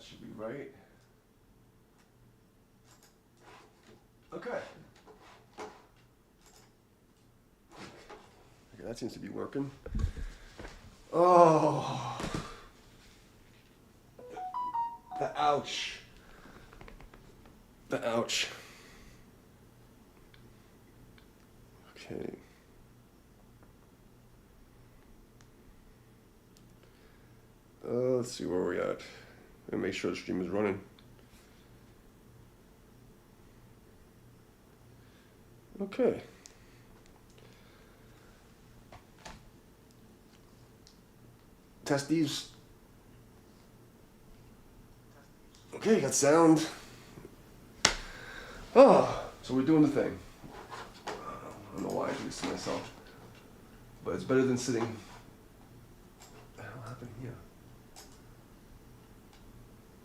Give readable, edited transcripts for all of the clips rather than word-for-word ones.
should be right. Okay. Okay, that seems to be working. Oh. The ouch. The ouch. Okay. Let's see where we're at. And make sure the stream is running. Okay. Test these. Okay, got sound. Oh, so we're doing the thing. I don't know why I do this to myself, but it's better than sitting. What the hell happened here?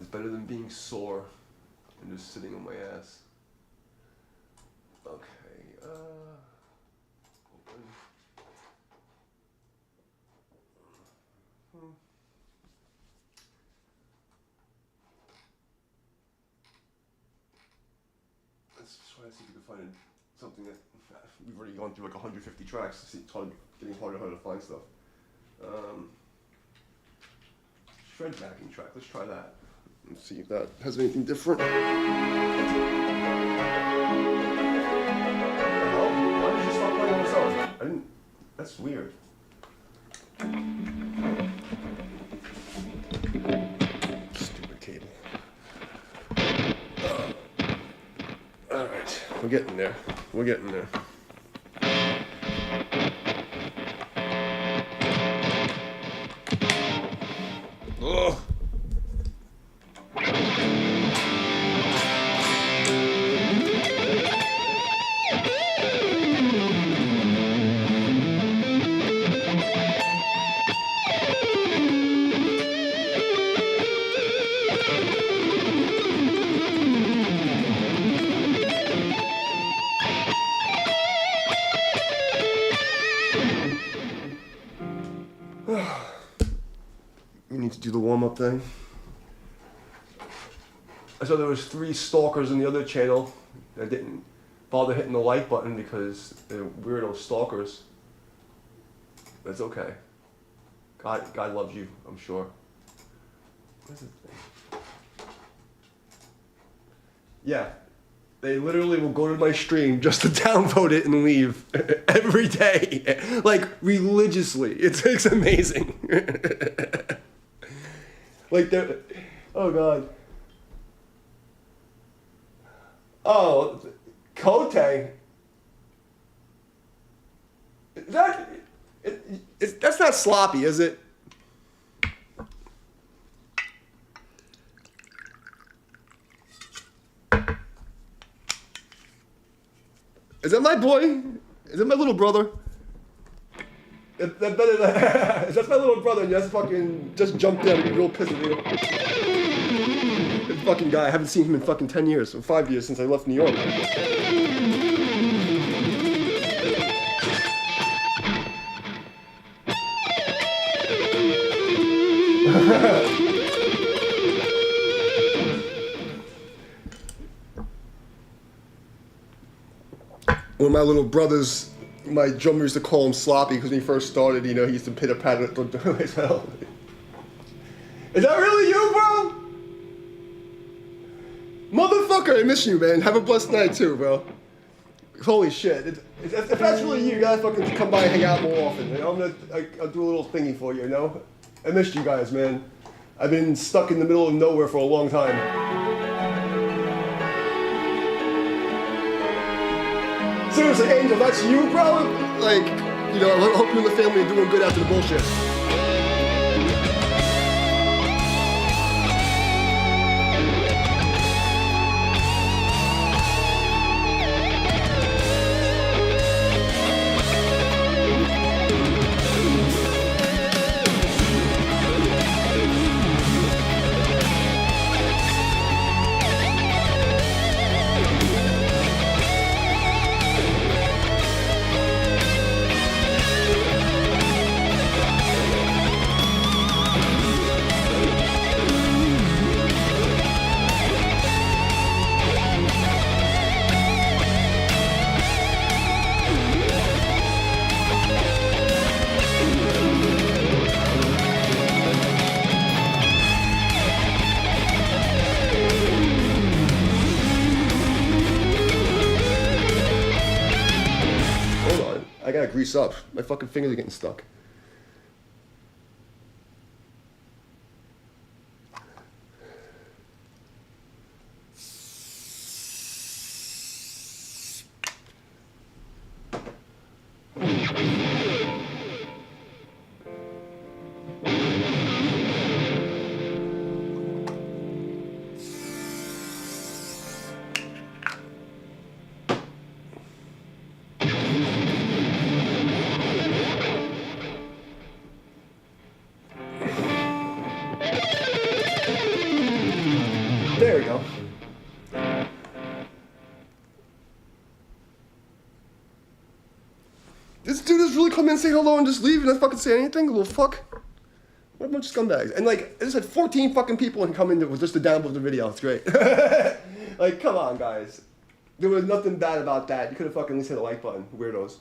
It's better than being sore and just sitting on my ass. Okay, open. Let's try to see if we can find something that we've already gone through like 150 tracks. It's getting harder and harder to find stuff. Shred backing track. Let's try that. Let's see if that has anything different. What the hell? Why did you stop playing on its own? I didn't. That's weird. Stupid cable. Alright, we're getting there. We're getting there. Ugh. You need to do the warm-up thing. I saw there was 3 stalkers on the other channel that didn't bother hitting the like button because they're weirdo stalkers. That's okay. God loves you, I'm sure. Where's the thing? Yeah. They literally will go to my stream just to downvote it and leave every day, like religiously. It's amazing. Like they're, oh God. Oh, Kote. That's not sloppy, is it? Is that my boy? Is that my little brother? That's my little brother, and you just jumped in and you're real pissed at you. This fucking guy, I haven't seen him in fucking 10 years, or 5 years since I left New York. One of my little brothers, my drummer used to call him Sloppy because when he first started, he used to pitter-patter it. Is that really you, bro? Motherfucker, I miss you, man. Have a blessed night, too, bro. Holy shit. If that's really you guys fucking come by and hang out more often. I'll do a little thingy for you, I missed you guys, man. I've been stuck in the middle of nowhere for a long time. Seriously, Angel, that's you, bro? Like, I hope you and the family are doing good after the bullshit. grease up. My fucking fingers are getting stuck. There we go. This dude is really come in and say hello and just leave and not fucking say anything? Little fuck. What a bunch of scumbags. And like, I just had 14 fucking people and come in with just to download the video. It's great. Like, come on, guys. There was nothing bad about that. You could have fucking at least hit a like button, weirdos.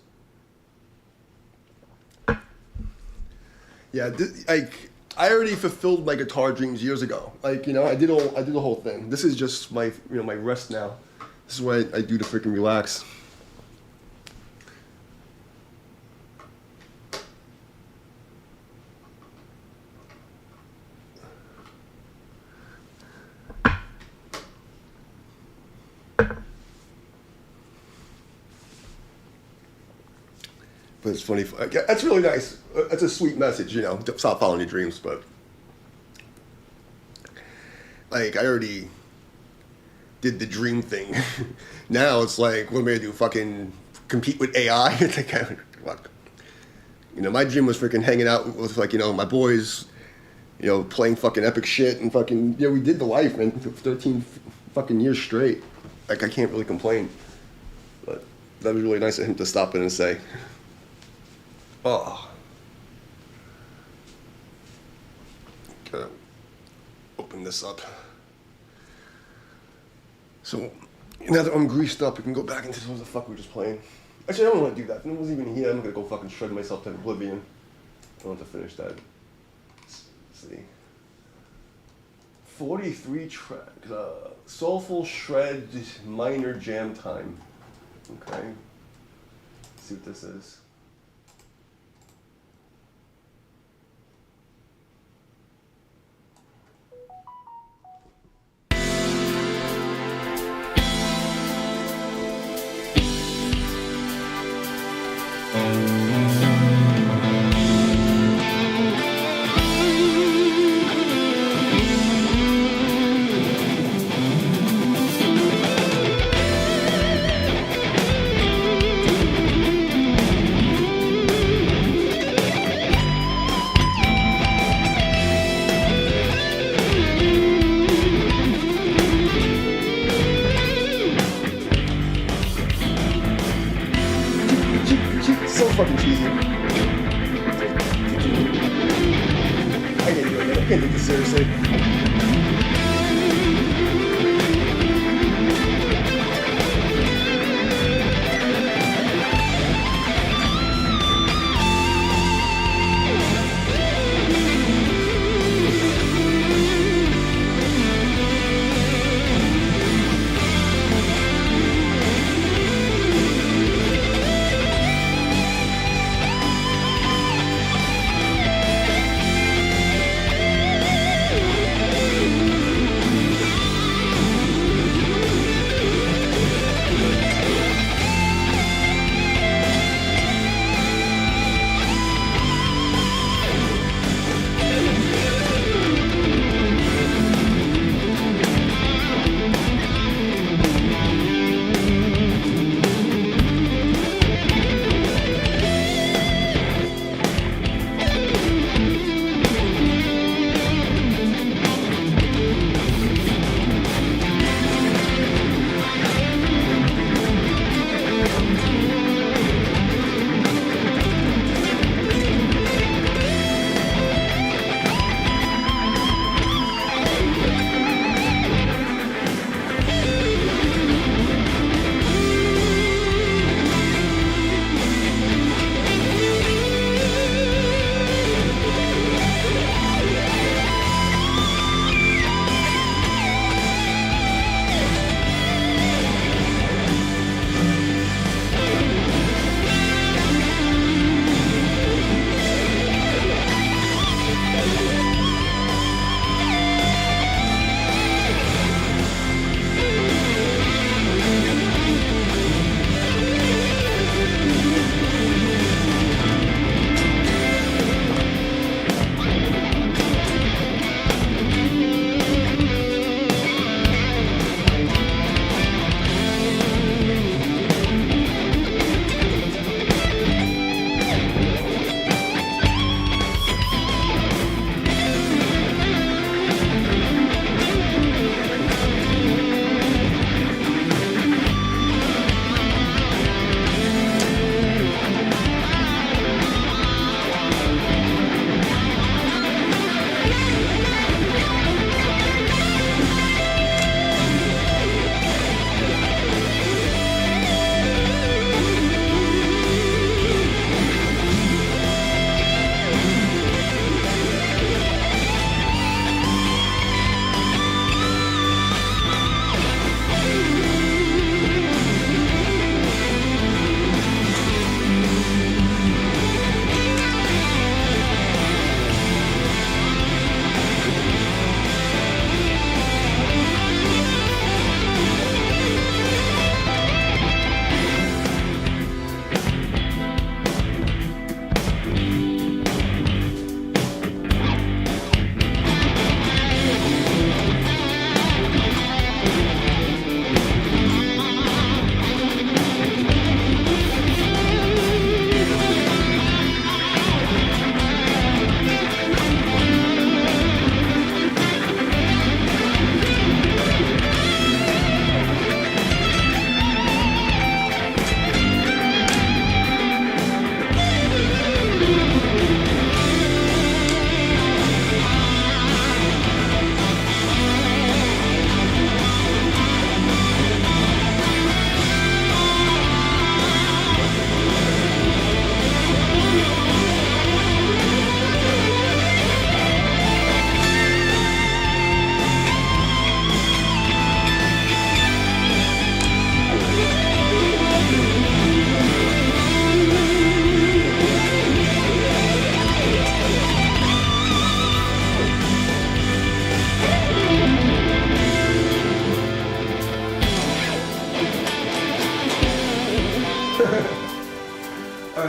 Yeah, like, I already fulfilled my guitar dreams years ago. Like, you know, I did the whole thing. This is just my, my rest now. This is what I do to freaking relax. But it's funny. That's really nice. That's a sweet message, you know. Stop following your dreams, but like I already did the dream thing. Now it's like, what am I gonna do? Fucking compete with AI? It's like, fuck. You know, my dream was freaking hanging out with like, you know, my boys, you know, playing fucking epic shit and fucking, we did the life, man, for 13 fucking years straight. Like I can't really complain. But that was really nice of him to stop in and say. Oh. Gotta open this up. So, now that I'm greased up, I can go back into what the fuck we were just playing. Actually, I don't want to do that. If no one's even here, I'm gonna go fucking shred myself to oblivion. I want to finish that. Let's see. 43 tracks. Soulful shred minor jam time. Okay. Let's see what this is. So fucking cheesy. I can't do it, man. I can't take this seriously.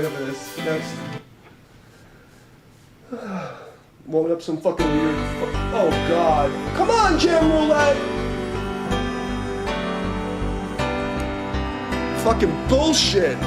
wait up for this. Next. Warming up some fucking weird. Oh god. Come on, Jam Roulette! Fucking bullshit!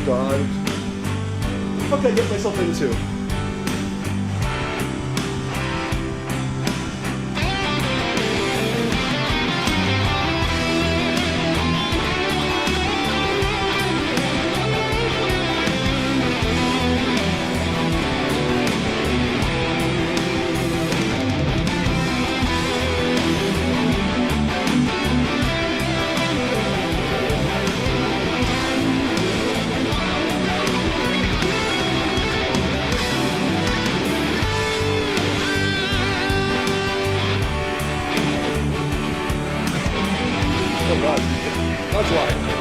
God. What the fuck did I get myself into? Oh god. That's why.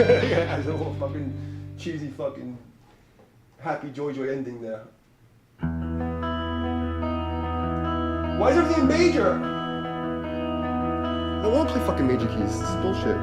Yeah, there's a little fucking cheesy fucking happy joy ending there. Why is everything major? I don't want to play fucking major keys. This is bullshit.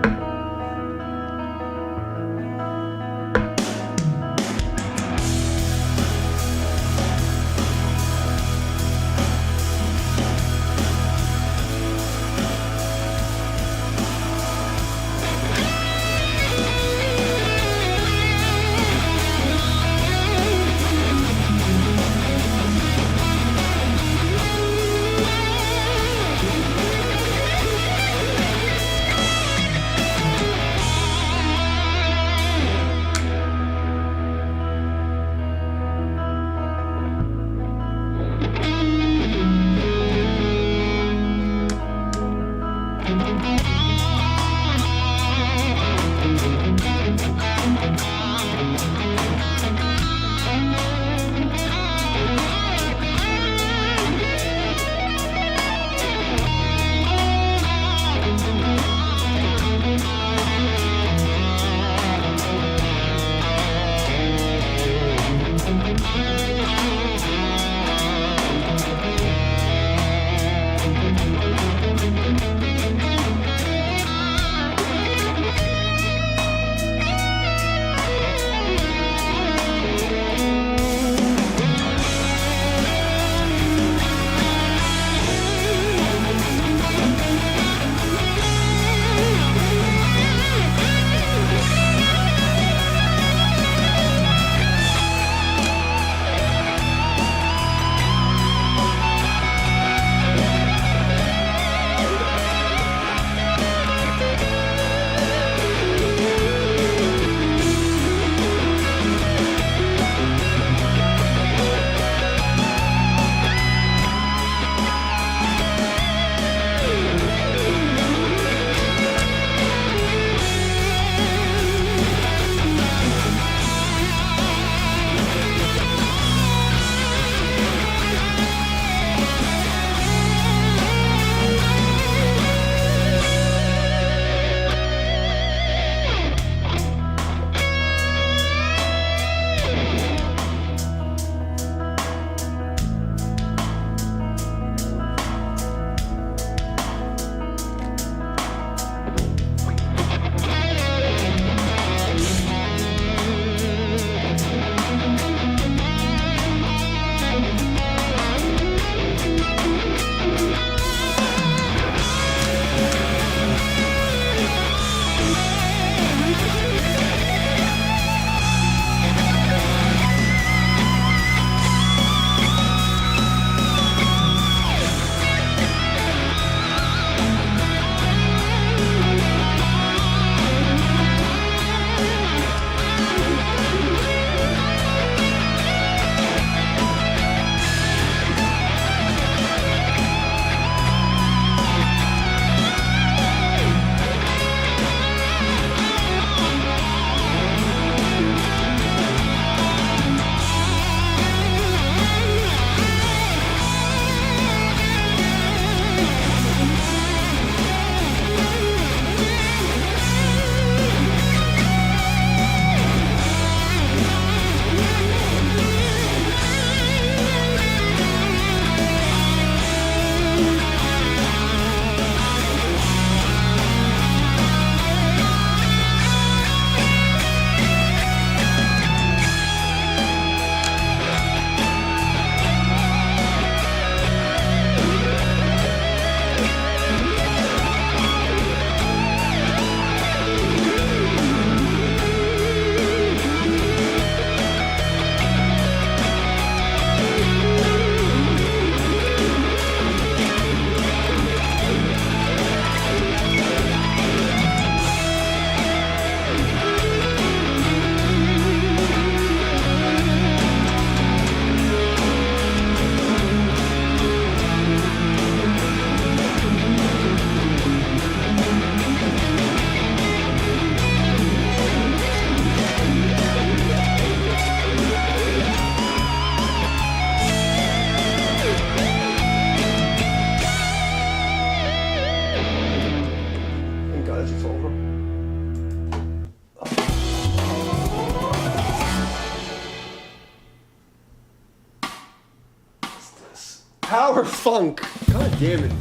Guitar funk. God damn it.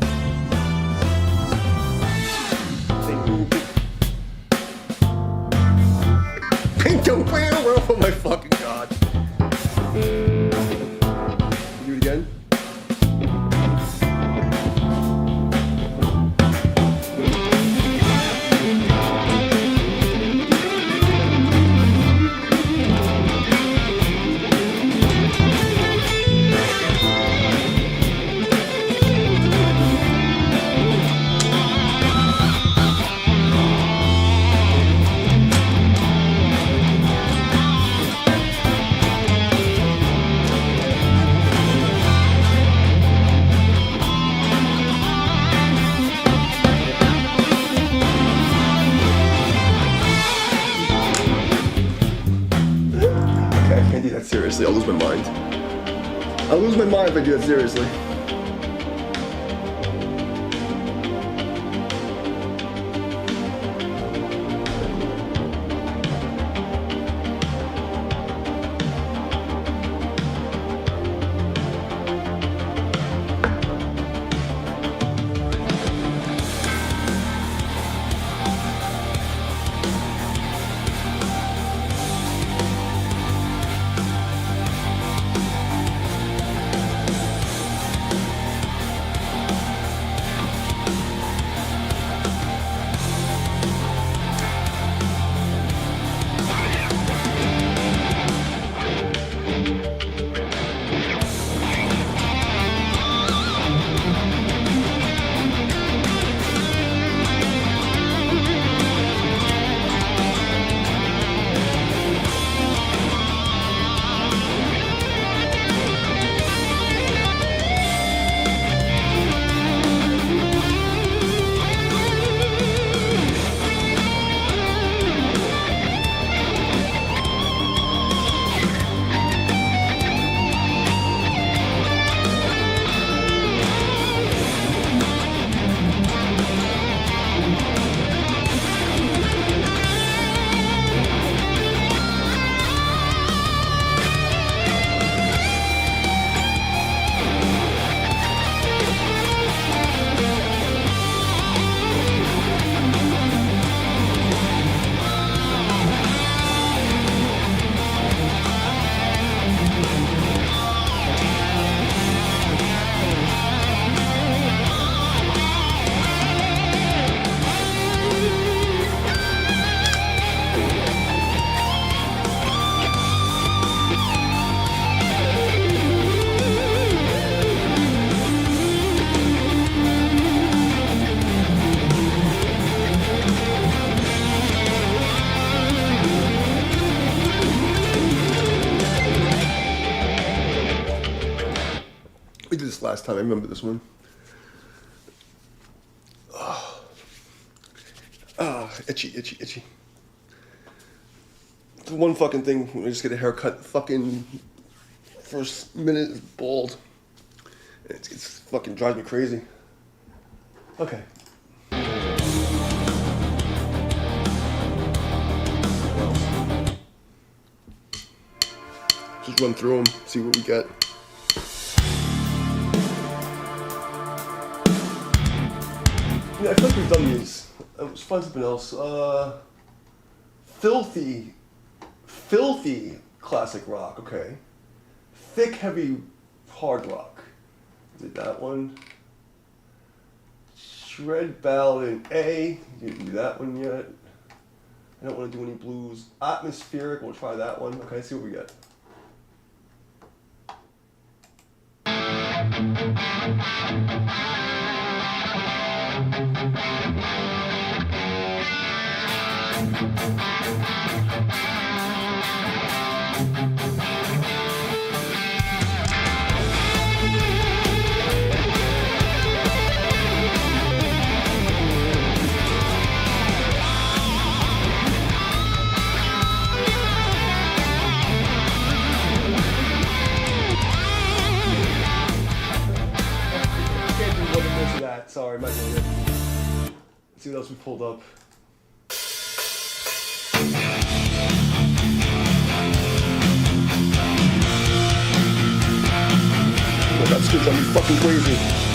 Oh my fucking god. Do it again. I can't do that seriously. I'll lose my mind. I'll lose my mind if I do that seriously. We did this last time. I remember this one. Itchy, itchy, itchy. The one fucking thing when I just get a haircut, fucking first minute is bald. It's fucking drives me crazy. Okay. Just run through them, see what we get. Yeah, I feel like we've done these. Let's find something else. Filthy classic rock, okay. Thick, heavy, hard rock. Is it that one? Shred ballad in A. You didn't do that one yet. I don't want to do any blues. Atmospheric, we'll try that one. Okay, see what we get. Sorry, might be it. Let's see what else we pulled up. I got shit drives me fucking crazy.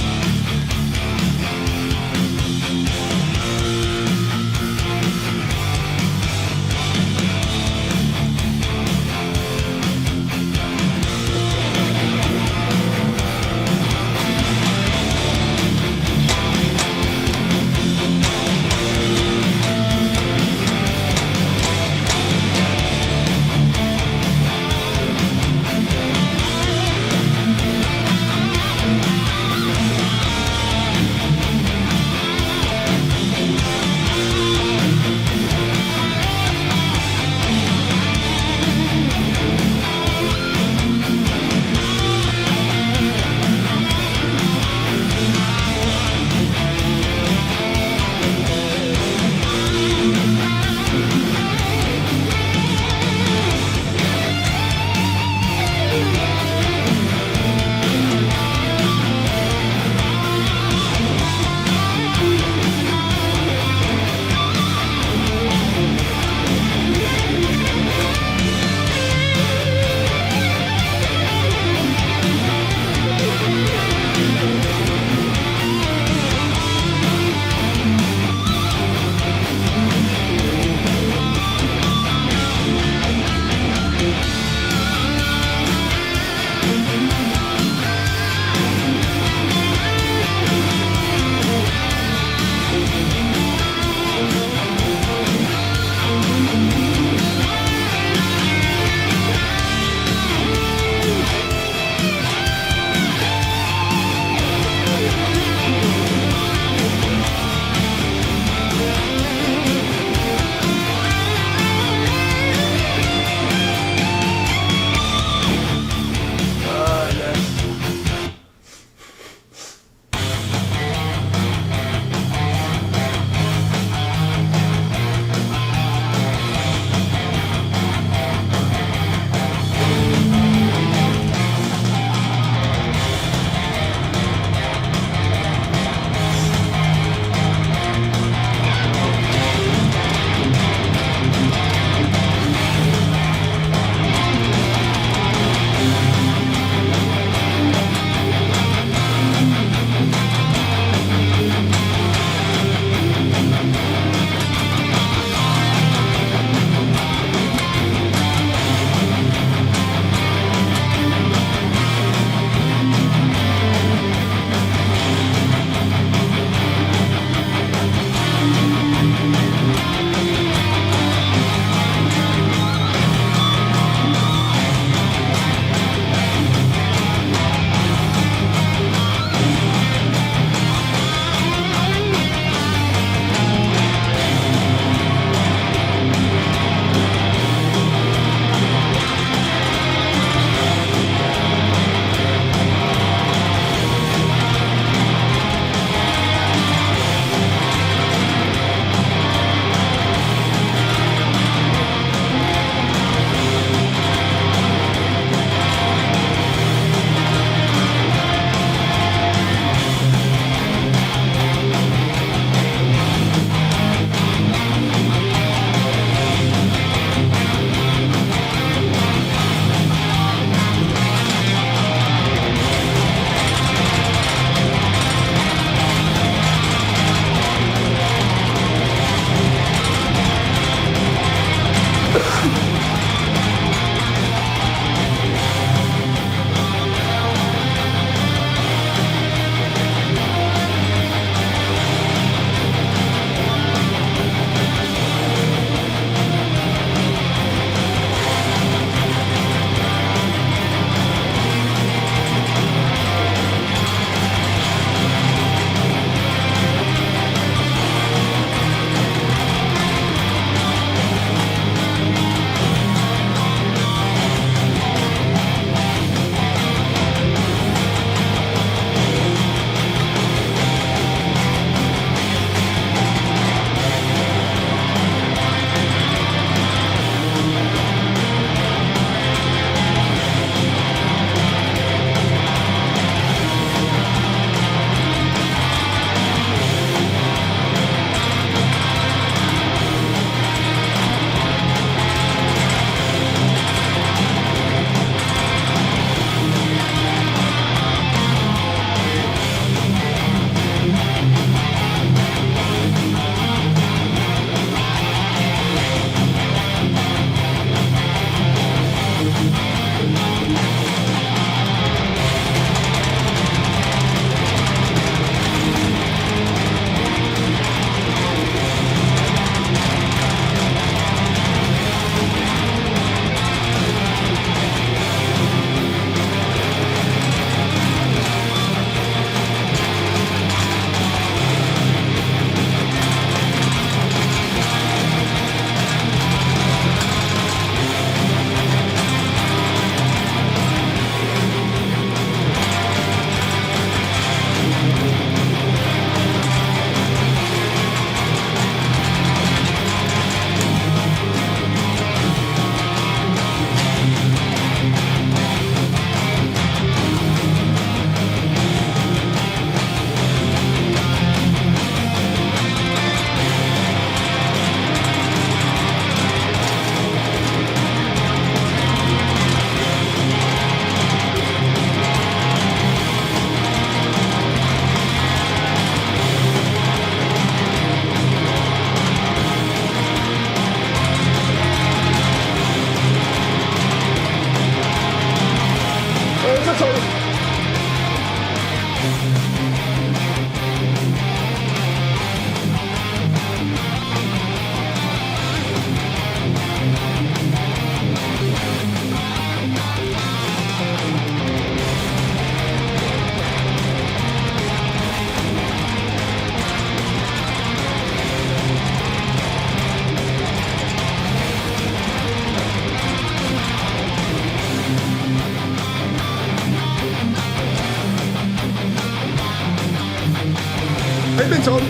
been, Tony?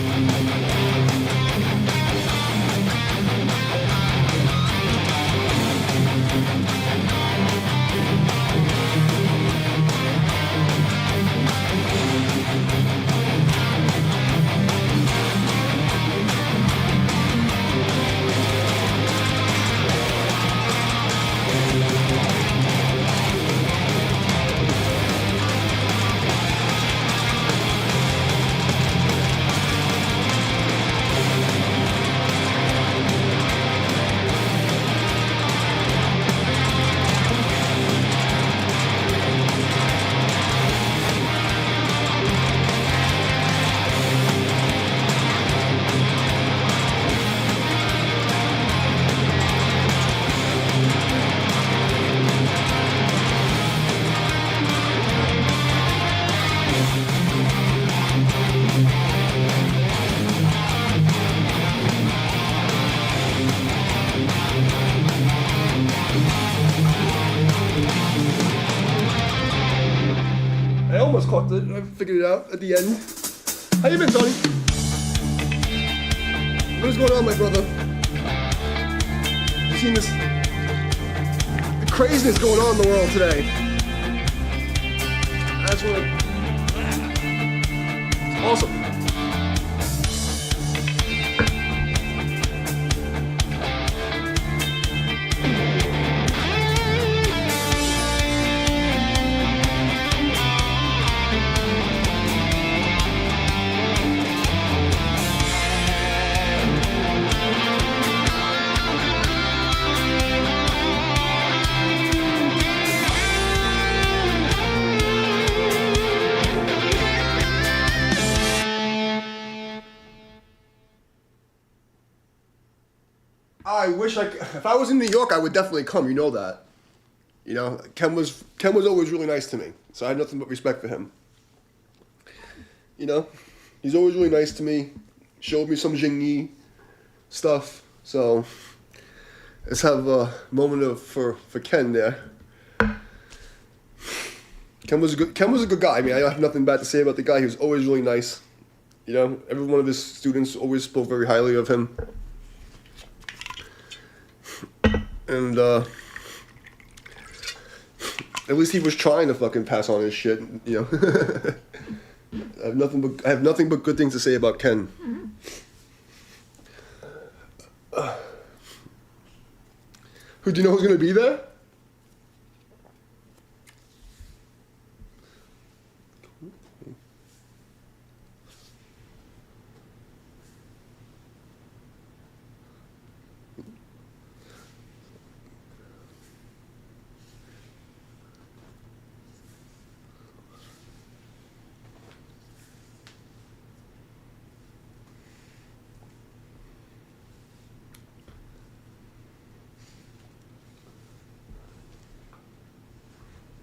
I almost caught it. I figured it out at the end. How you been, Tony? What is going on, my brother? You seen this the craziness going on in the world today? That's what. Awesome. I wish if I was in New York, I would definitely come. You know that. You know, Ken was always really nice to me, so I had nothing but respect for him. You know, he's always really nice to me. Showed me some Jingyi stuff. So let's have a moment for Ken there. Ken was a good guy. I mean, I have nothing bad to say about the guy. He was always really nice. You know, every one of his students always spoke very highly of him. And at least he was trying to fucking pass on his shit, you know. I have nothing but good things to say about Ken. Who do you know who's gonna be there?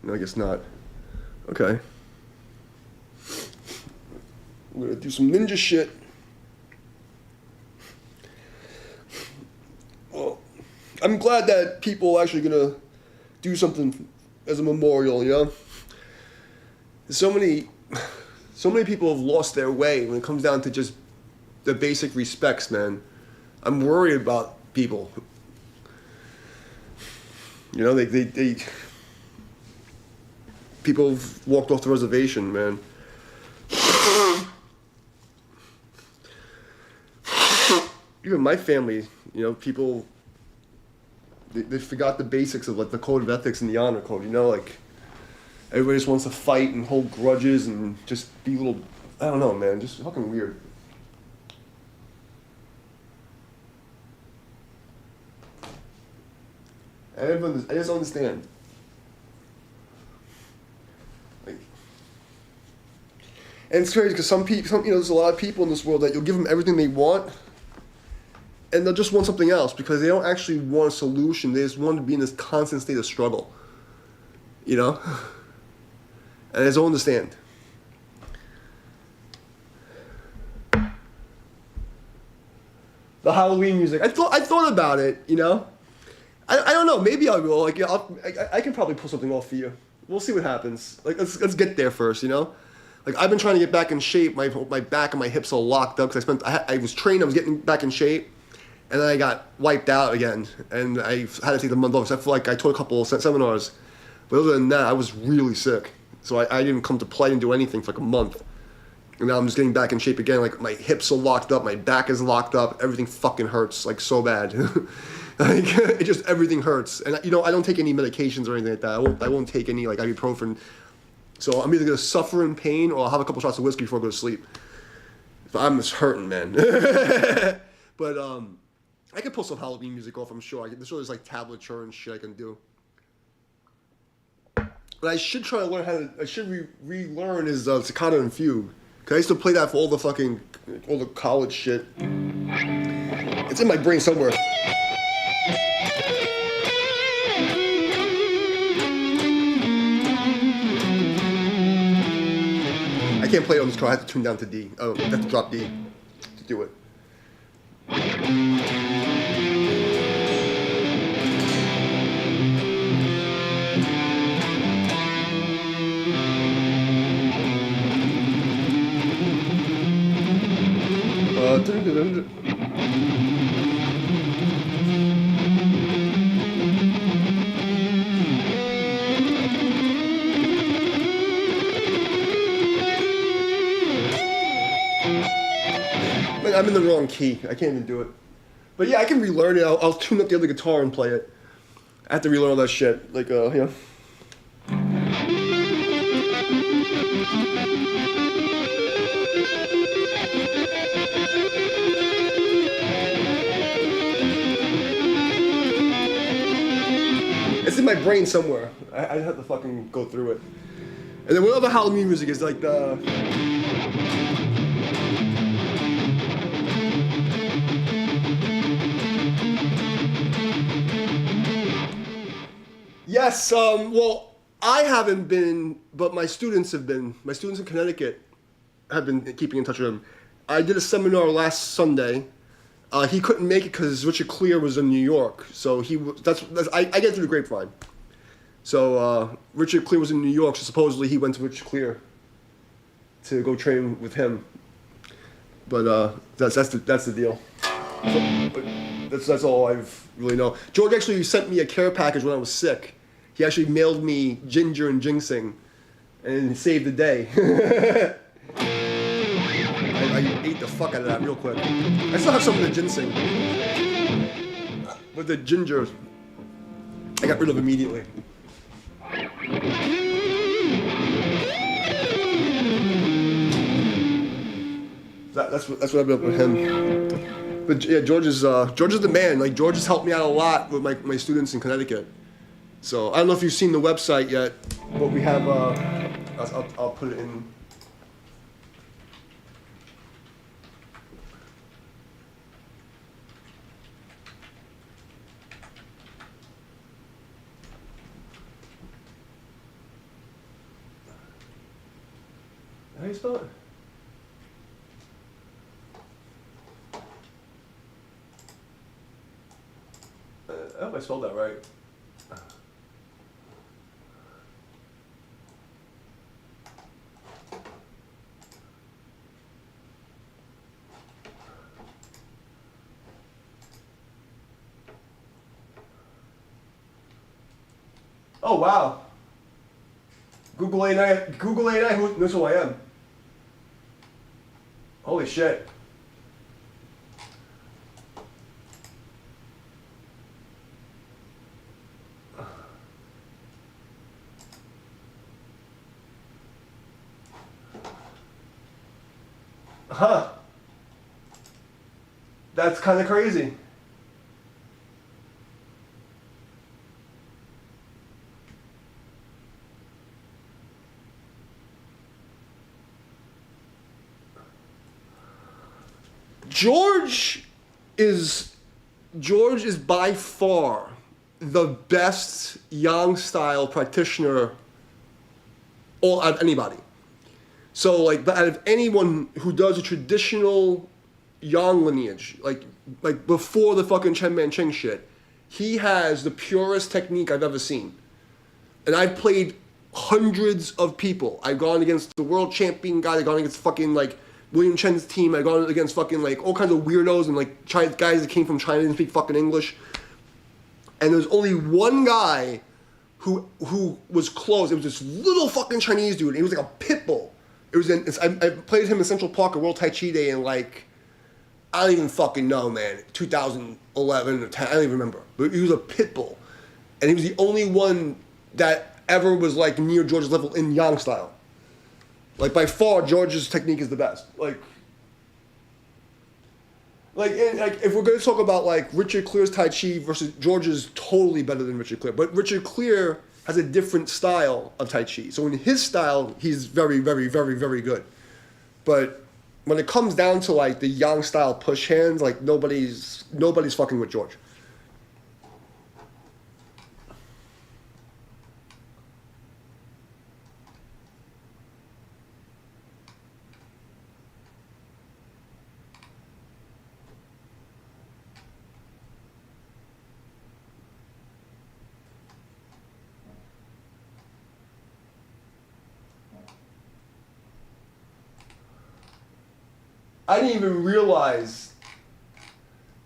No, I guess not. Okay. I'm gonna do some ninja shit. Well, I'm glad that people are actually gonna do something as a memorial, you know? So many people have lost their way when it comes down to just the basic respects, man. I'm worried about people. You know, they people have walked off the reservation, man. Even my family, you know, people, they forgot the basics of like the code of ethics and the honor code, you know, like everybody just wants to fight and hold grudges and just be little, I don't know, man, just fucking weird. I just don't understand. And it's crazy because some people, you know, there's a lot of people in this world that you'll give them everything they want, and they'll just want something else because they don't actually want a solution. They just want to be in this constant state of struggle, you know? And I just don't understand. The Halloween music. I thought about it, you know? I don't know. Maybe I will. Like, yeah, I can probably pull something off for you. We'll see what happens. Like, let's get there first, you know? Like I've been trying to get back in shape. My back and my hips are locked up because I was trained. I was getting back in shape, and then I got wiped out again, and I had to take the month off. So I feel like I taught a couple of seminars, but other than that, I was really sick. So I didn't come to play and do anything for like a month. And now I'm just getting back in shape again. Like my hips are locked up, my back is locked up. Everything fucking hurts like so bad. Like it just everything hurts. And you know I don't take any medications or anything like that. I won't take any like ibuprofen. So I'm either gonna suffer in pain or I'll have a couple shots of whiskey before I go to sleep. But I'm just hurting, man. But I can pull some Halloween music off. I'm sure. There's like tablature and shit I can do. But I should try to learn how to. I should relearn is staccato and fugue. Cause I used to play that for all the college shit. It's in my brain somewhere. I can't play it on this car. I have to tune down to D. Oh, I have to drop D to do it. I'm in the wrong key. I can't even do it. But yeah, I can relearn it. I'll tune up the other guitar and play it. I have to relearn all that shit. Like, you know. It's in my brain somewhere. I have to fucking go through it. And then what other Halloween music is like the... Yes, well, I haven't been, but my students have been. My students in Connecticut have been keeping in touch with him. I did a seminar last Sunday. He couldn't make it because Richard Clear was in New York. So I get through the grapevine. So Richard Clear was in New York, so supposedly he went to Richard Clear to go train with him. But that's the deal. But that's all I've really know. George actually sent me a care package when I was sick. He actually mailed me ginger and ginseng, and saved the day. I ate the fuck out of that real quick. I still have some of the ginseng, but the ginger, I got rid of immediately. That's what I've been up with him. But yeah, George is the man. Like George has helped me out a lot with my students in Connecticut. So I don't know if you've seen the website yet, but we have. I'll put it in. How do you spell it? I hope I spelled that right. Oh wow. Google AI, who knows who I am? Holy shit. Huh. That's kind of crazy. George is by far the best yang style practitioner out of anybody. So like out of anyone who does a traditional yang lineage, like before the fucking Chen Mancheng shit, he has the purest technique I've ever seen. And I've played hundreds of people. I've gone against the world champion guy. I've gone against fucking like William Chen's team. I've gone against fucking like all kinds of weirdos and like guys that came from China and speak fucking English. And there's only one guy who was close. It was this little fucking Chinese dude. He was like a pit bull. I played him in Central Park at World Tai Chi Day in like, I don't even fucking know, man. 2011 or 10, I don't even remember. But he was a pit bull. And he was the only one that ever was like near George's level in Yang style. Like by far, George's technique is the best. If we're going to talk about like Richard Clear's Tai Chi versus George's, totally better than Richard Clear. But Richard Clear has a different style of Tai Chi. So in his style, he's very, very, very, very good. But when it comes down to like the Yang style push hands, like nobody's fucking with George. I didn't even realize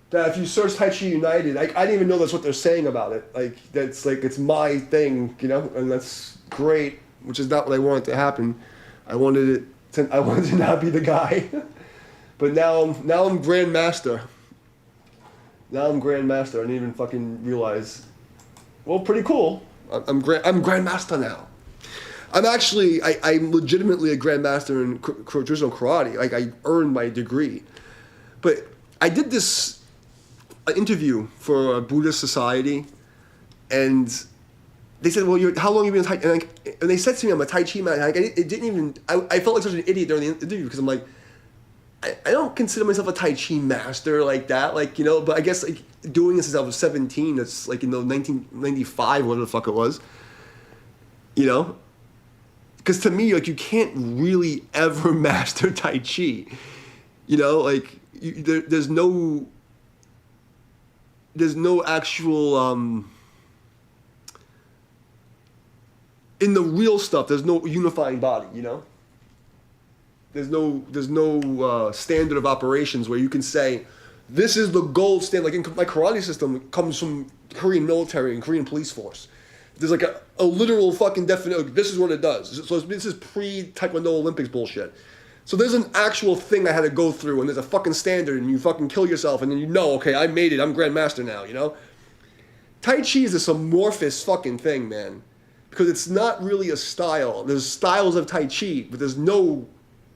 that if you search Tai Chi United, I didn't even know that's what they're saying about it. Like, that's like, it's my thing, you know, and that's great, which is not what I wanted to happen. I wanted to not be the guy. But now I'm Grandmaster. Now I'm Grandmaster. I didn't even fucking realize. Well, pretty cool. I'm Grandmaster now. I'm legitimately a Grandmaster in traditional karate. Like, I earned my degree. But I did this interview for a Buddhist society, and they said, well, how long have you been a Tai Chi? And they said to me, I'm a Tai Chi man. I felt like such an idiot during the interview because I'm like, I don't consider myself a Tai Chi master like that. Like, you know, but I guess like doing this since I was 17, that's like, 1995, whatever the fuck it was, you know? Because to me, like, you can't really ever master Tai Chi. You know, like, there's no actual, in the real stuff, there's no unifying body, you know? There's no standard of operations where you can say, this is the gold standard. Like, in my karate system, it comes from Korean military and Korean police force. There's like a literal fucking definition. This is what it does. So this is pre-Taekwondo Olympics bullshit. So there's an actual thing I had to go through, and there's a fucking standard, and you fucking kill yourself, and then you know, okay, I made it. I'm Grandmaster now, you know? Tai Chi is this amorphous fucking thing, man. Because it's not really a style. There's styles of Tai Chi, but there's no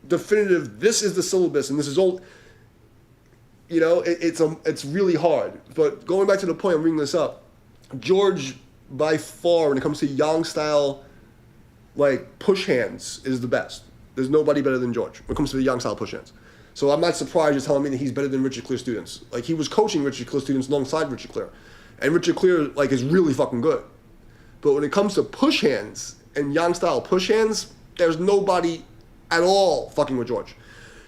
definitive, this is the syllabus, and this is all, you know, it's really hard. But going back to the point, I'm bringing this up, George, by far, when it comes to Yang style, like, push hands, is the best. There's nobody better than George when it comes to the Yang style push hands. So I'm not surprised you're telling me that he's better than Richard Clear students. Like, he was coaching Richard Clear students alongside Richard Clear. And Richard Clear, like, is really fucking good. But when it comes to push hands and Yang style push hands, there's nobody at all fucking with George.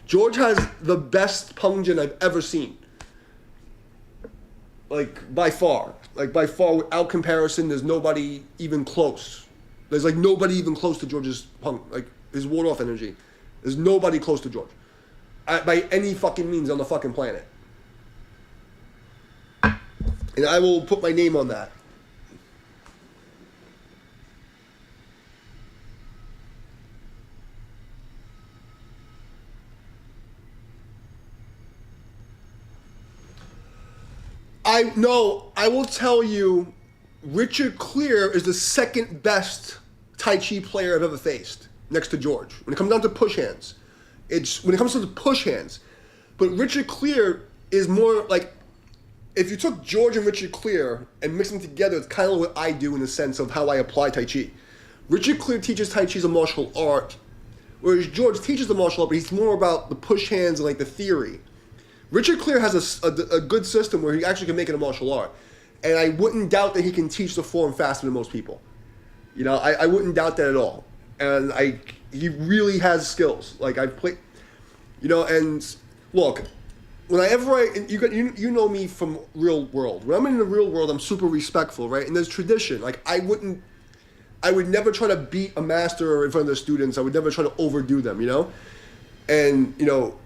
George has the best pungjin I've ever seen. Like, by far. Like, by far, without comparison, there's nobody even close. There's, like, nobody even close to George's punk, like, his ward-off energy. There's nobody close to George. By any fucking means on the fucking planet. And I will put my name on that. I will tell you, Richard Clear is the second best Tai Chi player I've ever faced, next to George. When it comes down to push hands, when it comes to the push hands, but Richard Clear is more like, if you took George and Richard Clear and mixed them together, it's kind of what I do in the sense of how I apply Tai Chi. Richard Clear teaches Tai Chi as a martial art, whereas George teaches the martial art, but he's more about the push hands and like the theory. Richard Clear has a good system where he actually can make it a martial art. And I wouldn't doubt that he can teach the form faster than most people. You know, I wouldn't doubt that at all. And he really has skills. Like, I've played, you know, and look, you know me from real world. When I'm in the real world, I'm super respectful, right? And there's tradition. Like, I wouldn't I would never try to beat a master in front of the students. I would never try to overdo them, you know? And, you know,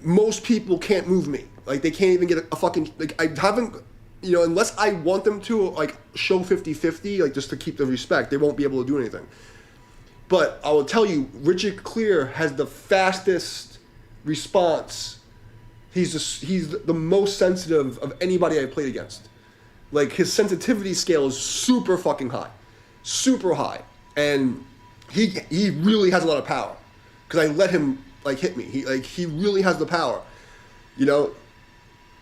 most people can't move me. Like, they can't even get a fucking, like, I haven't, you know, unless I want them to, like, show 50-50, like, just to keep the respect, they won't be able to do anything. But I will tell you, Richard Clear has the fastest response. He's the most sensitive of anybody I played against. Like, his sensitivity scale is super fucking high. Super high. And he really has a lot of power. Because I let him, like, hit me. He really has the power. You know?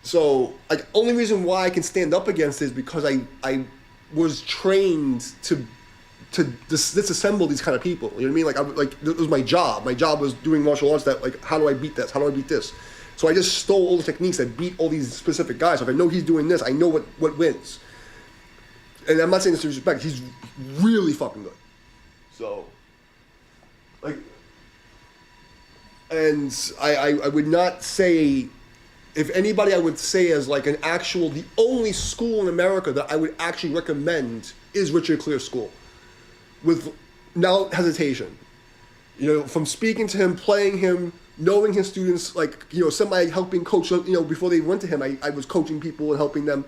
So, like, only reason why I can stand up against it is because I was trained to disassemble these kind of people. You know what I mean? Like, it was my job. My job was doing martial arts that, like, how do I beat this? How do I beat this? So I just stole all the techniques that beat all these specific guys. So if I know he's doing this, I know what wins. And I'm not saying this to disrespect. He's really fucking good. So, like, and I would not say, if anybody I would say as like an actual, the only school in America that I would actually recommend is Richard Clear School. With no hesitation. You know, from speaking to him, playing him, knowing his students, like, you know, somebody helping coach, you know, before they went to him, I was coaching people and helping them.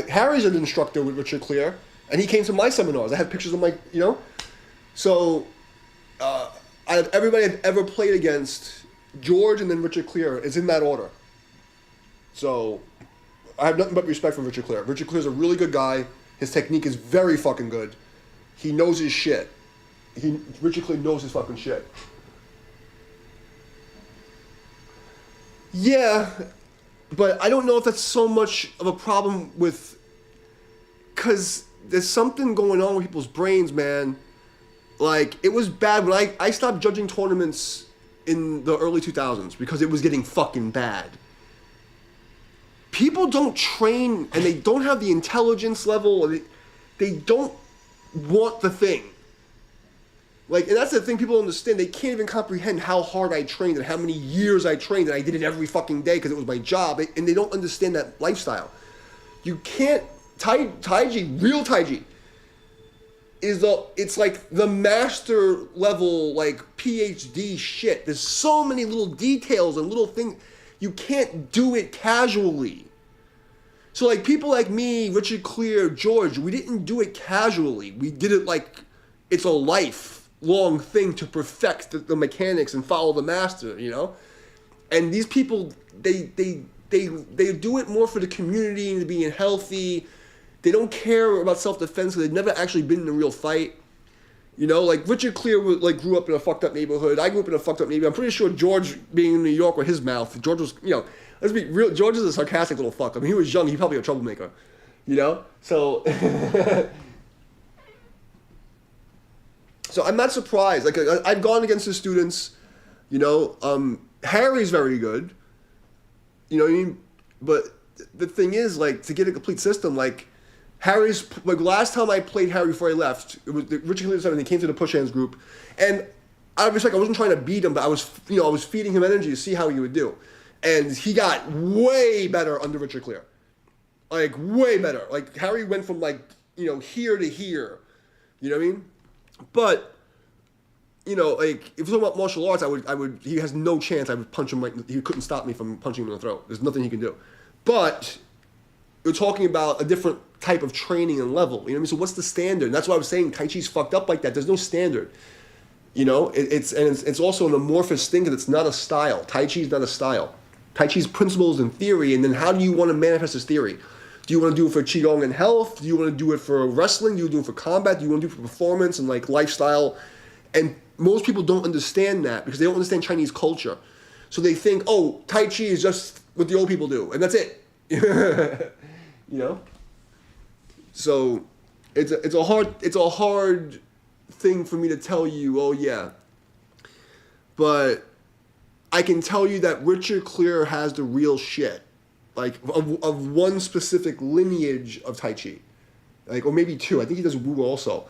Harry's an instructor with Richard Clear, and he came to my seminars. I have pictures of my, you know. So, everybody I've ever played against, George and then Richard Clear, is in that order. So, I have nothing but respect for Richard Clear. Richard Clear's a really good guy. His technique is very fucking good. He knows his shit. Richard Clear knows his fucking shit. Yeah, but I don't know if that's so much of a problem with, because there's something going on with people's brains, man. Like, it was bad when I stopped judging tournaments in the early 2000s because it was getting fucking bad. People don't train, and they don't have the intelligence level, they don't want the thing. Like, and that's the thing people don't understand. They can't even comprehend how hard I trained and how many years I trained, and I did it every fucking day because it was my job, and they don't understand that lifestyle. You can't, Taiji, real Taiji, it's like the master level, like, PhD shit. There's so many little details and little things. You can't do it casually. So, like, people like me, Richard Clear, George, we didn't do it casually. We did it like it's a lifelong thing to perfect the mechanics and follow the master, you know? And these people, they do it more for the community and being healthy. They don't care about self-defense because they've never actually been in a real fight. You know, like, Richard Clear, like, grew up in a fucked up neighborhood. I grew up in a fucked up neighborhood. I'm pretty sure George, being in New York with his mouth, George was, you know, let's be real, George is a sarcastic little fuck. I mean, he was young, he's probably a troublemaker. You know? So, so I'm not surprised. Like, I've gone against the students, you know, Harry's very good. You know what I mean? But the thing is, like, to get a complete system, like, Harry's, like, last time I played Harry before I left, it was Richard Clear 7, he came to the push hands group, and out of respect, I wasn't trying to beat him, but I was feeding him energy to see how he would do. And he got way better under Richard Clear. Like, way better. Like, Harry went from, like, you know, here to here. You know what I mean? But, you know, like, if we're talking about martial arts, I would, he has no chance. I would punch him he couldn't stop me from punching him in the throat. There's nothing he can do. But we're talking about a different type of training and level. You know what I mean? So what's the standard? And that's why I was saying Tai Chi's fucked up like that. There's no standard. You know, it's also an amorphous thing because it's not a style. Tai Chi is not a style. Tai Chi's principles and theory, and then how do you want to manifest this theory? Do you want to do it for Qigong and health? Do you want to do it for wrestling? Do you want to do it for combat? Do you want to do it for performance and, like, lifestyle? And most people don't understand that because they don't understand Chinese culture. So they think, oh, Tai Chi is just what the old people do, and that's it. You know? So it's a hard thing for me to tell you, oh yeah. But I can tell you that Richard Clear has the real shit. Like, of one specific lineage of Tai Chi. Like, or maybe two. I think he does Wu also.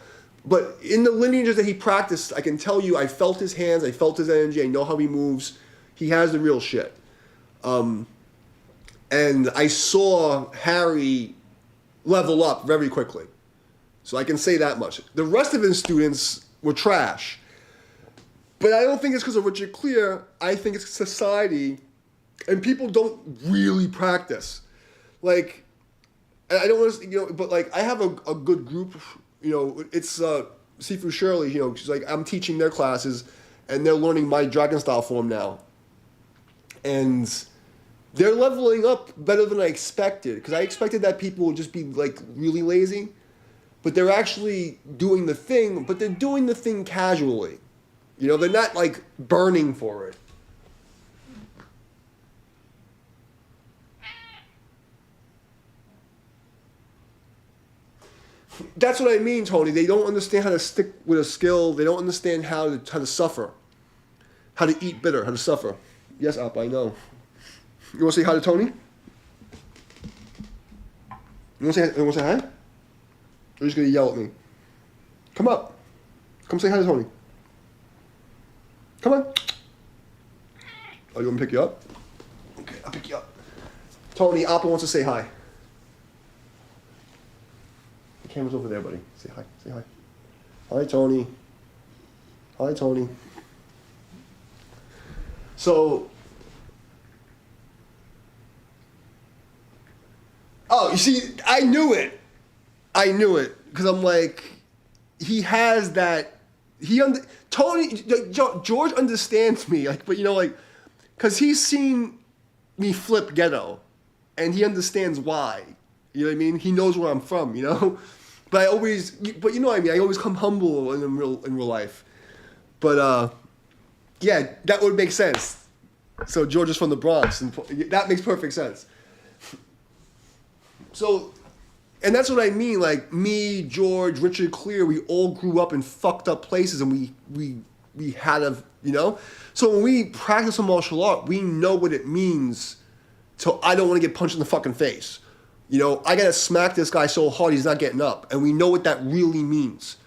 But in the lineages that he practiced, I can tell you, I felt his hands, I felt his energy, I know how he moves. He has the real shit. And I saw Harry level up very quickly. So I can say that much. The rest of his students were trash. But I don't think it's because of Richard Clear. I think it's society, and people don't really practice. Like, I don't want to, but like I have a good group. It's Sifu Shirley. She's like, I'm teaching their classes, and they're learning my dragon style form now. And they're leveling up better than I expected, because I expected that people would just be like really lazy, but they're actually doing the thing. But they're doing the thing casually. They're not like burning for it. That's what I mean, Tony. They don't understand how to stick with a skill. They don't understand how to suffer, how to eat bitter, how to suffer. Yes, Up, I know. You want to say hi to Tony? You want to say hi? Or you're just gonna yell at me? Come up. Come say hi to Tony. Come on. Oh, you want me to pick you up? Okay, I'll pick you up. Tony, Appa wants to say hi. The camera's over there, buddy. Say hi. Say hi. Hi, Tony. Hi, Tony. So, you see, I knew it. Because I'm like, he has that. George understands me, because he's seen me flip ghetto, and he understands why. You know what I mean? He knows where I'm from, But I always come humble in real life. But yeah, that would make sense. So George is from the Bronx, and that makes perfect sense. So. And that's what I mean, like me, George, Richard Clear, we all grew up in fucked up places, and we had So when we practice a martial art, we know what it means I don't want to get punched in the fucking face. I gotta smack this guy so hard he's not getting up. And we know what that really means.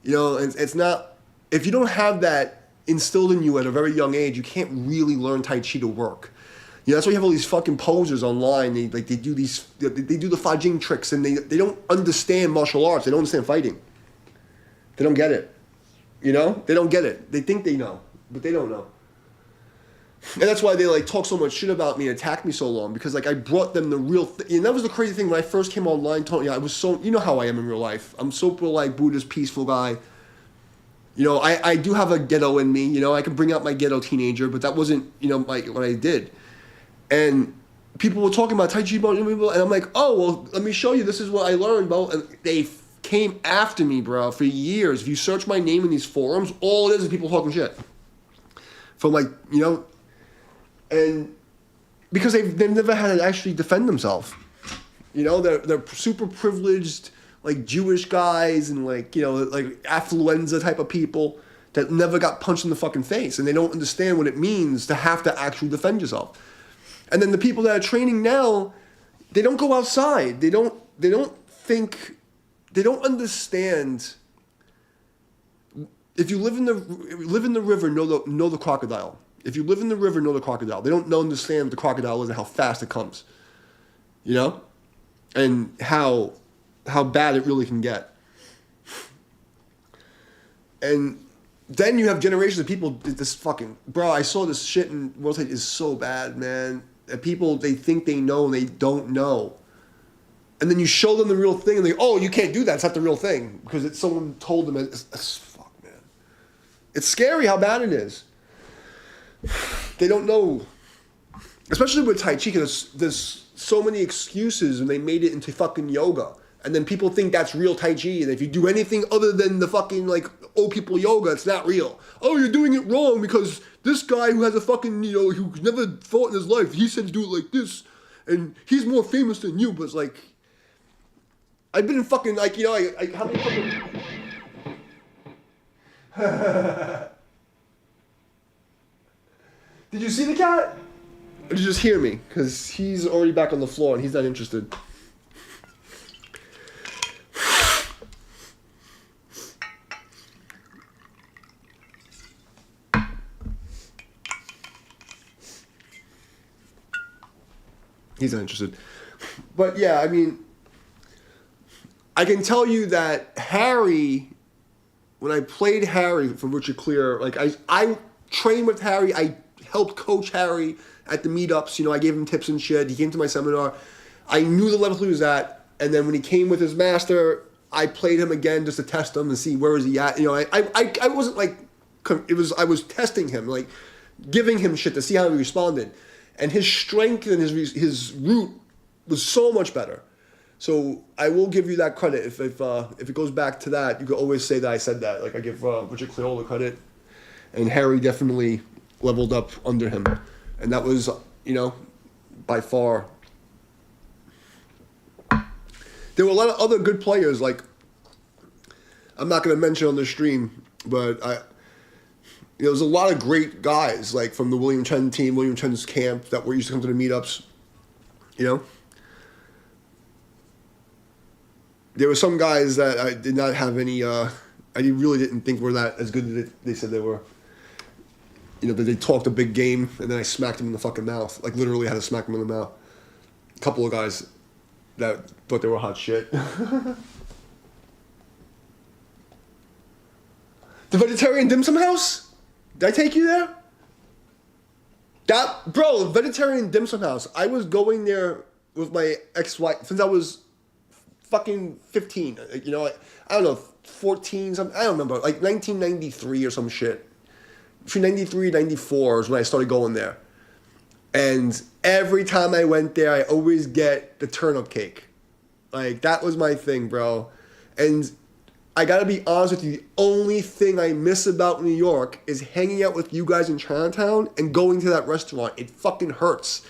It's not, if you don't have that instilled in you at a very young age, you can't really learn Tai Chi to work. That's why you have all these fucking posers online. They do the Fajing tricks, and they don't understand martial arts. They don't understand fighting. They don't get it. They don't get it. They think they know, but they don't know. And that's why they talk so much shit about me and attack me so long, because I brought them the real thing. And that was the crazy thing when I first came online, Tony. I was so, how I am in real life. I'm super Buddhist, peaceful guy. I do have a ghetto in me. I can bring out my ghetto teenager, but that wasn't, what I did. And people were talking about Tai Chi, and I'm like, oh, well, let me show you. This is what I learned, bro. And they came after me, bro, for years. If you search my name in these forums, all it is people talking shit. From and because they've never had to actually defend themselves. They're super privileged, Jewish guys and affluenza type of people that never got punched in the fucking face, and they don't understand what it means to have to actually defend yourself. And then the people that are training now, they don't go outside. They don't understand. If you live in the river, know the crocodile. If you live in the river, know the crocodile. They don't understand what the crocodile is and how fast it comes. And how bad it really can get. And then you have generations of people, this fucking, bro, I saw this shit in World Trade is so bad, man. That people, they think they know and they don't know. And then you show them the real thing and they, oh, you can't do that. It's not the real thing. Because someone told them, fuck, man. It's scary how bad it is. They don't know. Especially with Tai Chi, because there's so many excuses and they made it into fucking yoga. And then people think that's real Tai Chi. And if you do anything other than the fucking, old people yoga, it's not real. Oh, you're doing it wrong because this guy who has a fucking, who's never fought in his life, he said to do it like this. And he's more famous than you. But it's I've been in fucking, how many fucking... Did you see the cat? Or did you just hear me? Because he's already back on the floor and he's not interested. He's not interested. But yeah, I mean, I can tell you that Harry, when I played Harry for Richard Clear, like I trained with Harry. I helped coach Harry at the meetups. You know, I gave him tips and shit. He came to my seminar. I knew the level he was at, and then when he came with his master, I played him again just to test him and see where is he at. You know, I wasn't like I was testing him, like giving him shit to see how he responded, and his strength and his root was so much better. So I will give you that credit. If it goes back to that, you can always say that I said that. Like I give Richard Clear the credit, and Harry definitely leveled up under him, and that was, you know, by far. There were a lot of other good players. Like I'm not going to mention on the stream, but there was a lot of great guys like from the William Chen team, William Chen's camp that used to come to the meetups. You know. There were some guys that I did not have any, I really didn't think were that as good as they said they were. You know, that they talked a big game, and then I smacked them in the fucking mouth. Like, literally had to smack them in the mouth. A couple of guys that thought they were hot shit. The Vegetarian Dim Sum House? Did I take you there? Bro, the Vegetarian Dim Sum House. I was going there with my ex-wife since I was fucking 15, you know, I don't know, 14, something, I don't remember, like 1993 or some shit. Between 93 and 94 is when I started going there. And every time I went there, I always get the turnip cake. Like, that was my thing, bro. And I gotta be honest with you, the only thing I miss about New York is hanging out with you guys in Chinatown and going to that restaurant. It fucking hurts.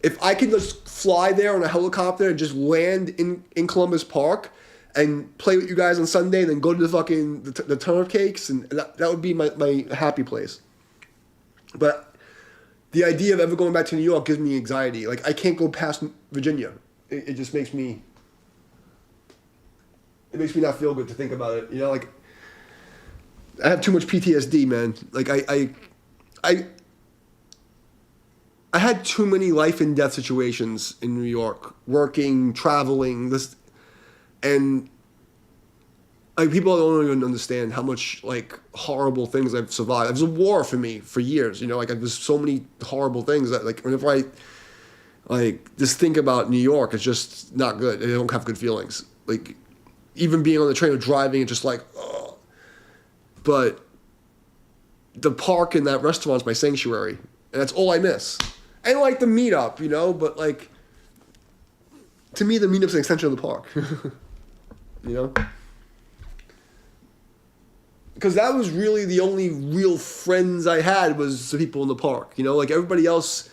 If I could just fly there on a helicopter and just land in Columbus Park and play with you guys on Sunday and then go to the fucking the turnip cakes, and that would be my happy place. But the idea of ever going back to New York gives me anxiety. Like, I can't go past Virginia. It just makes me... It makes me not feel good to think about it. You know, like... I have too much PTSD, man. Like, I had too many life and death situations in New York, working, traveling, and like people don't even understand how much like horrible things I've survived. It was a war for me for years, you know, like there's so many horrible things that like whenever I like just think about New York, it's just not good. I don't have good feelings. Like even being on the train or driving, it's just like, oh. But the park and that restaurant's my sanctuary, and that's all I miss. And like the meetup, you know, but like to me the meetup's an extension of the park. You know? Because that was really the only real friends I had was the people in the park, you know? Like everybody else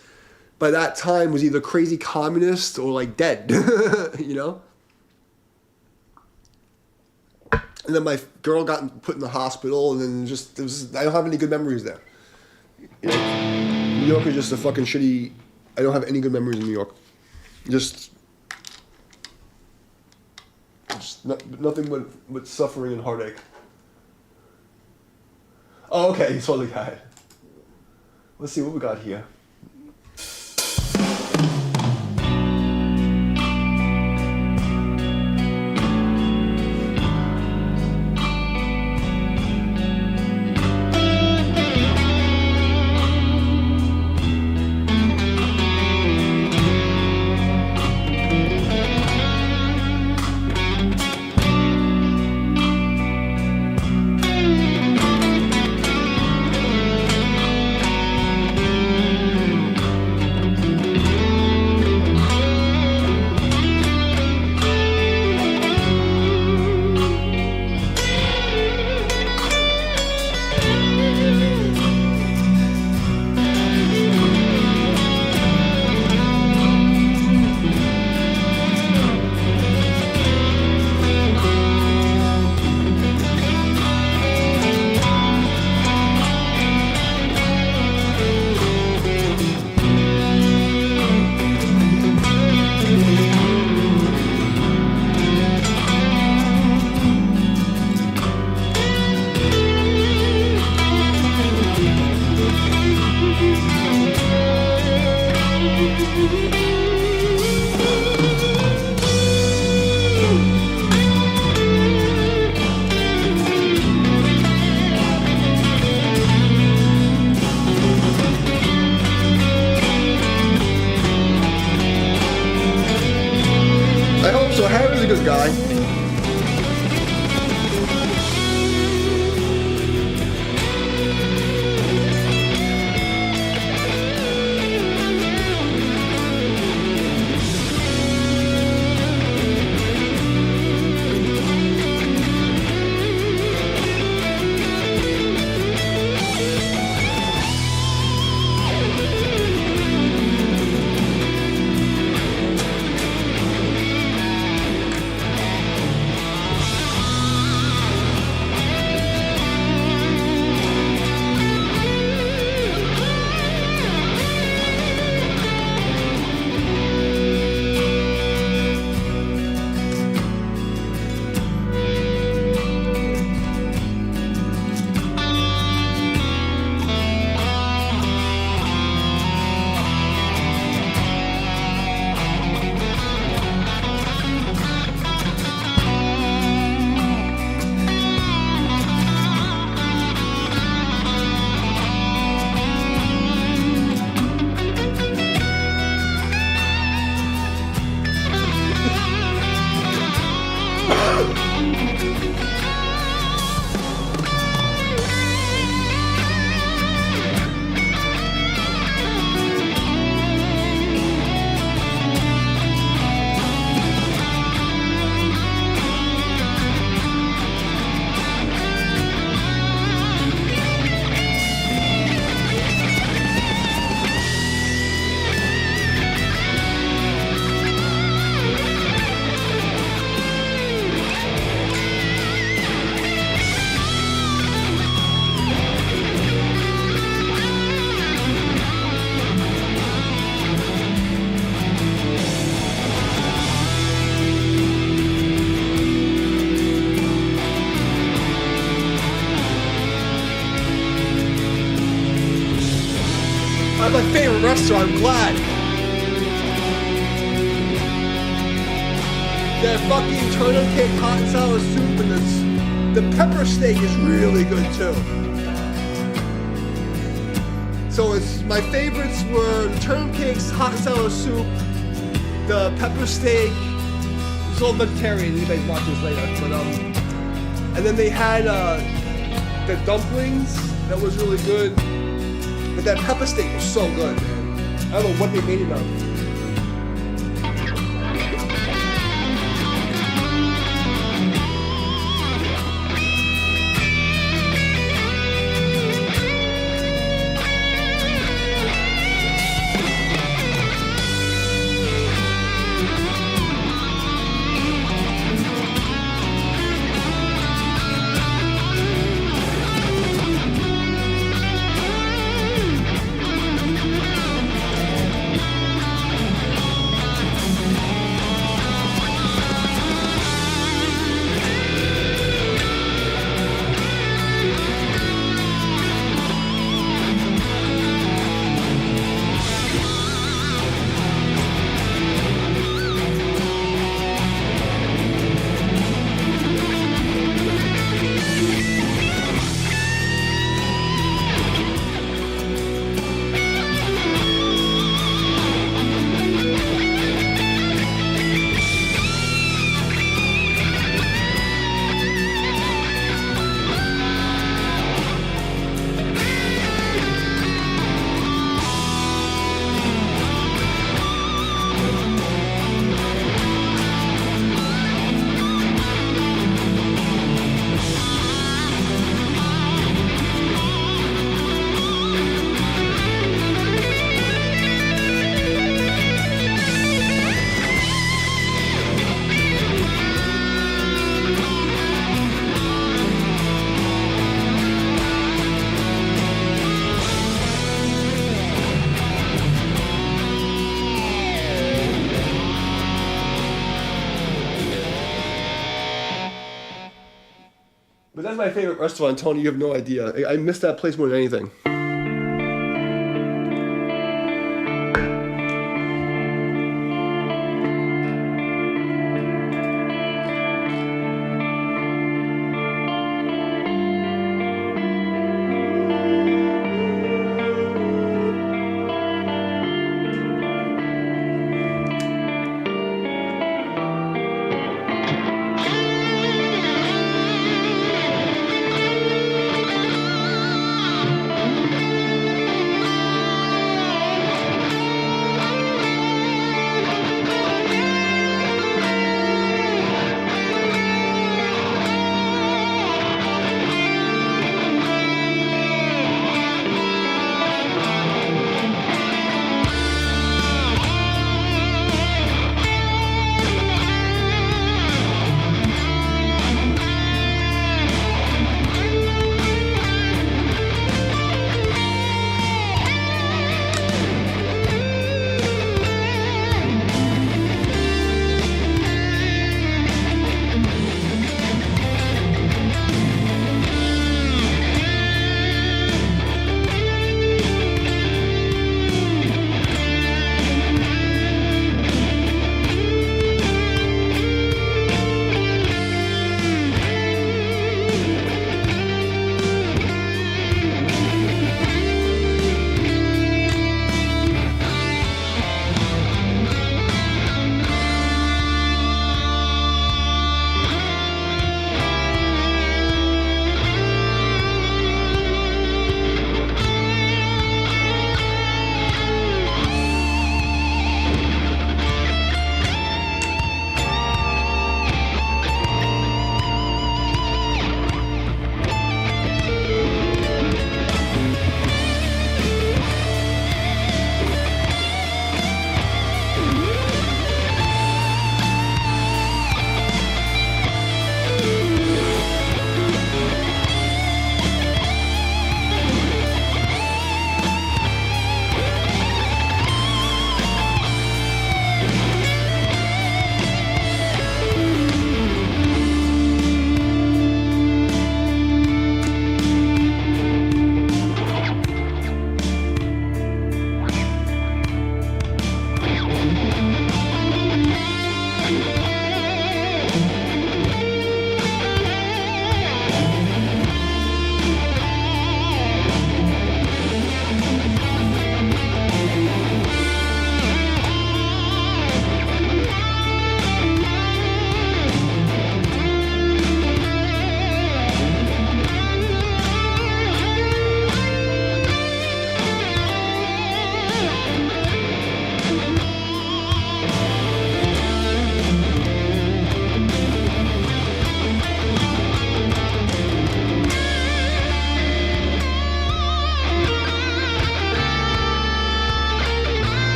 by that time was either crazy communist or like dead, you know? And then my girl got put in the hospital, and then just I don't have any good memories there. You know? New York is just a fucking shitty... I don't have any good memories in New York. Just nothing but suffering and heartache. Oh, okay, you saw the guy. Let's see what we got here. really good guy. That's my favorite restaurant, I'm glad. Their fucking turnip cake hot and sour soup and the pepper steak is really good too. So my favorites were the turnip cakes, hot and sour soup, the pepper steak. It's all vegetarian, you guys watch this later. But and then they had the dumplings, that was really good. But that pepper steak was so good, man. I don't know what they made it of. But that's my favorite restaurant, Tony. You have no idea. I miss that place more than anything.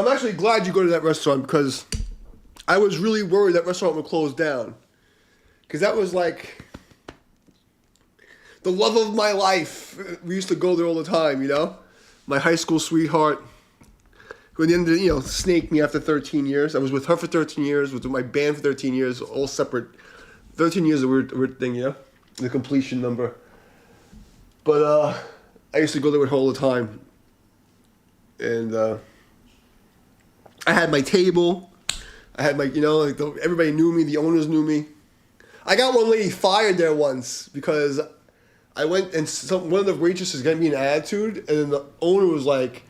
I'm actually glad you go to that restaurant because I was really worried that restaurant would close down. Because that was like the love of my life. We used to go there all the time, you know? My high school sweetheart, who at the end of the, snaked me after 13 years. I was with her for 13 years, was with my band for 13 years, all separate. 13 years is a weird thing, you know? The completion number. But I used to go there with her all the time. And I had my table. I had my, everybody knew me. The owners knew me. I got one lady fired there once because I went and one of the waitresses got me an attitude, and then the owner was like,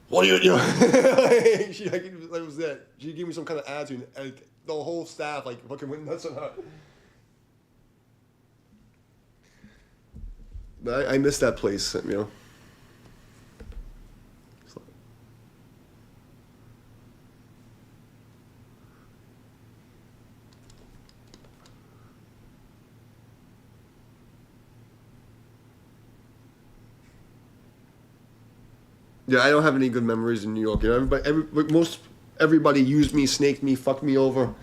"What are you?" That was it. She gave me some kind of attitude, and the whole staff fucking went nuts on her. But I miss that place, Yeah, I don't have any good memories in New York. Everybody used me, snaked me, fucked me over.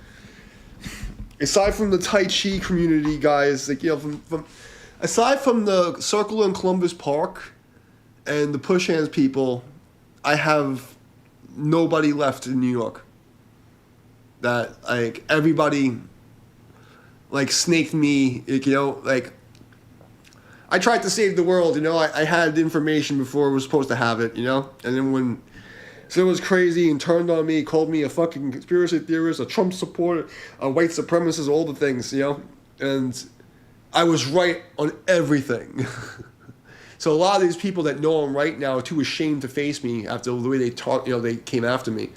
Aside from the Tai Chi community guys, aside from the Circle in Columbus Park and the Push Hands people, I have nobody left in New York. That everybody snaked me, I tried to save the world, I had information before I was supposed to have it, and then when someone was crazy and turned on me, called me a fucking conspiracy theorist, a Trump supporter, a white supremacist, all the things, and I was right on everything. So a lot of these people that know I'm right now are too ashamed to face me after the way they talk, they came after me,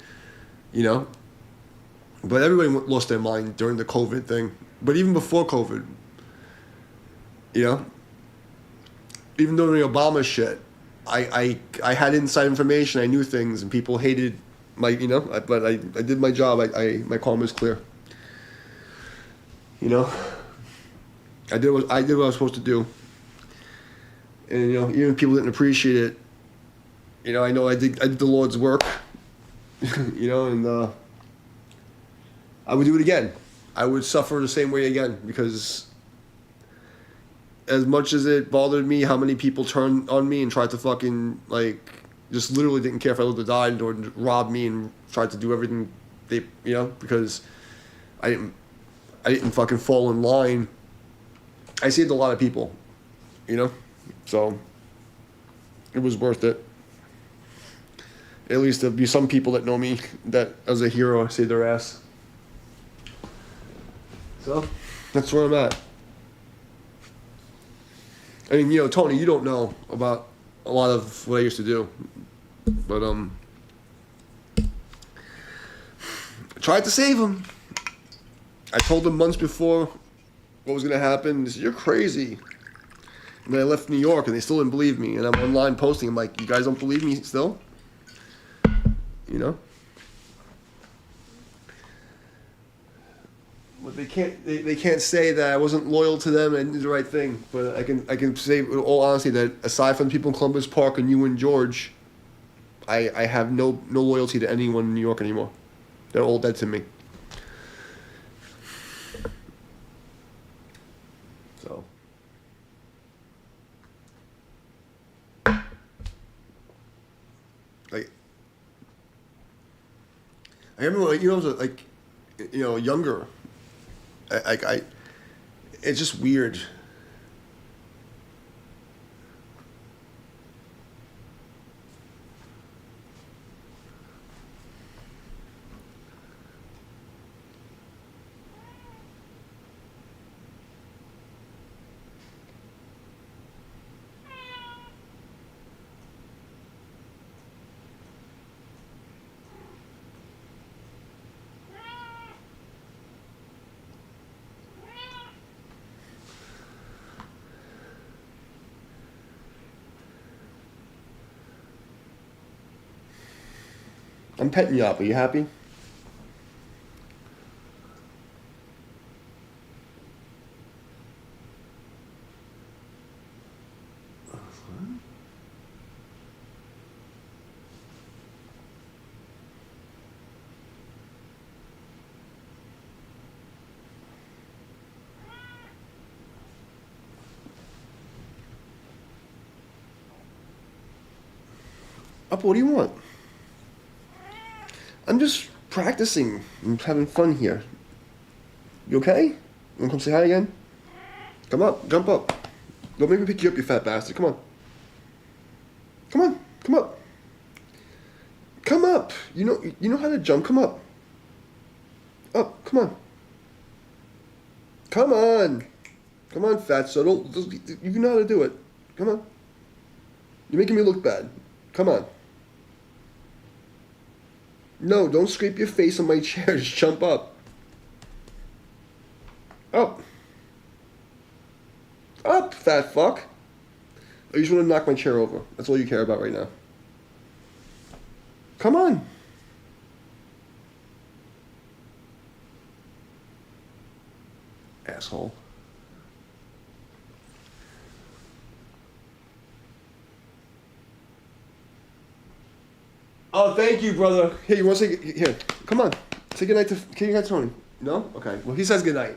But everybody lost their mind during the COVID thing. But even before COVID, even during the Obama shit, I had inside information. I knew things, and people hated my, but I did my job. My karma is clear. I did what I was supposed to do. And even people didn't appreciate it. I know I did the Lord's work. And I would do it again. I would suffer the same way again because as much as it bothered me how many people turned on me and tried to fucking just literally didn't care if I lived or died or robbed me and tried to do everything they because I didn't fucking fall in line. I saved a lot of people, so it was worth it. At least there'll be some people that know me that as a hero I saved their ass. So that's where I'm at. I mean, Tony, you don't know about a lot of what I used to do, but I tried to save him. I told them months before what was going to happen. They said, "You're crazy." And then I left New York, and they still didn't believe me. And I'm online posting. I'm like, "You guys don't believe me still?" But they can't say that I wasn't loyal to them and did the right thing. But I can say with all honesty that aside from people in Columbus Park and you and George, I have no loyalty to anyone in New York anymore. They're all dead to me. So. I remember I was younger. It's just weird. I'm petting you up. Are you happy? Up, what do you want? I'm just practicing. I'm having fun here. You okay? You wanna come say hi again? Come up, jump up. Don't make me pick you up, you fat bastard. Come on. Come on, come up. Come up. You know how to jump. Come up. Up, come on. Come on. Come on, fatso. You know how to do it. Come on. You're making me look bad. Come on. No, don't scrape your face on my chair. Just jump up. Up. Up, fat fuck. Oh, you just want to knock my chair over. That's all you care about right now. Come on. Asshole. Oh, thank you, brother. Here, you want to say... Here, come on. Say goodnight to Tony. No? Okay. Well, he says goodnight.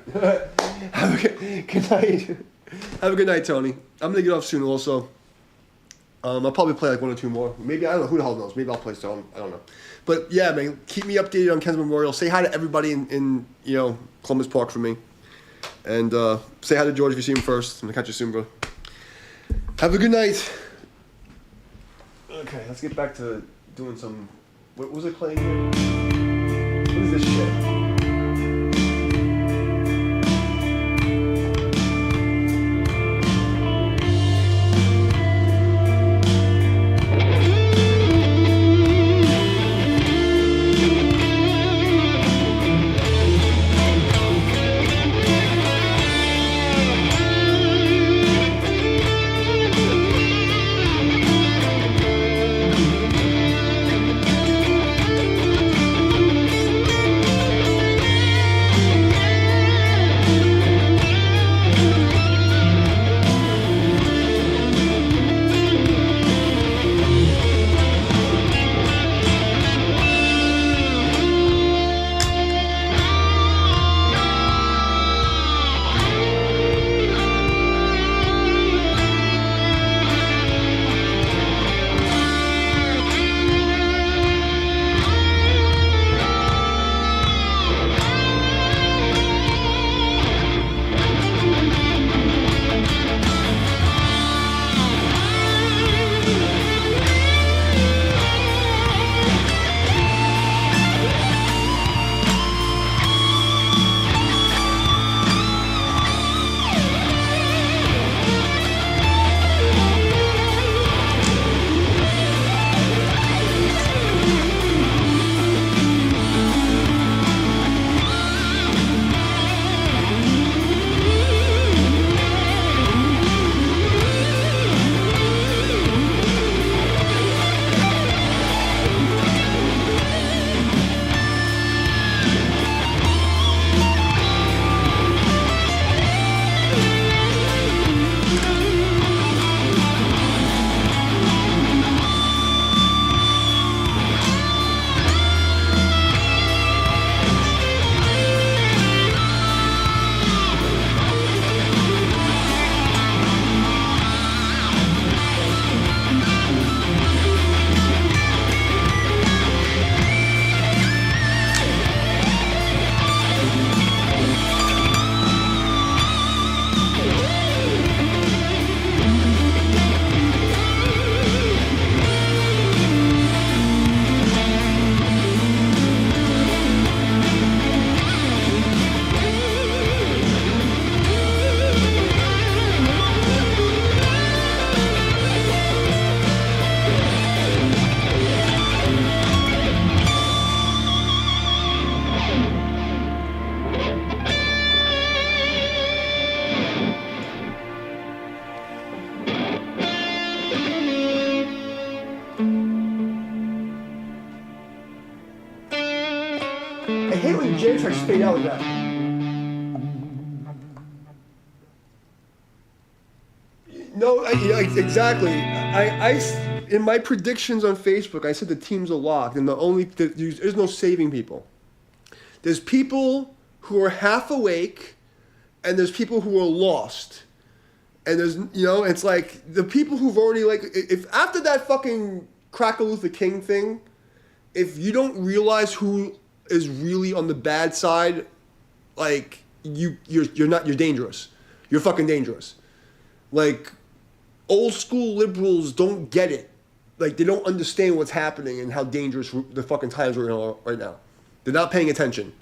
Have a good night. Have a good night, Tony. I'm going to get off soon also. I'll probably play like one or two more. Maybe, I don't know. Who the hell knows? Maybe I'll play some. I don't know. But, yeah, man. Keep me updated on Ken's Memorial. Say hi to everybody in Columbus Park for me. And say hi to George if you see him first. I'm going to catch you soon, bro. Have a good night. Okay, let's get back to doing some... What was it playing here? What is this shit? I hate when jam tracks fade out like that. No, exactly. I in my predictions on Facebook, I said the teams are locked, and there's no saving people. There's people who are half awake, and there's people who are lost. And there's, it's like the people who've already, if after that fucking Cracker Luther King thing, if you don't realize who is really on the bad side, like you're dangerous. You're fucking dangerous. Like, old school liberals don't get it. Like, they don't understand what's happening and how dangerous the fucking times we're in right now. They're not paying attention.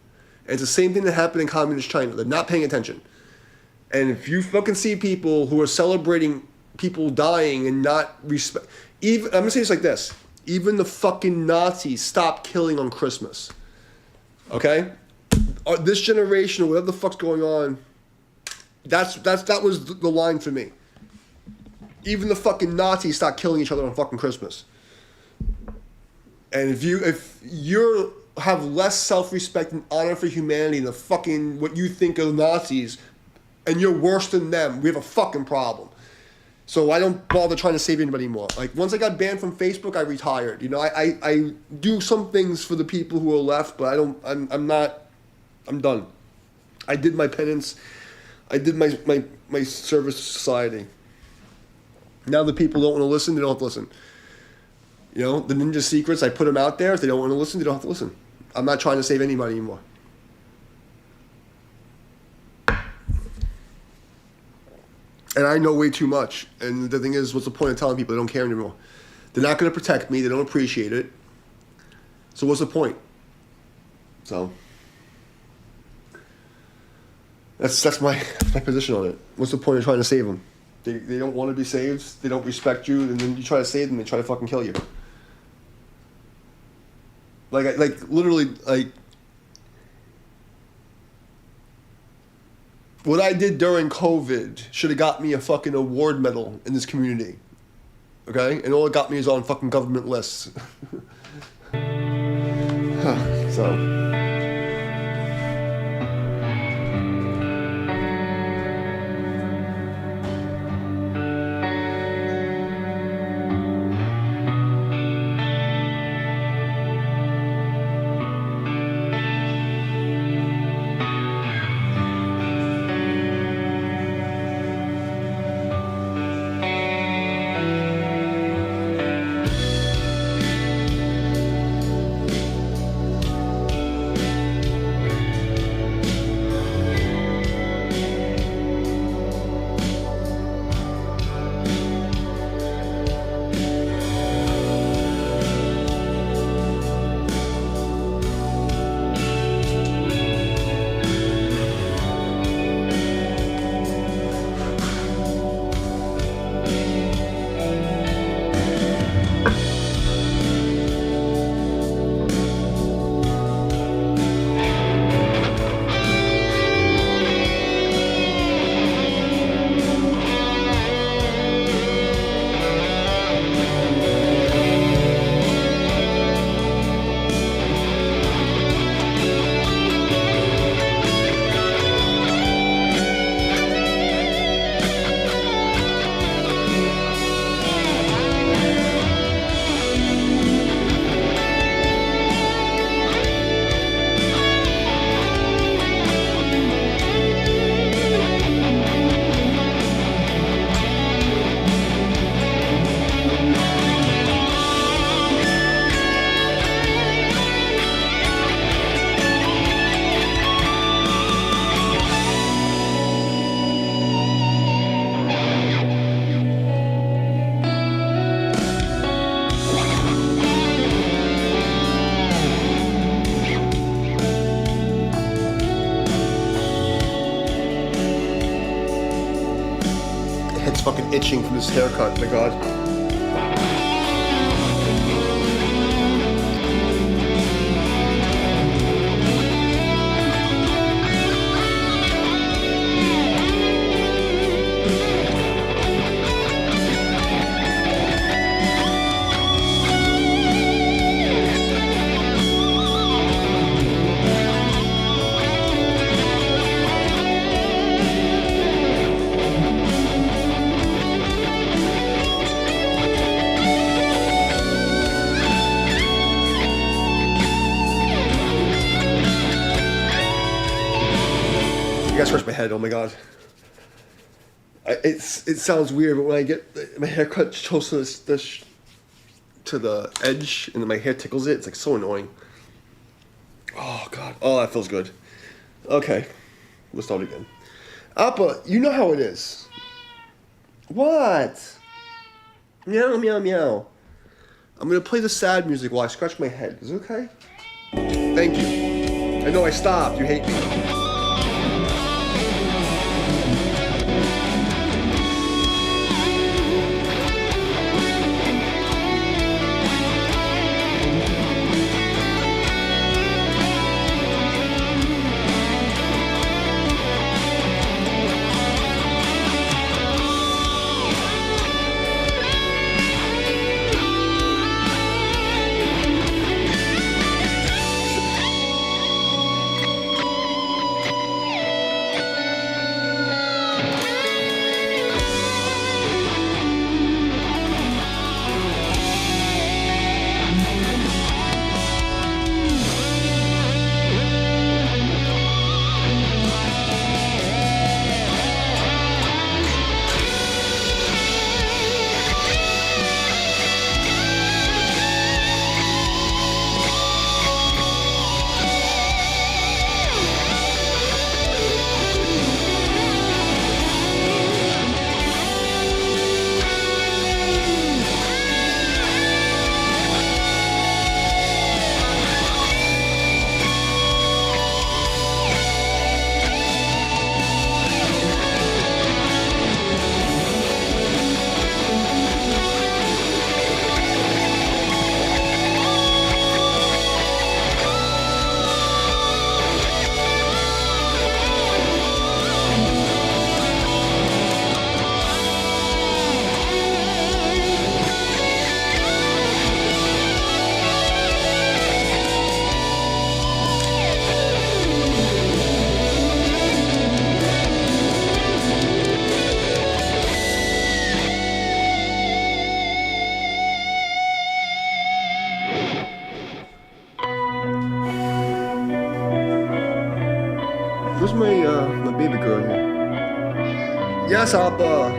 And it's the same thing that happened in communist China. They're not paying attention. And if you fucking see people who are celebrating people dying and not respect... I'm going to say this like this. Even the fucking Nazis stopped killing on Christmas. Okay? This generation, or whatever the fuck's going on, that was the line for me. Even the fucking Nazis stopped killing each other on fucking Christmas. And if you have less self-respect and honor for humanity than fucking what you think of Nazis, and you're worse than them, we have a fucking problem. So I don't bother trying to save anybody more. Like, once I got banned from Facebook, I retired. You know, I do some things for the people who are left, but I'm done. I did my penance. I did my service to society. Now the people don't want to listen, they don't have to listen. You know, the ninja secrets, I put them out there. If they don't want to listen, they don't have to listen. I'm not trying to save anybody anymore. And I know way too much. And the thing is, what's the point of telling people they don't care anymore? They're not going to protect me. They don't appreciate it. So what's the point? So that's my position on it. What's the point of trying to save them? They don't want to be saved. They don't respect you. And then you try to save them, they try to fucking kill you. Like literally, what I did during COVID should have got me a fucking award medal in this community. Okay? And all it got me is on fucking government lists. So... Head's fucking itching from this haircut, my god. You guys scratch my head, oh my god. It sounds weird, but when I get my haircut close to to the edge and then my hair tickles it. It's like so annoying. Oh god. Oh, that feels good. Okay. We'll start again. Appa, you know how it is. What? Meow, meow, meow. I'm gonna play the sad music while I scratch my head. Is it okay? Thank you. I know I stopped. You hate me. Where's my baby girl here? Yes, Appa.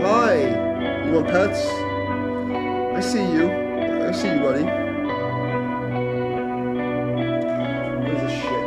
Hi. You want pets? I see you. I see you, buddy. Where's this shit?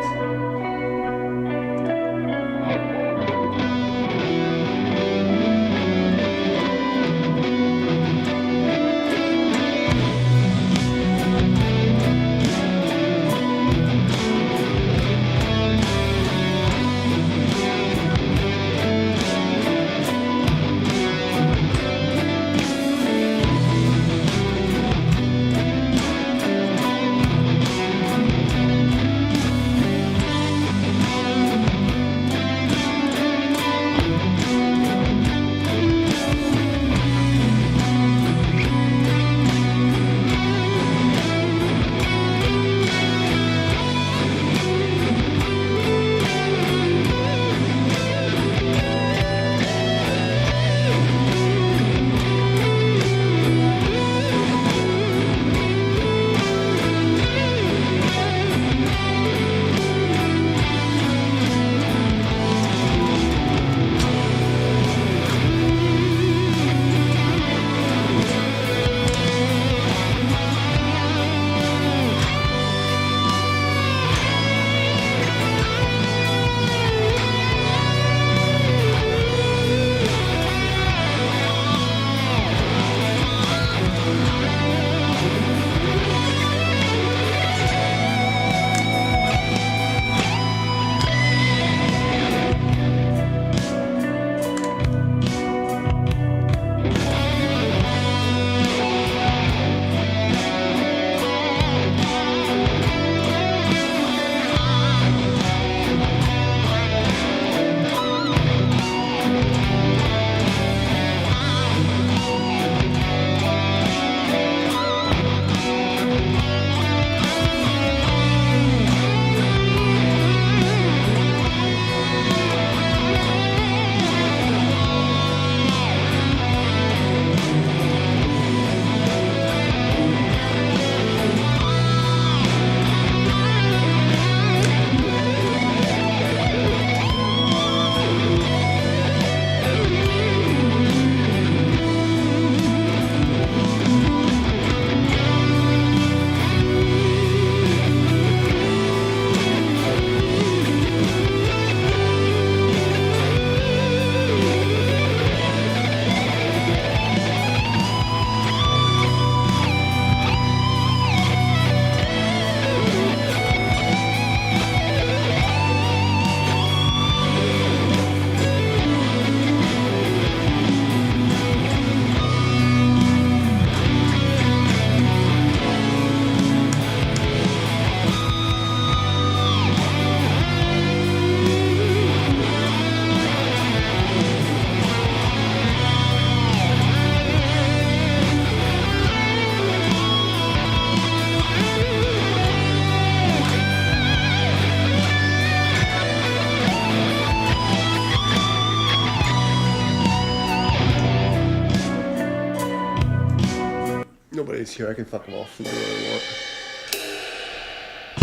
Nobody's here. I can fuck them off and do what I want.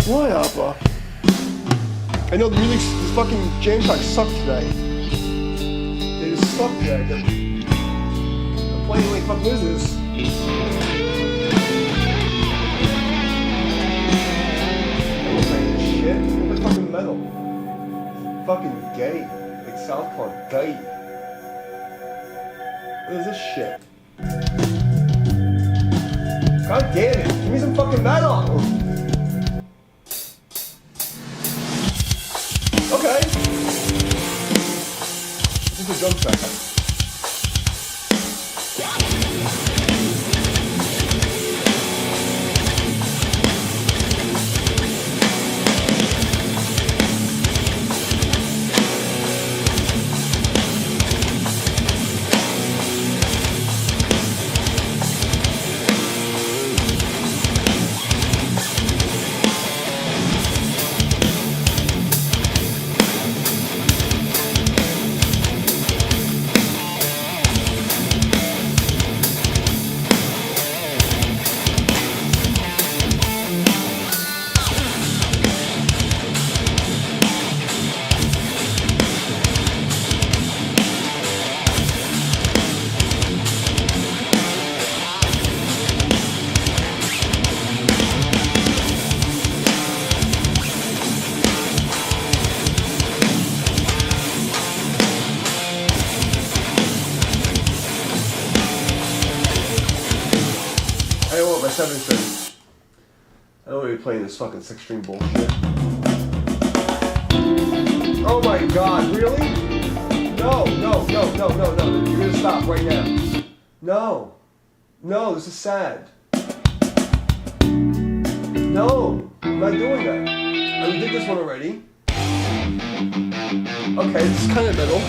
Why, Appa? I know the music, this fucking jam track sucked today. They just sucked today. I'm playing like fuck losers. I'm playing this shit. I'm playing fucking metal. Fucking gay. Like South Park. Gay. What is this shit? God damn it. Give me some fucking metal. Okay. This is a drum track. I don't want my 7-string. I don't want to be playing this fucking 6-string bullshit. Oh my god, really? No. You're gonna stop right now. No, this is sad. No, I'm not doing that. We did this one already. Okay, this is kind of middle.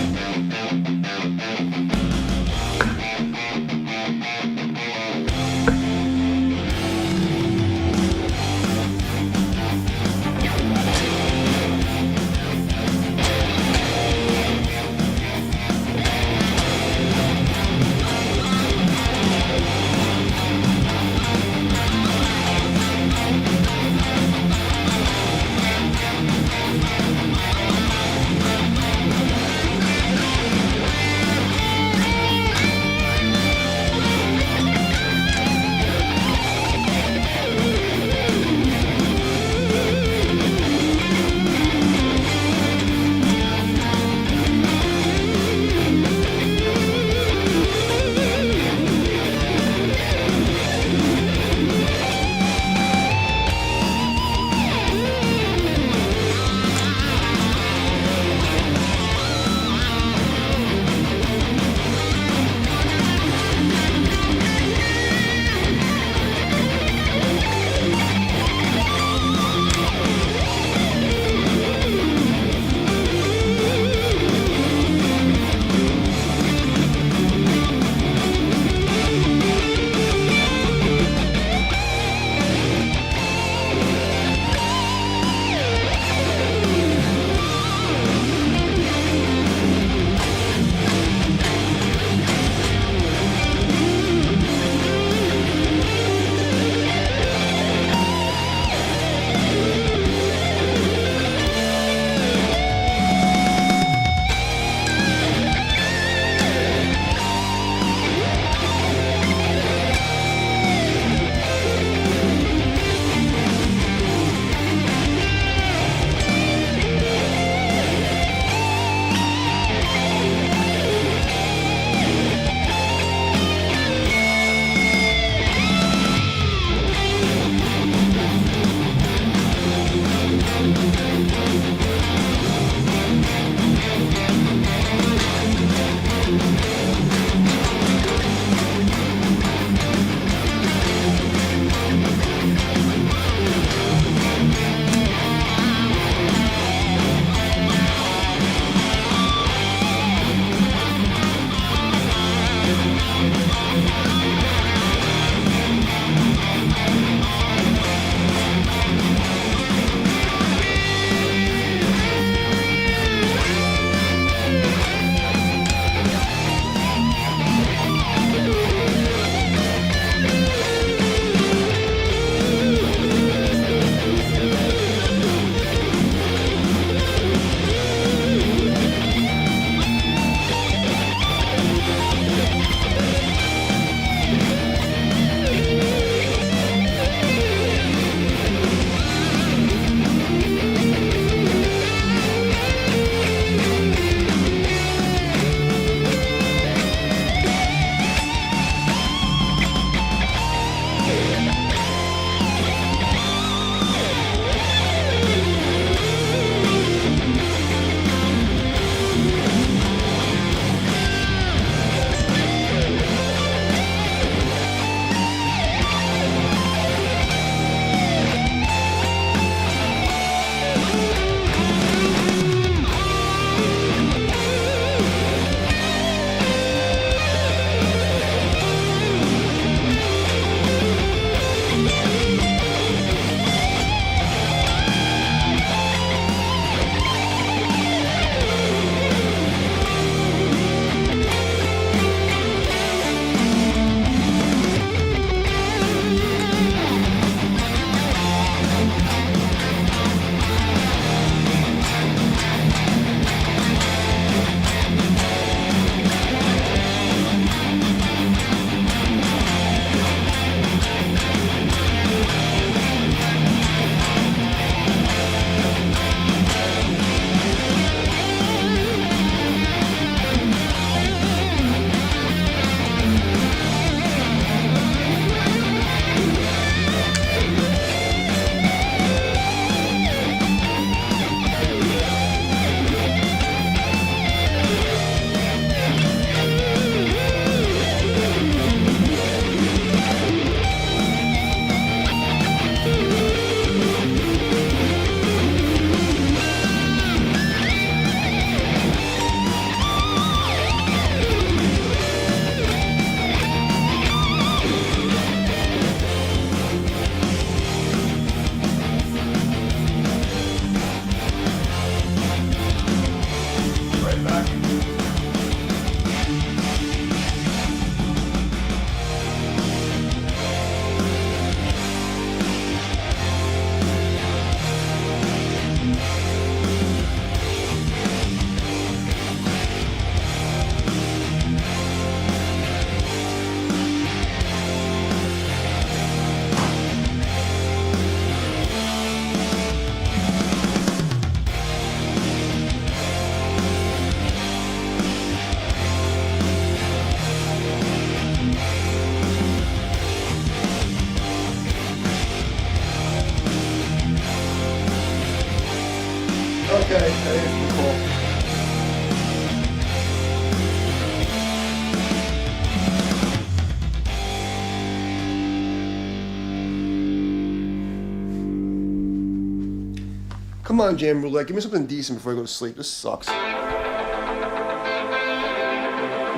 Come on, Jam Roulette. Give me something decent before I go to sleep. This sucks. No,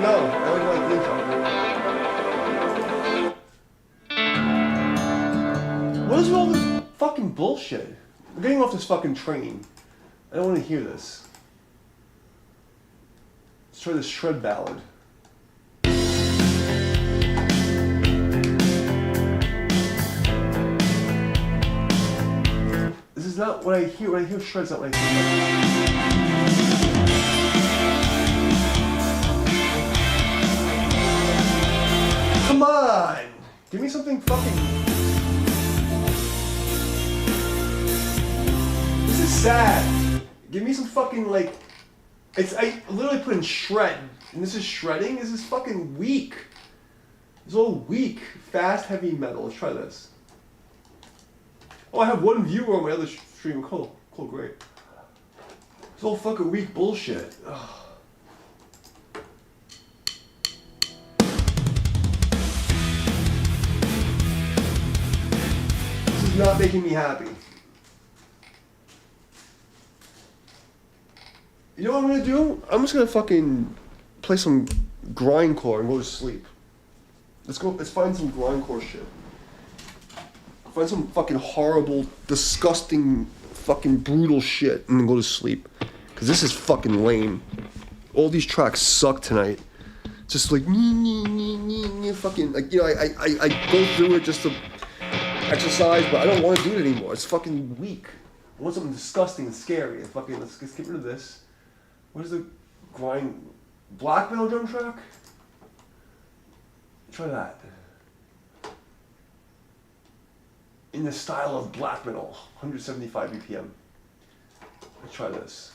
I only like green chocolate. What is with all this fucking bullshit? I'm getting off this fucking train. I don't want to hear this. Let's try this shred ballad. This is not what I hear. When I hear shreds, not what I hear. Come on! Give me something fucking... This is sad. Give me some fucking, like... I literally put in shred, and this is shredding? This is fucking weak. It's all weak. Fast, heavy metal. Let's try this. Oh, I have one viewer on my other stream. Cool, great. It's all fucking weak bullshit. Ugh. This is not making me happy. You know what I'm gonna do? I'm just gonna fucking play some grindcore and go to sleep. Let's find some grindcore shit. Find some fucking horrible, disgusting, fucking brutal shit and then go to sleep. Cause this is fucking lame. All these tracks suck tonight. Just like fucking like, you know, I go through it just to exercise, but I don't want to do it anymore. It's fucking weak. I want something disgusting and scary. And fucking let's get rid of this. Where's the grind black metal drum track? Try that. In the style of black metal, 175 BPM. Let's try this.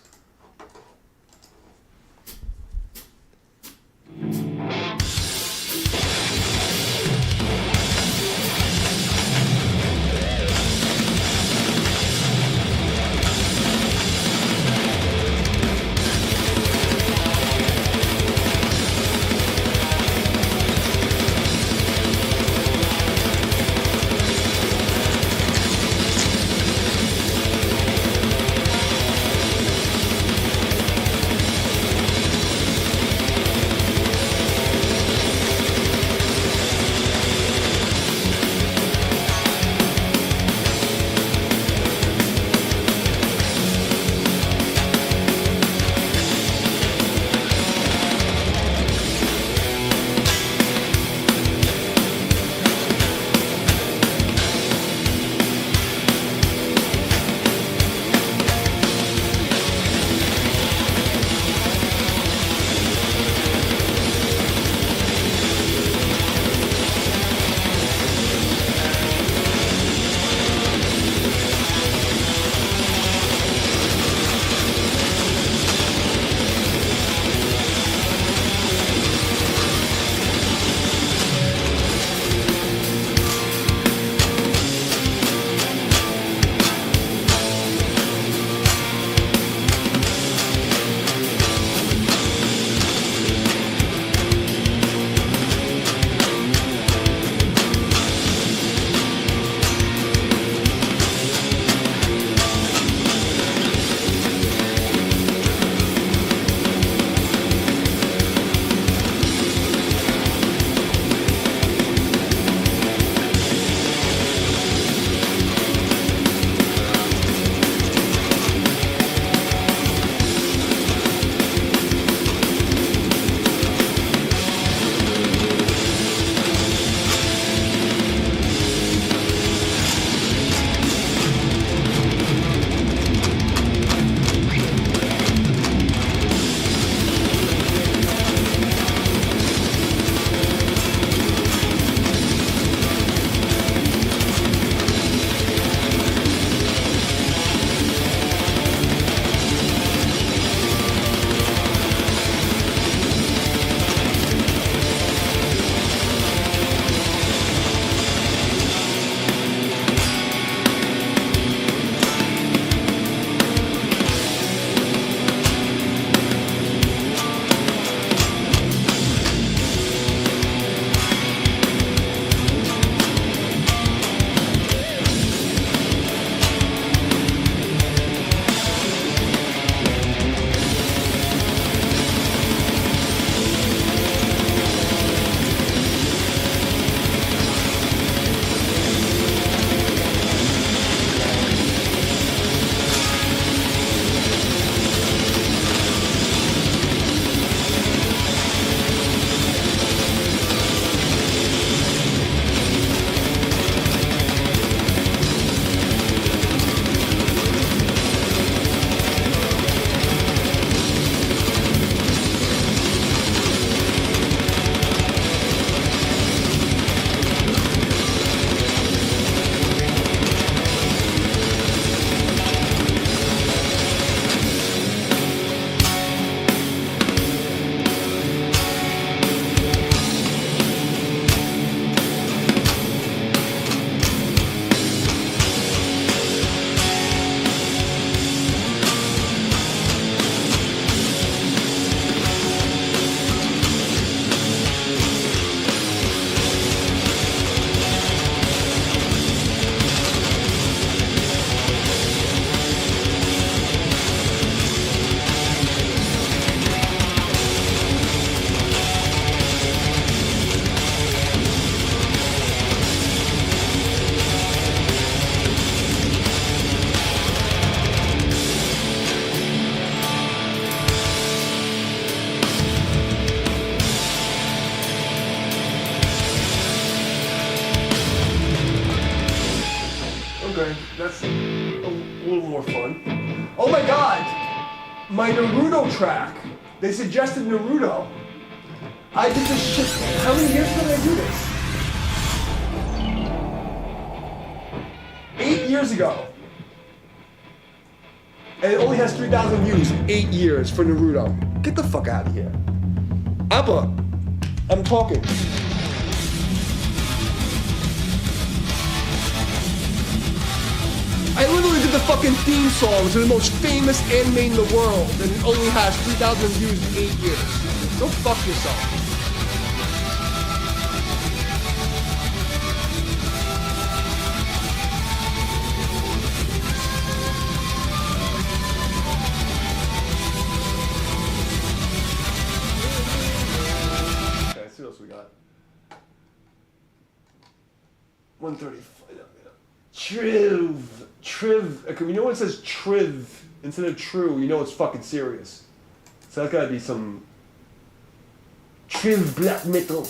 Okay, that's a little more fun. Oh my god! My Naruto track. They suggested Naruto. I did this shit. How many years ago did I do this? 8 years ago. And it only has 3,000 views. 8 years for Naruto. Get the fuck out of here. Appa, I'm talking. I literally did the fucking theme song to the most famous anime in the world, and it only has 3,000 views in 8 years. Go fuck yourself. Okay, let's see what else we got. 135. Triv. Okay, you know when it says triv instead of true, you know it's fucking serious. So that's gotta be some triv black metal.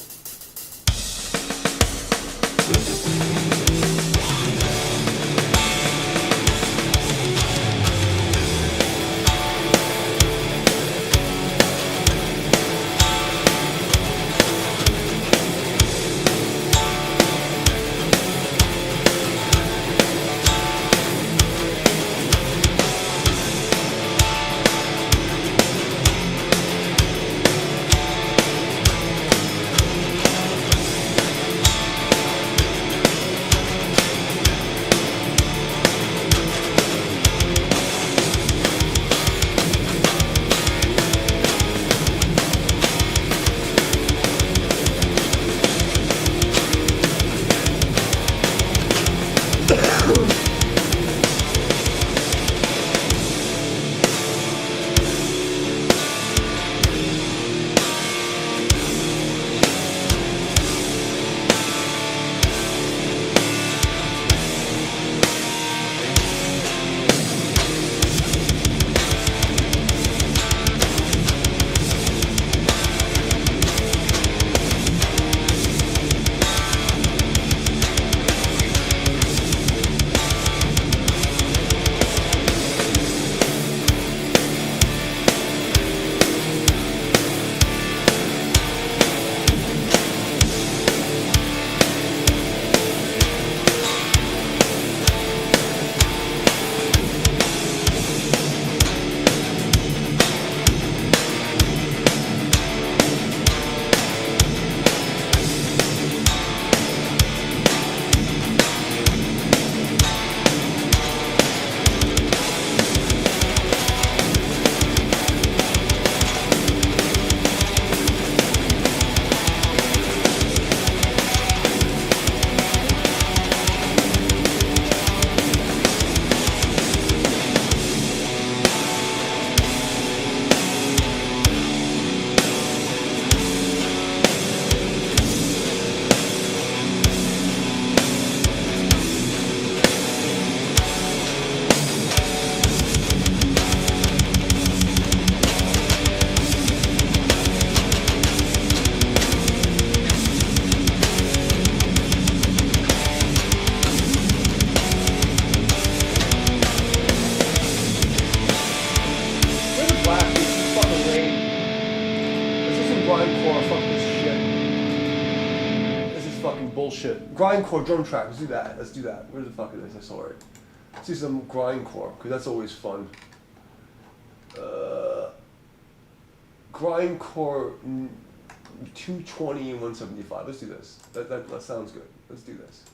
Bullshit. Grindcore drum track. Let's do that. Where the fuck is this? I saw it. Let's do some grindcore, because that's always fun. Grindcore 220 and 175. Let's do this. That sounds good. Let's do this.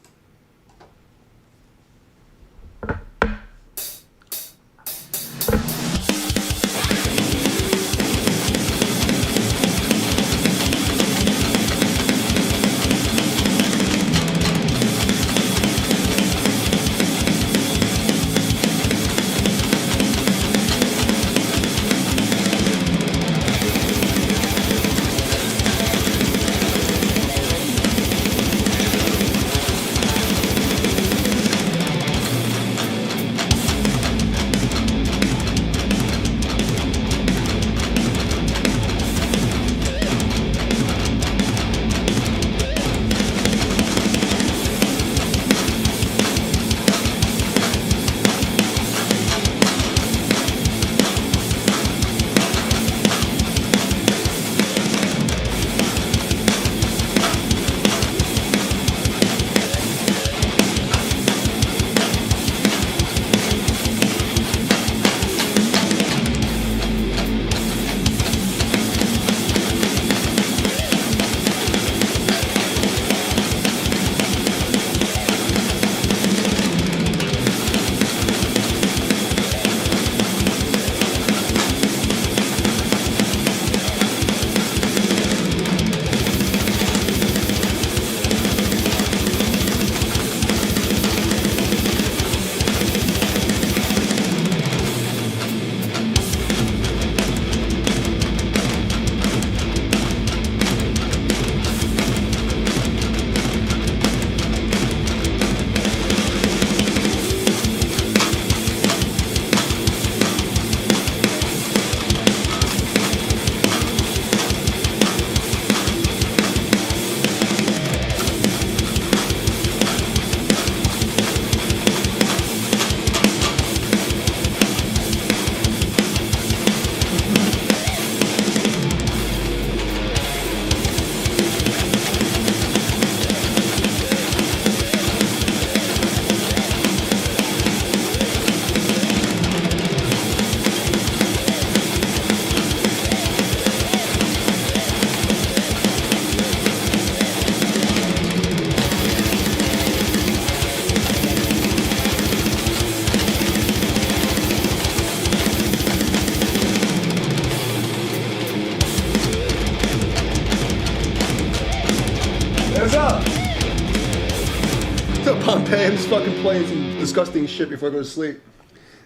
To Pompeii, I'm just fucking playing some disgusting shit before I go to sleep.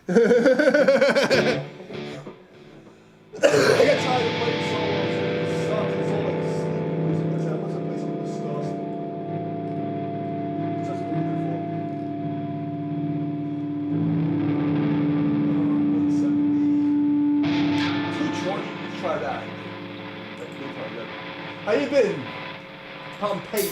I got tired of playing solos. It sucks. It's all like sleepy music. I said, I must have played something disgusting. That's what I'm looking for. 170. Too short. Let's try that. How you been? Pompeii.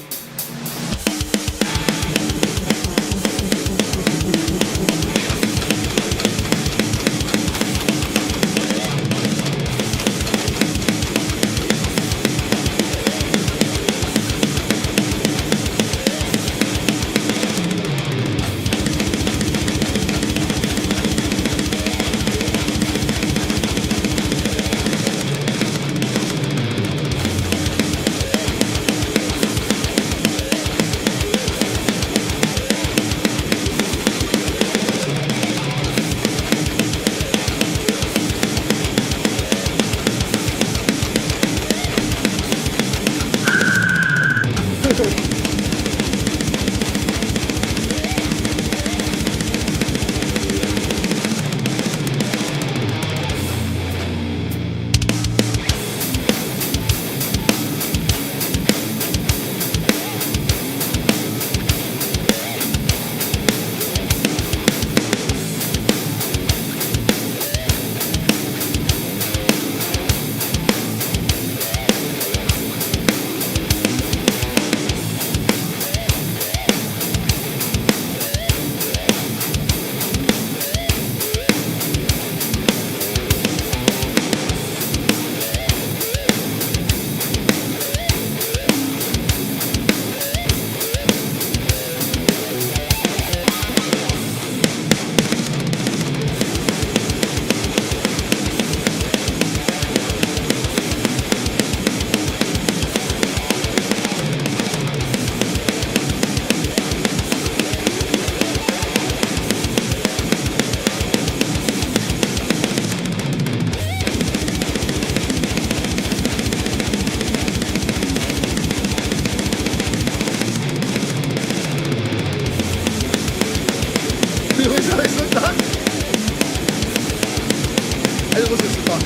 I just listen to the song.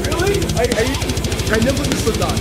Really? I never listened to that.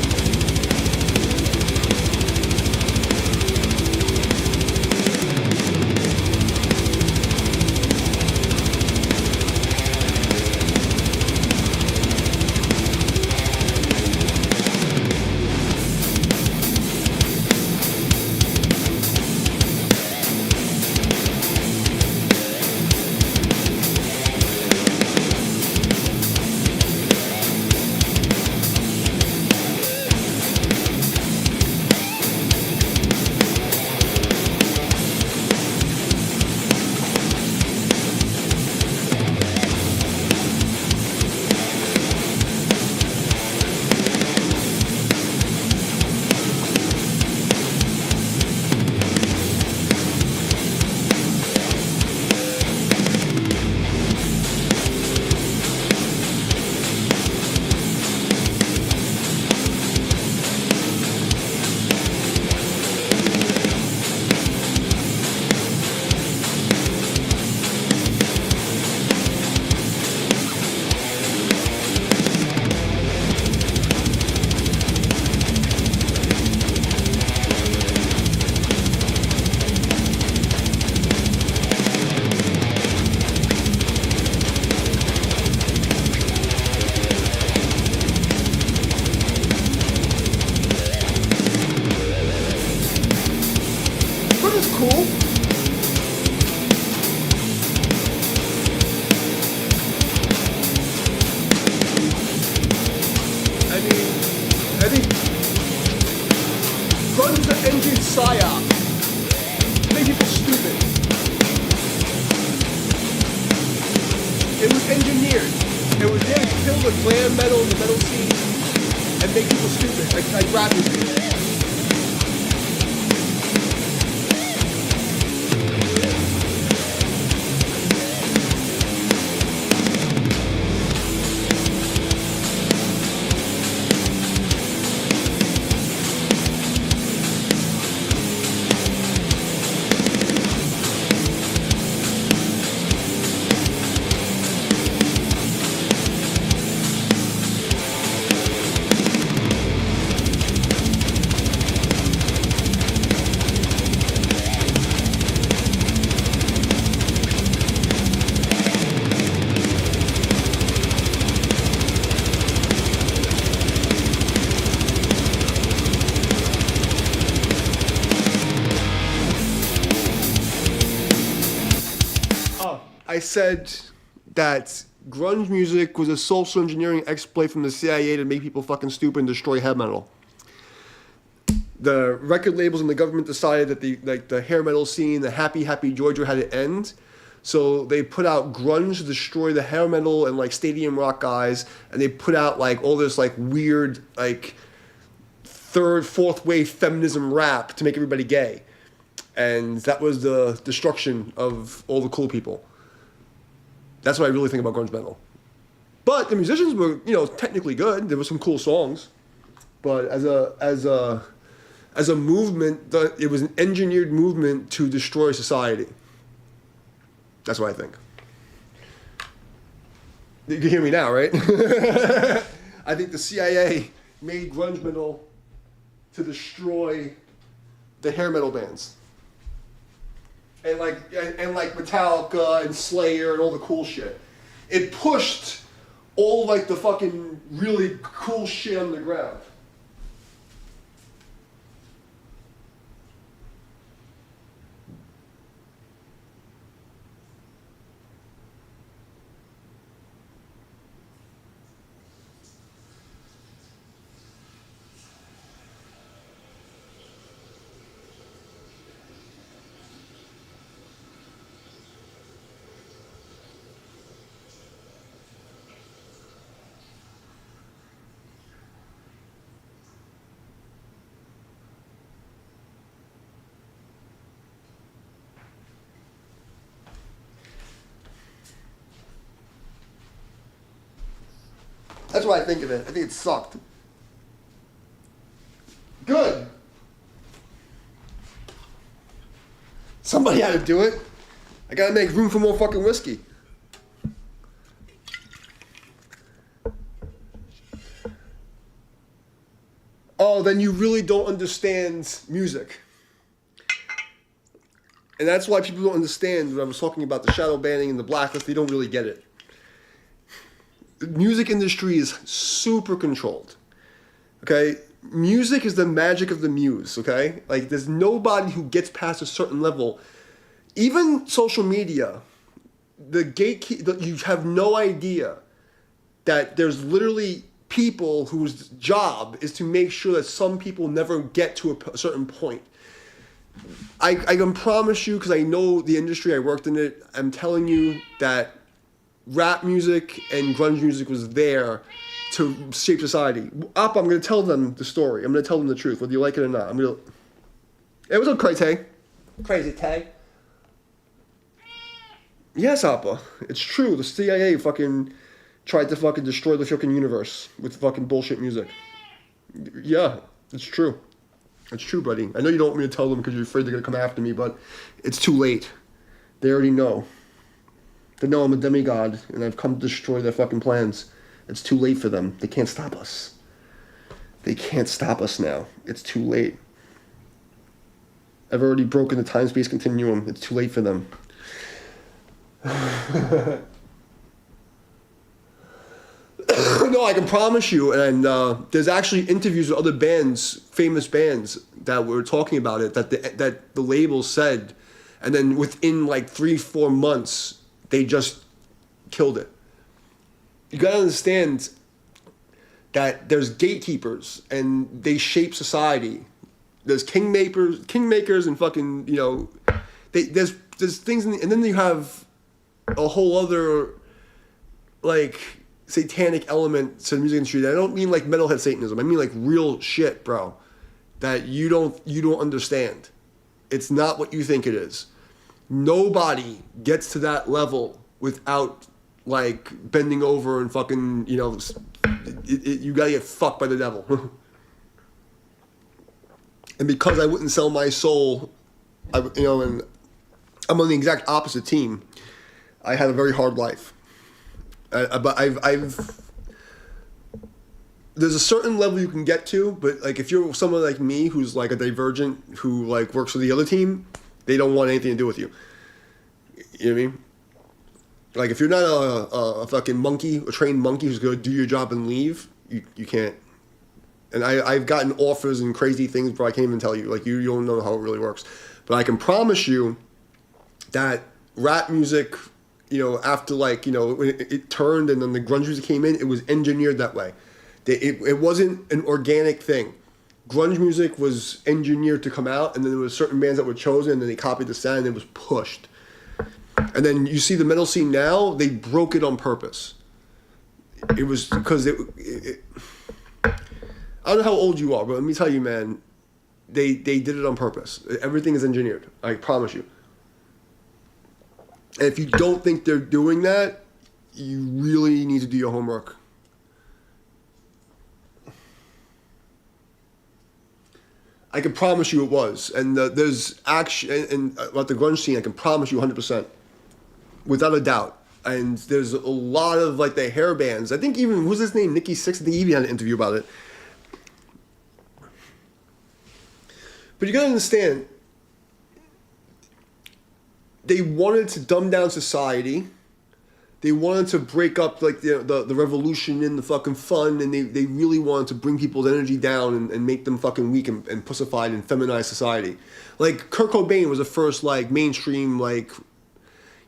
engineered psyop to make people stupid. It was engineered. It was there to kill the glam metal and the metal scene and make people stupid, like rap music. I said that grunge music was a social engineering exploit from the CIA to make people fucking stupid and destroy hair metal. The record labels and the government decided that the hair metal scene, the happy Georgia had to end. So they put out grunge to destroy the hair metal and like stadium rock guys, and they put out like all this like weird like third, fourth wave feminism rap to make everybody gay. And that was the destruction of all the cool people. That's what I really think about grunge metal. But the musicians were, technically good. There were some cool songs, but as a movement, it was an engineered movement to destroy society. That's what I think. You can hear me now, right? I think the CIA made grunge metal to destroy the hair metal bands. And like Metallica and Slayer and all the cool shit. It pushed all like the fucking really cool shit on the ground. That's what I think of it. I think it sucked. Good. Somebody had to do it. I gotta make room for more fucking whiskey. Oh, then you really don't understand music. And that's why people don't understand when I was talking about the shadow banning and the blacklist. They don't really get it. The music industry is super controlled. Okay? Music is the magic of the muse, okay? Like, there's nobody who gets past a certain level. Even social media, you have no idea that there's literally people whose job is to make sure that some people never get to a certain point. I can promise you, because I know the industry, I worked in it, I'm telling you that rap music and grunge music was there to shape society. Appa, I'm going to tell them the story. I'm going to tell them the truth, whether you like it or not. It was okay. Crazy tag. Yes, Appa. It's true. The CIA fucking tried to fucking destroy the fucking universe with fucking bullshit music. Yeah, it's true. It's true, buddy. I know you don't want me to tell them because you're afraid they're going to come after me, but it's too late. They already know. They know I'm a demigod, and I've come to destroy their fucking plans. It's too late for them. They can't stop us. They can't stop us now. It's too late. I've already broken the time-space continuum. It's too late for them. No, I can promise you, and there's actually interviews with other bands, famous bands, that were talking about it, that the label said, and then within like 3-4 months, they just killed it. You gotta understand that there's gatekeepers and they shape society. there's kingmakers, and fucking, you know, there's things, and then you have a whole other, like, satanic element to the music industry. I don't mean like metalhead Satanism. I mean like real shit, bro, that you don't understand. It's not what you think it is. Nobody gets to that level without like bending over and fucking, you know, you gotta get fucked by the devil. And because I wouldn't sell my soul, you know, and I'm on the exact opposite team, I had a very hard life. But there's a certain level you can get to, but like if you're someone like me who's like a divergent who like works for the other team, they don't want anything to do with you. You know what I mean? Like if you're not a fucking monkey, a trained monkey who's gonna do your job and leave, you can't. And I've gotten offers and crazy things, but I can't even tell you. Like you don't know how it really works. But I can promise you that rap music, you know, after like, you know, when it turned and then the grunge music came in, it was engineered that way. It wasn't an organic thing. Grunge music was engineered to come out, and then there were certain bands that were chosen, and then they copied the sound, and it was pushed. And then you see the metal scene now, they broke it on purpose. It was because I don't know how old you are, but let me tell you, man, they did it on purpose. Everything is engineered. I promise you. And if you don't think they're doing that, you really need to do your homework. I can promise you it was. And there's action, and about the grunge scene, I can promise you 100%. Without a doubt. And there's a lot of, like, the hair bands. I think even, who's his name? Nikki Sixx? I think he even had an interview about it. But you gotta understand, they wanted to dumb down society. They wanted to break up like the revolution and the fucking fun, and they really wanted to bring people's energy down and make them fucking weak and pussified and feminized society. Like Kurt Cobain was the first like mainstream like,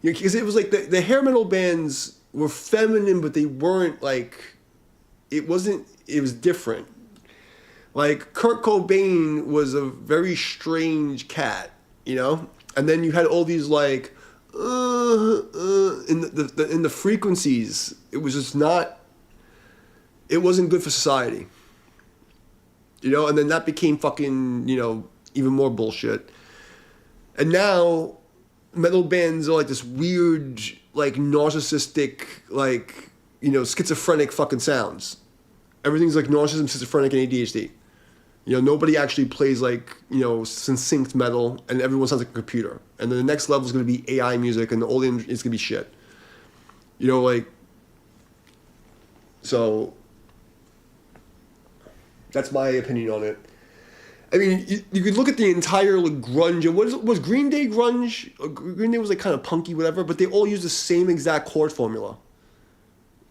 you know, because it was like the hair metal bands were feminine, but they weren't like, it was different. Like Kurt Cobain was a very strange cat, you know? And then you had all these like in the frequencies. It was just not. It wasn't good for society. You know, and then that became fucking, you know, even more bullshit. And now, metal bands are like this weird, like narcissistic, like, you know, schizophrenic fucking sounds. Everything's like narcissism, schizophrenic, and ADHD. You know, nobody actually plays like, you know, synced metal, and everyone sounds like a computer. And then the next level is going to be AI music, and all the it's going to be shit. You know, like, so that's my opinion on it. I mean, you could look at the entire like grunge. Was Green Day grunge? Green Day was like kind of punky, whatever, but they all use the same exact chord formula.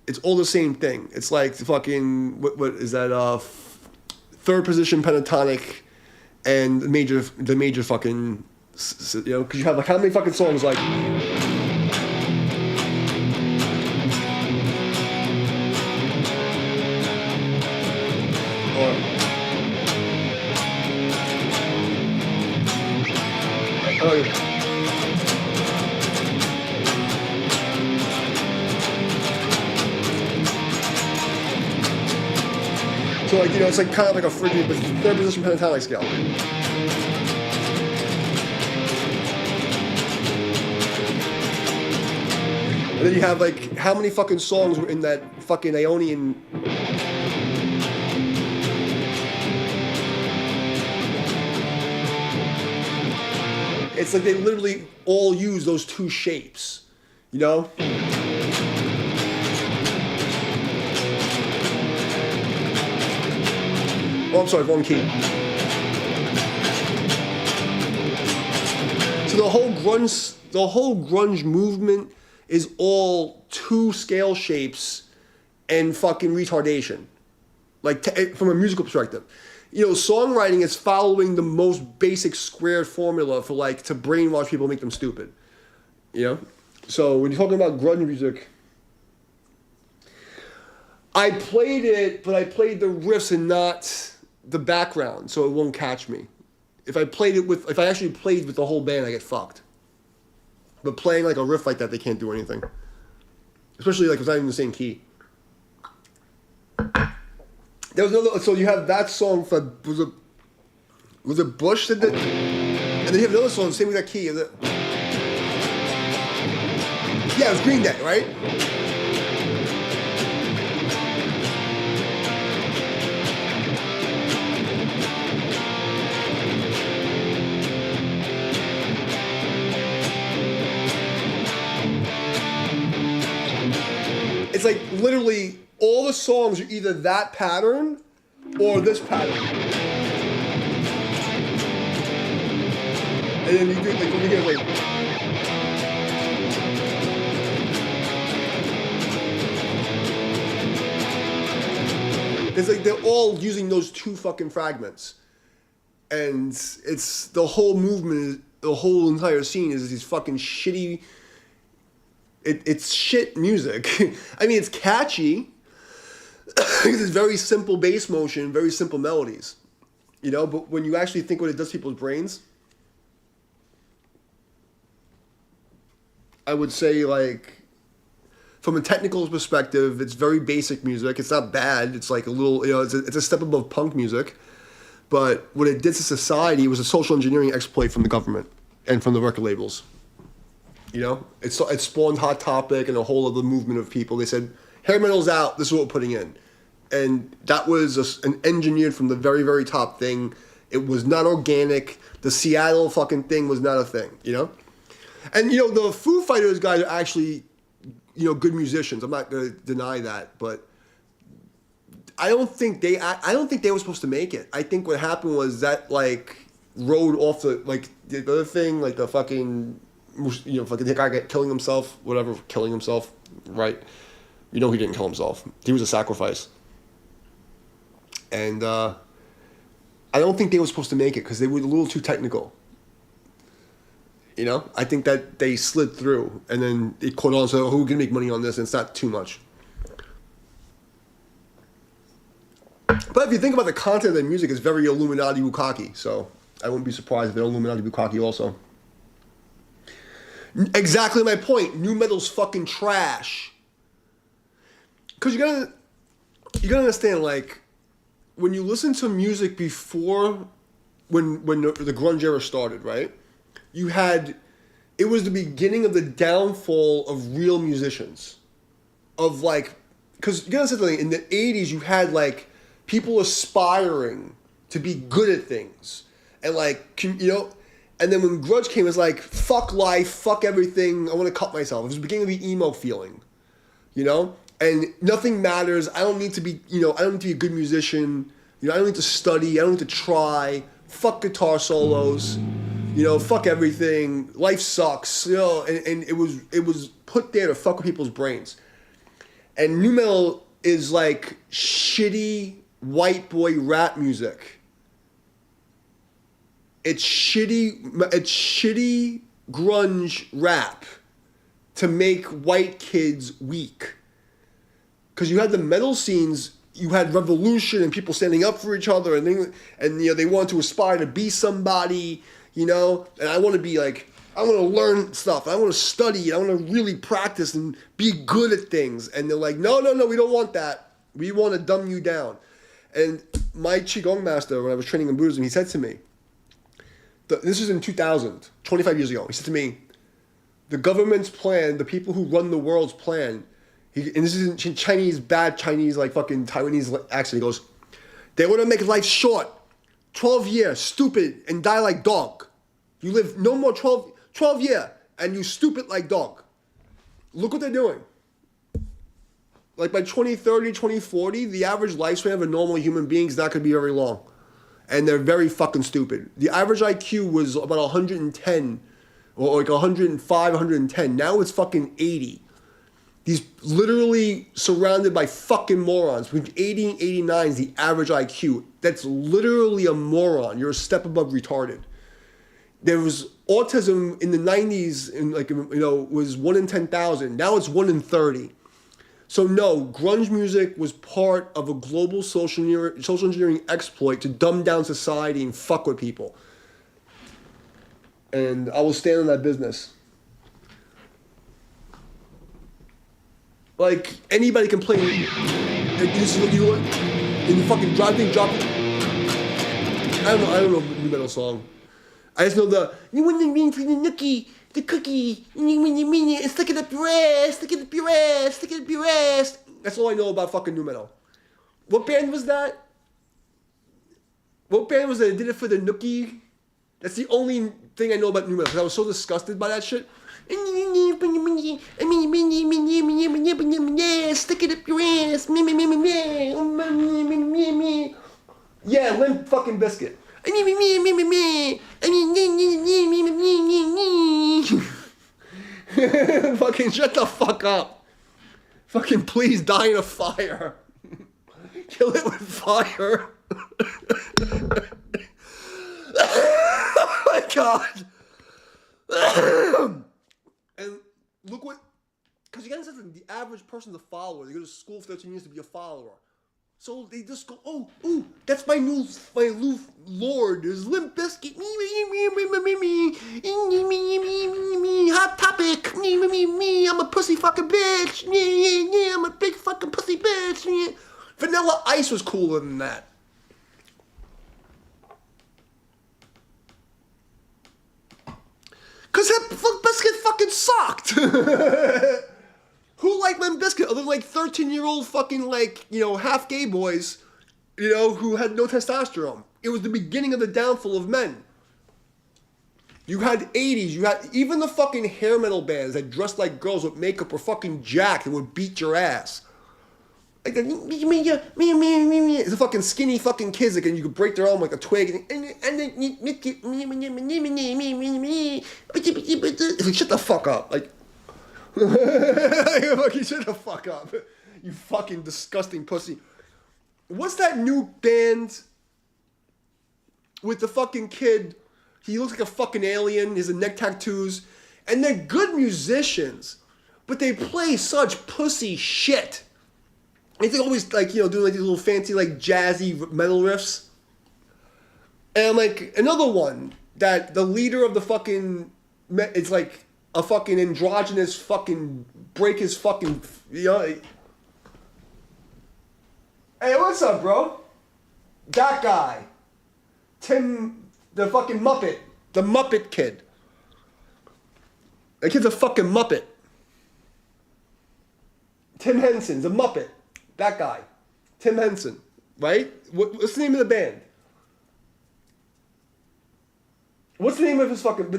It's all the same thing. It's like the fucking what is that? Third position pentatonic, and the major fucking, you know, because you have like how many fucking songs like. So like, you know, it's like kind of like a frigid, but third position pentatonic scale. And then you have like, how many fucking songs were in that fucking Ionian? It's like they literally all use those two shapes, you know? Oh, I'm sorry, wrong key. So the whole grunge movement is all two scale shapes and fucking retardation. Like from a musical perspective. You know, songwriting is following the most basic squared formula for like to brainwash people and make them stupid. You know? So when you're talking about grunge music, I played it, but I played the riffs and not the background, so it won't catch me. If I actually played with the whole band, I get fucked. But playing like a riff like that, they can't do anything. Especially like if it's not even the same key. There was another. So you have that song for was it Bush that did, and then you have another song same with that key. Yeah, it was Green Day, right? It's like literally all the songs are either that pattern or this pattern. And then you do like when you hear like it's like they're all using those two fucking fragments. And it's the whole movement, the whole entire scene is these fucking shitty. It's shit music. I mean, it's catchy because it's very simple bass motion, very simple melodies, you know. But when you actually think what it does to people's brains, I would say like, from a technical perspective, it's very basic music. It's not bad. It's like a little, you know, it's a step above punk music. But what it did to society was a social engineering exploit from the government and from the record labels. You know, it spawned Hot Topic and a whole other movement of people. They said, hair metal's out, this is what we're putting in. And that was an engineered from the very, very top thing. It was not organic. The Seattle fucking thing was not a thing, you know? And, you know, the Foo Fighters guys are actually, you know, good musicians. I'm not going to deny that. But I don't think they were supposed to make it. I think what happened was that, like, rode off the, like, the other thing, like the fucking... You know, fucking the guy killing himself, whatever, killing himself, right? You know he didn't kill himself. He was a sacrifice. And I don't think they were supposed to make it because they were a little too technical. You know? I think that they slid through and then it caught on, so who can make money on this? And it's not too much. But if you think about the content of the music, it's very Illuminati Bukkake, so I wouldn't be surprised if they're Illuminati Bukkake also. Exactly my point. New metal's fucking trash. Cause you gotta understand, like, when you listen to music before when the grunge era started, right? It was the beginning of the downfall of real musicians. Of like, cause you gotta understand something, in the 80s you had like people aspiring to be good at things. And like, you know, and then when grunge came, it was like, fuck life, fuck everything, I want to cut myself. It was the beginning of the emo feeling, you know? And nothing matters, I don't need to be a good musician, you know, I don't need to study, I don't need to try, fuck guitar solos, you know, fuck everything, life sucks, you know, and it was put there to fuck with people's brains. And new metal is like shitty white boy rap music. It's shitty grunge rap to make white kids weak. Because you had the metal scenes, you had revolution and people standing up for each other, and you know, they want to aspire to be somebody, you know. And I want to be like, I want to learn stuff, I want to study, I want to really practice and be good at things. And they're like, no, we don't want that. We want to dumb you down. And my Qigong master, when I was training in Buddhism, he said to me, this is in 2000, 25 years ago. He said to me, the government's plan, the people who run the world's plan, and this is in Chinese, bad Chinese, like fucking Taiwanese accent. He goes, they want to make life short, 12 years, stupid, and die like dog. You live no more 12 years, and you stupid like dog. Look what they're doing. Like by 2030, 2040, the average lifespan of a normal human being is not going to be very long. And they're very fucking stupid. The average IQ was about 110, or like 105, 110. Now it's fucking 80. He's literally surrounded by fucking morons. Between 80 and 89 is the average IQ. That's literally a moron. You're a step above retarded. There was autism in the 90s, and like, you know, was 1 in 10,000. Now it's 1 in 30. So no, grunge music was part of a global social engineering exploit to dumb down society and fuck with people. and I will stand on that business. Like, anybody can play, like, this is what you want, and you fucking drop it. I don't know the new metal song. I just know you want to mean for the nookie, the cookie, and you mean it, and stick it up your ass, stick it up your ass, stick it up your ass. That's all I know about fucking new metal. What band was that? What band was that did it for the nookie? That's the only thing I know about new metal, because I was so disgusted by that shit. Stick it up your ass. Yeah, Limp fucking Biscuit. Fucking shut the fuck up. Fucking please die in a fire. Kill it with fire. Oh my god. And look what, because you gotta say the average person's a follower. They go to school for 13 years to be a follower. So they just go, ooh, that's my new lord. There's Limp Bizkit. Hot Topic. I'm a pussy fucking bitch. I'm a big fucking pussy bitch. Vanilla Ice was cooler than that. Because that Bizkit fucking sucked. Who liked Limp Bizkit other than like 13-year-old fucking like, half gay boys, who had no testosterone? It was the beginning of the downfall of men. You had 80s, you had even the fucking hair metal bands that dressed like girls with makeup were fucking jacked and would beat your ass. Like, it's a fucking skinny fucking kids and you could break their arm like a twig. And it's like, shut the fuck up. Like, fucking shut the fuck up. You fucking disgusting pussy. What's that new band with the fucking kid? He looks like a fucking alien. He has neck tattoos. And they're good musicians. But they play such pussy shit. They're always like, doing like these little fancy like jazzy metal riffs. And like another one that the leader of the fucking, it's like a fucking androgynous fucking break his fucking, Hey, what's up, bro? That guy. Tim, the fucking Muppet. The Muppet kid. That kid's a fucking Muppet. Tim Henson's a Muppet. That guy. Tim Henson. Right? What's the name of the band? What's the name of his fucking...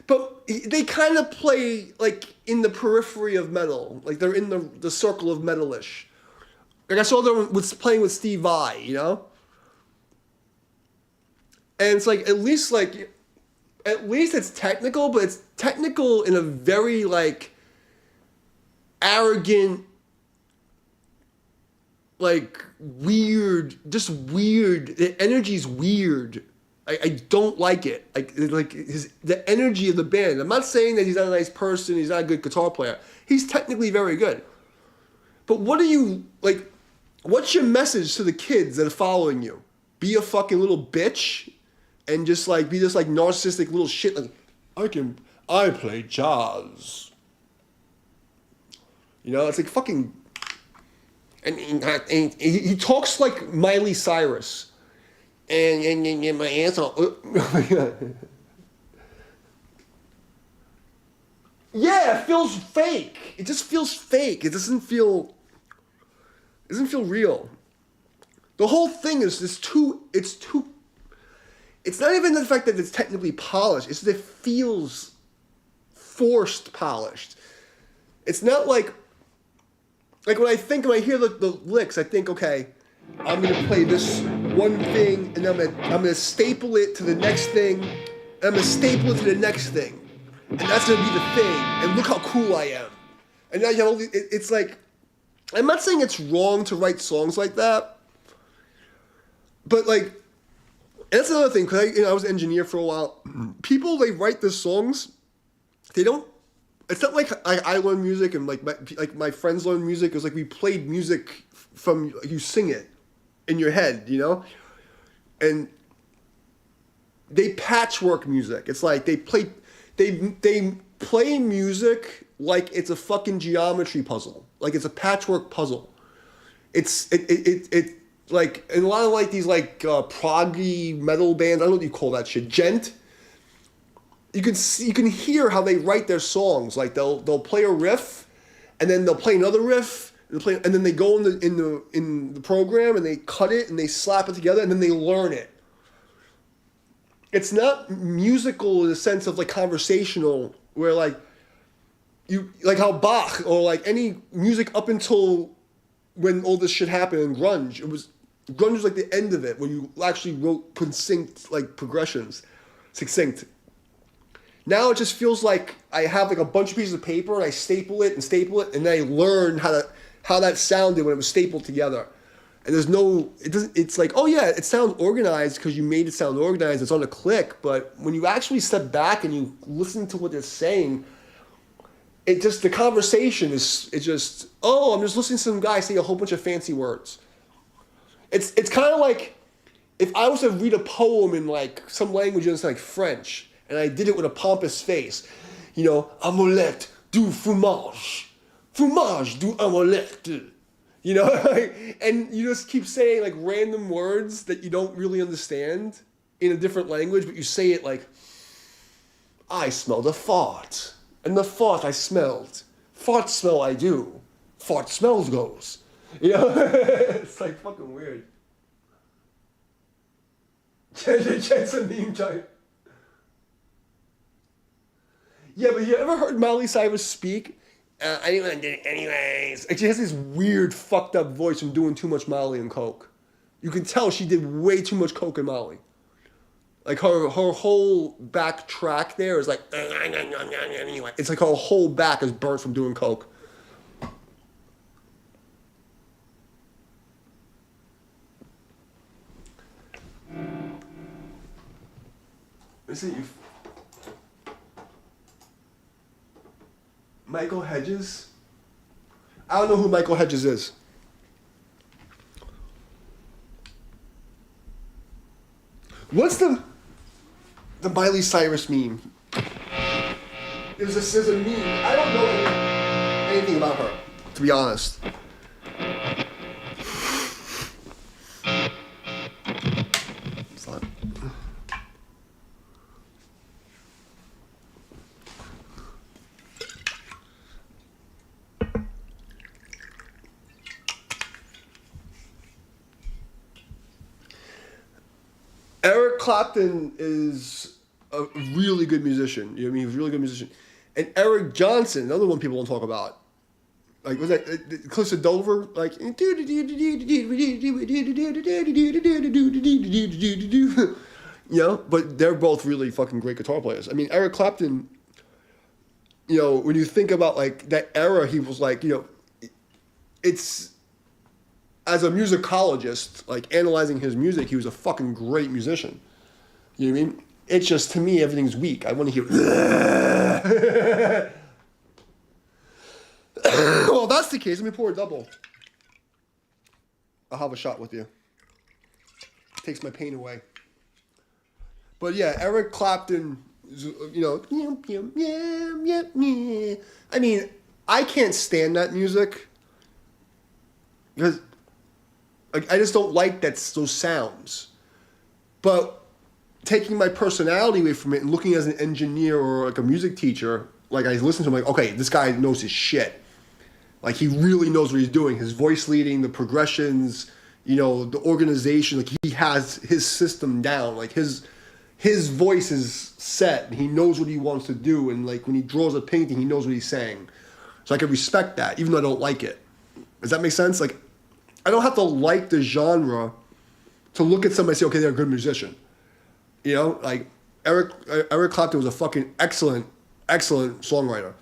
But they kind of play, like, in the periphery of metal. Like, they're in the circle of metal-ish. Like, I saw them playing with Steve Vai, And it's like, at least it's technical, but it's technical in a very, like, arrogant, like, weird, just weird. The energy's weird. I don't like it. The energy of the band. I'm not saying that he's not a nice person, he's not a good guitar player. He's technically very good. But what's your message to the kids that are following you? Be a fucking little bitch and just like be this like narcissistic little shit like I play jazz. It's like fucking and he talks like Miley Cyrus. And my asshole. Yeah, it feels fake. It just feels fake. It doesn't feel real. The whole thing is it's not even the fact that it's technically polished. It's that it feels forced polished. It's not like when I hear the licks, I think, okay, I'm gonna play this one thing, and I'm gonna staple it to the next thing, and I'm gonna staple it to the next thing, and that's gonna be the thing. And look how cool I am. And now you have all these, it's like, I'm not saying it's wrong to write songs like that, but like, and that's another thing because I was an engineer for a while. People, they write the songs, they don't. It's not like I learn music and like my friends learn music. It was like we played music from, you sing it in your head, And they patchwork music. It's like they play music like it's a fucking geometry puzzle, like it's a patchwork puzzle. It like in a lot of like these like proggy metal bands. I don't know what you call that shit. Gent. You can hear how they write their songs. Like they'll play a riff, and then they'll play another riff, and then they go in the program and they cut it and they slap it together and then they learn it. It's not musical in the sense of like conversational, where like you like how Bach or like any music up until when all this shit happened in grunge, grunge was like the end of it, where you actually wrote succinct like progressions, succinct. Now it just feels like I have like a bunch of pieces of paper and I staple it, and then I learn how that sounded when it was stapled together. And it's like, oh yeah, it sounds organized because you made it sound organized, it's on a click, but when you actually step back and you listen to what they're saying, the conversation is just, oh, I'm just listening to some guy say a whole bunch of fancy words. It's kind of like if I was to read a poem in like some language, like French, and I did it with a pompous face, omelette du fromage, fromage du omelette, and you just keep saying like random words that you don't really understand in a different language, but you say it like, I smelled a fart. And the fart I smelled. Fart smell I do. Fart smells goes. It's like fucking weird. Jen's a meme type. Yeah, but you ever heard Miley Cyrus speak? I didn't want to do it anyways. Like, she has this weird fucked up voice from doing too much Molly and Coke. You can tell she did way too much Coke and Molly. Like her whole back track there is like, anyway. It's like her whole back is burnt from doing Coke. Let's see. Michael Hedges? I don't know who Michael Hedges is. What's the Miley Cyrus meme? There's a meme. I don't know anything about her, to be honest. It's not. Eric Clapton is a really good musician. You know what I mean? He's a really good musician. And Eric Johnson, another one people don't talk about. Like, was that Close to Dover? Like, but they're both really fucking great guitar players. I mean, Eric Clapton, when you think about like that era, he was like, it's, as a musicologist, like analyzing his music, he was a fucking great musician. You know what I mean? It's just, to me, everything's weak. I want to hear. Well, if that's the case, let me pour a double. I'll have a shot with you. Takes my pain away. But yeah, Eric Clapton, I mean, I can't stand that music because I just don't like those sounds. But taking my personality away from it and looking as an engineer or like a music teacher, like I listen to him, like, okay, this guy knows his shit. Like, he really knows what he's doing. His voice leading, the progressions, the organization, like he has his system down. Like his voice is set and he knows what he wants to do. And like when he draws a painting, he knows what he's saying. So I can respect that, even though I don't like it. Does that make sense? Like, I don't have to like the genre to look at somebody and say, okay, they're a good musician. Like Eric Clapton was a fucking excellent songwriter.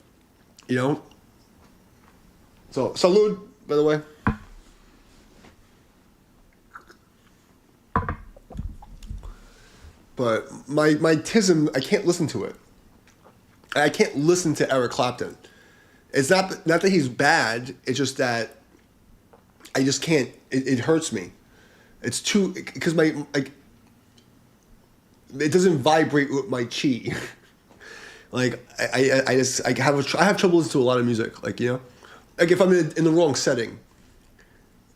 So, salud, by the way. But my tism, I can't listen to it. I can't listen to Eric Clapton. It's not that he's bad. It's just that I just can't. It hurts me. It's too, because it doesn't vibrate with my chi. Like I have trouble listening to a lot of music. Like like if I'm in the wrong setting.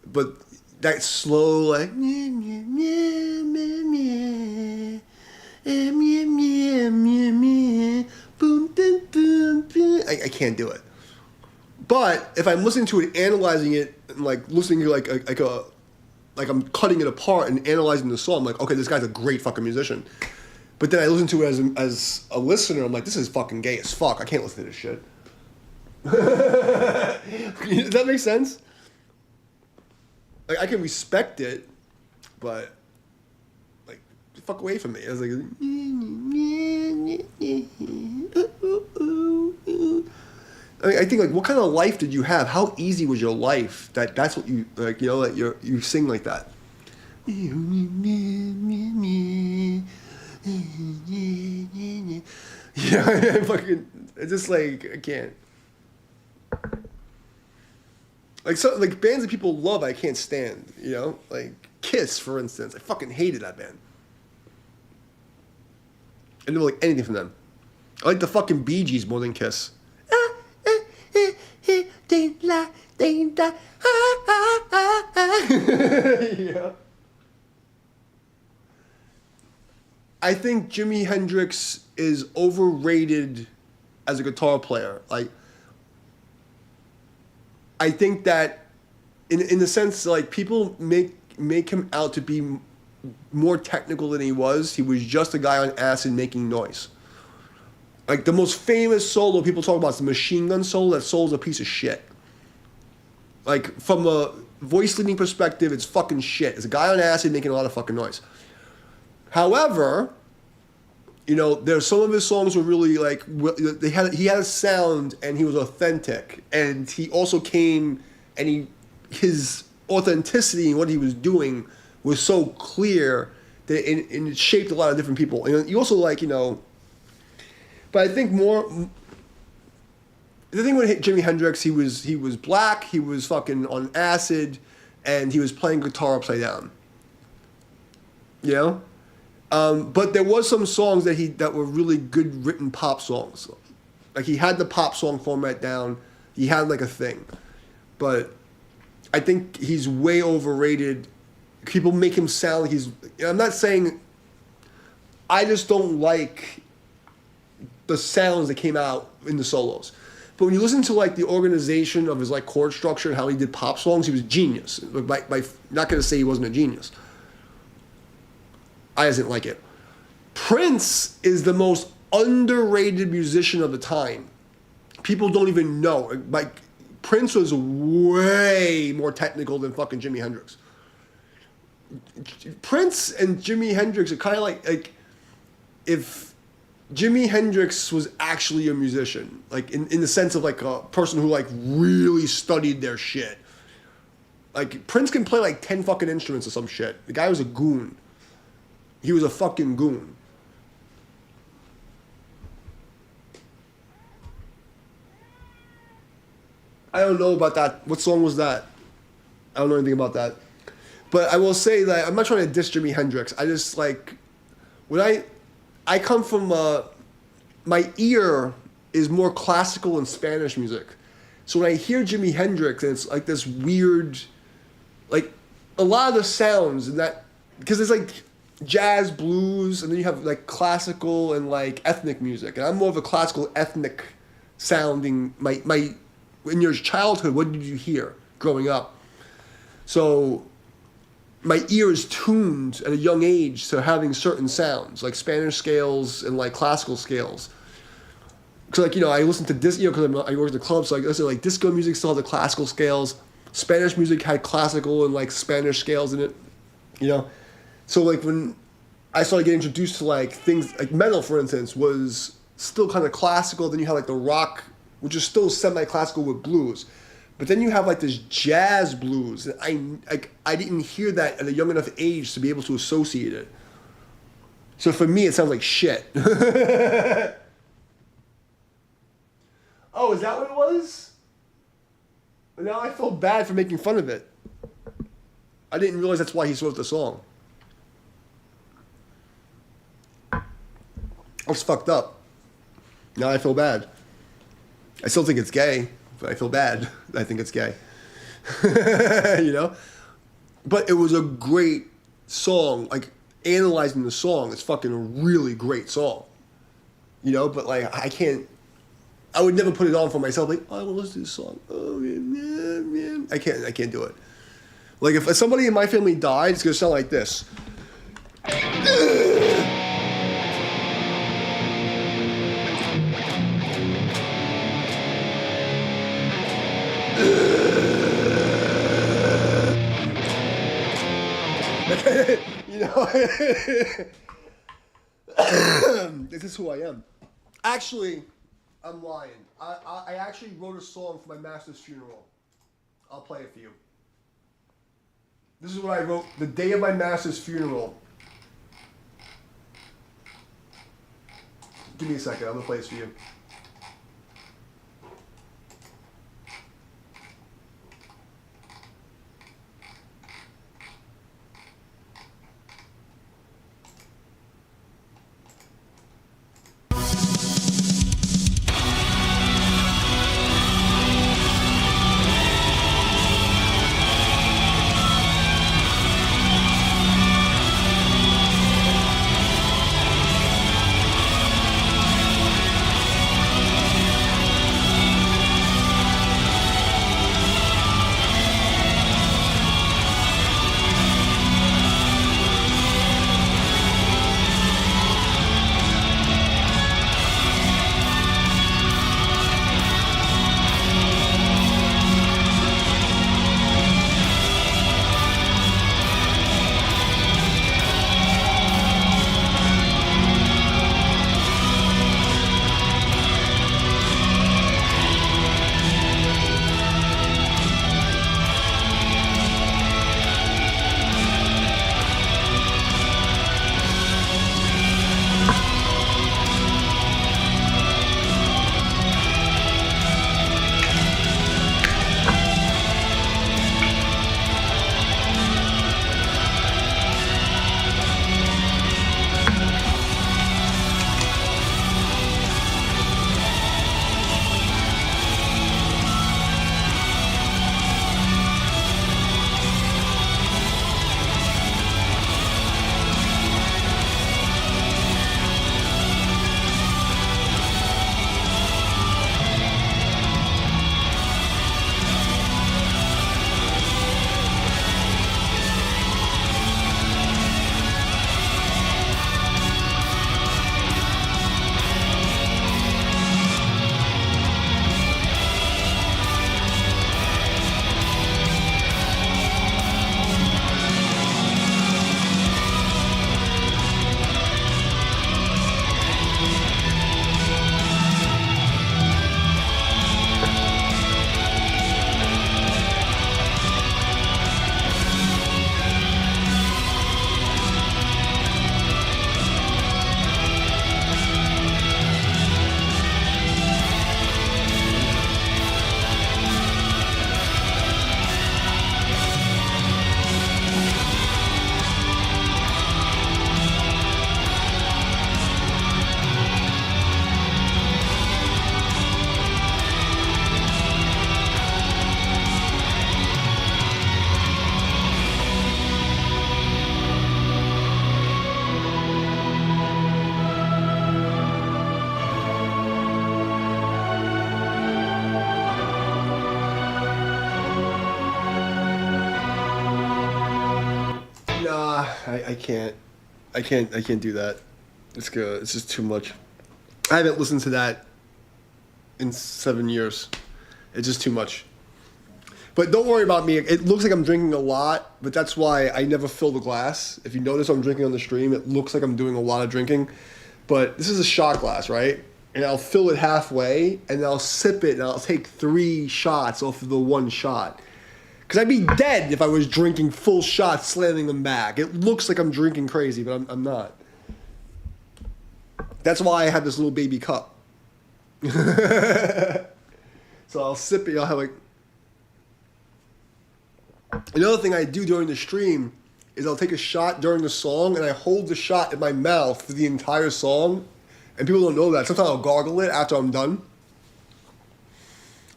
But that slow like I can't do it. But if I'm listening to it, analyzing it, and like listening to like I'm cutting it apart and analyzing the song, I'm like, okay, this guy's a great fucking musician. But then I listen to it as a listener, I'm like, this is fucking gay as fuck. I can't listen to this shit. Does that make sense? Like I can respect it, but like fuck away from me. I was like, I think like, what kind of life did you have? How easy was your life that's what you like? That you sing like that. Yeah, fucking. It's just like I can't. Like bands that people love, I can't stand. Like Kiss, for instance. I fucking hated that band. I didn't like anything from them. I like the fucking Bee Gees more than Kiss. Yeah. I think Jimi Hendrix is overrated as a guitar player. Like, I think that in the sense, like, people make him out to be more technical than he was. He was just a guy on acid making noise. Like, the most famous solo people talk about is the Machine Gun solo. That solo's a piece of shit. Like, from a voice leading perspective, it's fucking shit. It's a guy on acid making a lot of fucking noise. However, there's some of his songs were really like he had a sound and he was authentic, and he also came and his authenticity in what he was doing was so clear that it shaped a lot of different people. And you also but I think more. The thing with Jimi Hendrix, he was black, he was fucking on acid, and he was playing guitar upside down. But there was some songs that were really good written pop songs. Like he had the pop song format down. He had like a thing. But I think he's way overrated. People make him sound like he's... I'm not saying... I just don't like the sounds that came out in the solos. But when you listen to like the organization of his like chord structure and how he did pop songs, he was a genius. By not going to say he wasn't a genius. I just didn't like it. Prince is the most underrated musician of the time. People don't even know. Like Prince was way more technical than fucking Jimi Hendrix. Prince and Jimi Hendrix are kind of like if Jimi Hendrix was actually a musician, like in the sense of like a person who like really studied their shit. Like Prince can play like 10 fucking instruments or some shit. The guy was a goon. He was a fucking goon. I don't know about that. What song was that? I don't know anything about that. But I will say that I'm not trying to diss Jimi Hendrix. I just like when I come from my ear is more classical and Spanish music. So when I hear Jimi Hendrix, and it's like this weird, like a lot of the sounds and that, because it's like jazz, blues, and then you have like classical and like ethnic music. And I'm more of a classical ethnic sounding. My in your childhood, what did you hear growing up? So my ear is tuned at a young age to having certain sounds, like Spanish scales and like classical scales. So like, I listen to this, because I work at the club, so I listen to like disco music still has the classical scales. Spanish music had classical and like Spanish scales in it, So like when I started getting introduced to like things like metal, for instance, was still kind of classical. Then you have like the rock, which is still semi-classical with blues. But then you have like this jazz blues. And I didn't hear that at a young enough age to be able to associate it. So for me, it sounds like shit. Oh, is that what it was? Now I feel bad for making fun of it. I didn't realize that's why he wrote the song. I was fucked up. Now I feel bad. I still think it's gay, but I feel bad. I think it's gay. You know? But it was a great song. Like, analyzing the song, it's fucking a really great song. You know? But, like, I would never put it on for myself. Like, oh, I want to listen to this song. Oh, man. I can't do it. Like, if somebody in my family died, it's going to sound like this. You know? This is who I am. Actually, I'm lying. I actually wrote a song for my master's funeral. I'll play it for you. This is what I wrote the day of my master's funeral. Give me a second. I'm going to play this for you. I can't. I can't do that. It's good. It's just too much. I haven't listened to that in 7 years. It's just too much. But don't worry about me. It looks like I'm drinking a lot, but that's why I never fill the glass. If you notice I'm drinking on the stream, it looks like I'm doing a lot of drinking. But this is a shot glass, right? And I'll fill it halfway, and I'll sip it, and I'll take 3 shots off of the one shot. Because I'd be dead if I was drinking full shots, slamming them back. It looks like I'm drinking crazy, but I'm not. That's why I have this little baby cup. So I'll sip it, I'll have like... Another thing I do during the stream is I'll take a shot during the song, and I hold the shot in my mouth for the entire song, And people don't know that. Sometimes I'll gargle it after I'm done.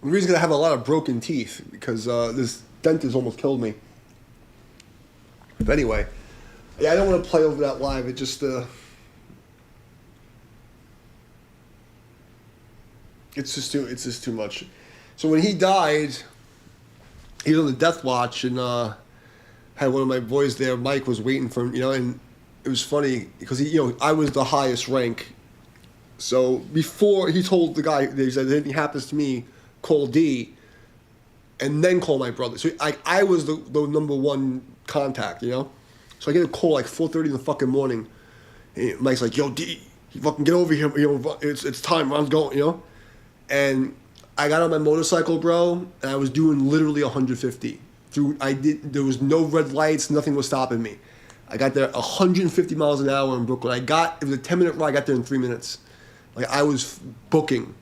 The reason is I have a lot of broken teeth because this dentist almost killed me. But anyway, yeah, I don't want to play over that live. It just it's just too much. So when he died, he was on the death watch and had one of my boys there. Mike was waiting for him, and it was funny because I was the highest rank. So before he told the guy, he said, if anything happens to me, call D, and then call my brother. So I was the number one contact, So I get a call like 4:30 in the fucking morning. And Mike's like, yo, D, you fucking get over here, it's time, I'm going, And I got on my motorcycle, bro, and I was doing literally 150. There was no red lights, nothing was stopping me. I got there 150 miles an hour in Brooklyn. It was a 10-minute ride, I got there in 3 minutes. Like, I was booking.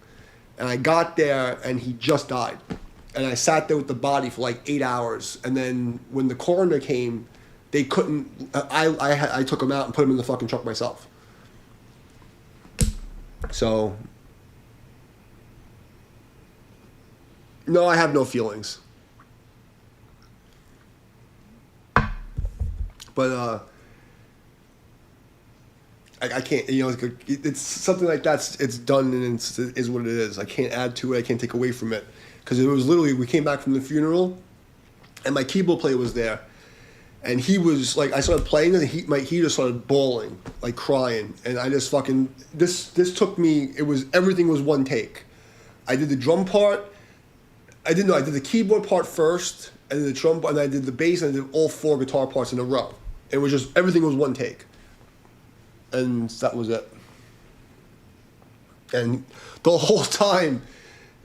And I got there, and he just died. And I sat there with the body for like 8 hours. And then when the coroner came, they couldn't... I took him out and put him in the fucking truck myself. So... No, I have no feelings. But I can't, it's something like that. It's done and it is what it is. I can't add to it. I can't take away from it. Because it was literally, we came back from the funeral and my keyboard player was there. And he was like, I started playing and he just started bawling, like crying. And I just fucking, this took me, everything was one take. I did the drum part. I did the keyboard part first, and then the drum, and I did the bass, and I did all 4 guitar parts in a row. It was just, everything was one take. And that was it. And the whole time,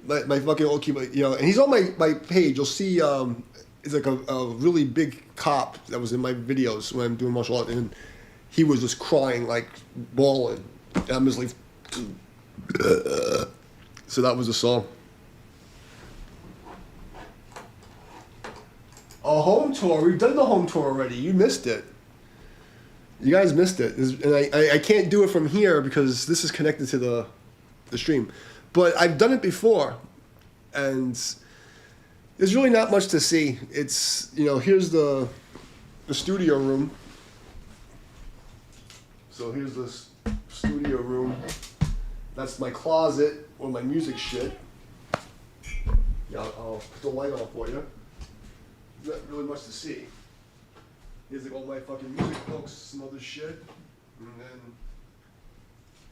my fucking old keyboard, and he's on my page, you'll see, it's like a really big cop that was in my videos when I'm doing martial arts, and he was just crying, like, bawling. And I'm just like, so that was the song. A home tour. We've done the home tour already. You missed it. You guys missed it. And I can't do it from here because this is connected to the stream. But I've done it before. And there's really not much to see. It's, here's the studio room. So here's the studio room. That's my closet or my music shit. Yeah, I'll put the light on for you. Not really much to see. Here's like all my fucking music books, some other shit. And then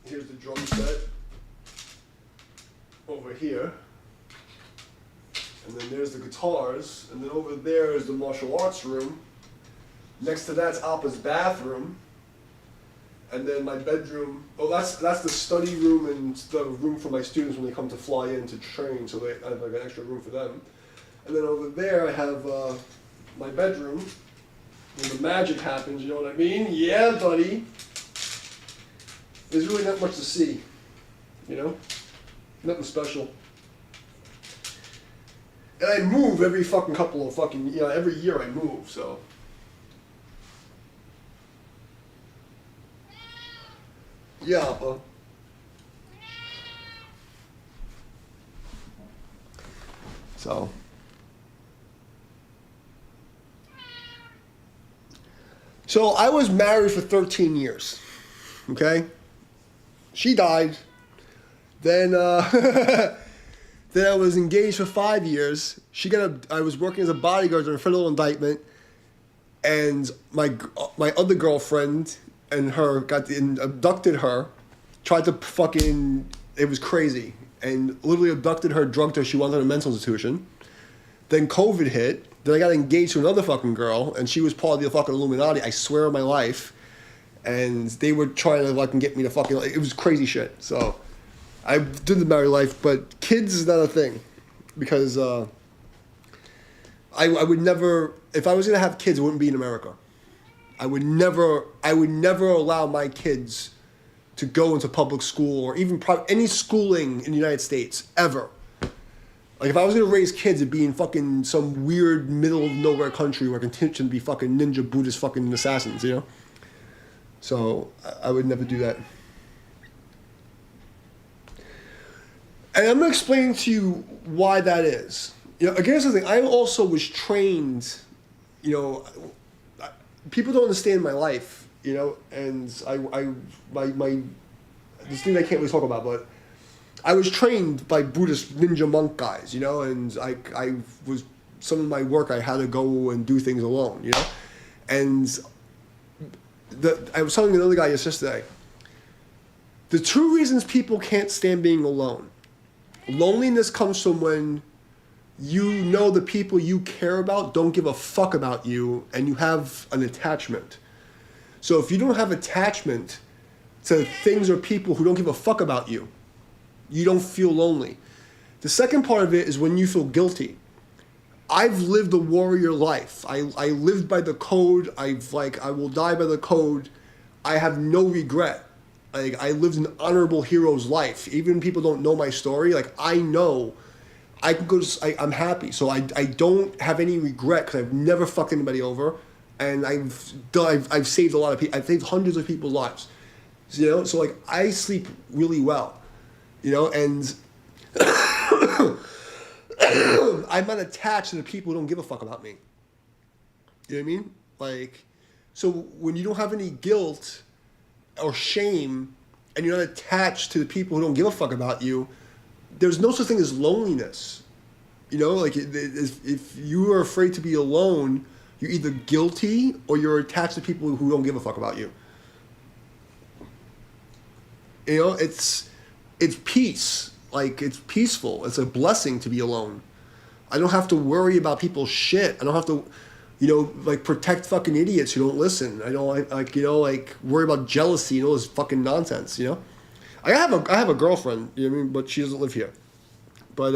here's the drum set over here. And then there's the guitars. And then over there is the martial arts room. Next to that's Appa's bathroom. And then my bedroom, that's the study room and the room for my students when they come to fly in to train, so I have like an extra room for them. And then over there I have my bedroom where the magic happens, you know what I mean? Yeah, buddy. There's really not much to see, Nothing special. And I move every fucking couple of fucking, every year I move, so. Yeah, Appa. So. So I was married for 13 years, okay? She died. Then, then I was engaged for 5 years. I was working as a bodyguard during a federal indictment, and my other girlfriend and her abducted her, tried to fucking, it was crazy, and literally abducted her, drugged her. She wanted her in a mental institution. Then COVID hit. Then I got engaged to another fucking girl, and she was part of the fucking Illuminati, I swear on my life. And they were trying to fucking get me to fucking, it was crazy shit. So I did the married life, but kids is not a thing. Because I would never, if I was going to have kids, it wouldn't be in America. I would never allow my kids to go into public school or even any schooling in the United States, ever. Like, if I was going to raise kids, it'd be in fucking some weird middle of nowhere country where I can teach them to be fucking ninja Buddhist fucking assassins, So, I would never do that. And I'm gonna explain to you why that is. You know, again, something I also was trained. You know, people don't understand my life. You know, and my this thing I can't really talk about, but I was trained by Buddhist ninja monk guys. You know, and I was some of my work I had to go and do things alone. You know, and I was telling another guy yesterday. The two reasons people can't stand being alone. Loneliness comes from when you know the people you care about don't give a fuck about you and you have an attachment. So if you don't have attachment to things or people who don't give a fuck about you, you don't feel lonely. The second part of it is when you feel guilty. I've lived a warrior life. I lived by the code. I will die by the code. I have no regret. Like, I lived an honorable hero's life. Even people don't know my story. Like, I know I can go to, I'm happy. So I don't have any regret because I've never fucked anybody over. And I've saved a lot of people. I've saved hundreds of people's lives. So, you know, so like I sleep really well, you know, and I'm not attached to the people who don't give a fuck about me. You know what I mean? Like, so when you don't have any guilt or shame, and you're not attached to the people who don't give a fuck about you, there's no such thing as loneliness. You know, like if you are afraid to be alone, you're either guilty or you're attached to people who don't give a fuck about you. You know, it's peace. Like, it's peaceful. It's a blessing to be alone. I don't have to worry about people's shit. I don't have to, you know, like, protect fucking idiots who don't listen. I don't worry about jealousy and all this fucking nonsense, you know? I have a girlfriend, you know what I mean, but she doesn't live here. But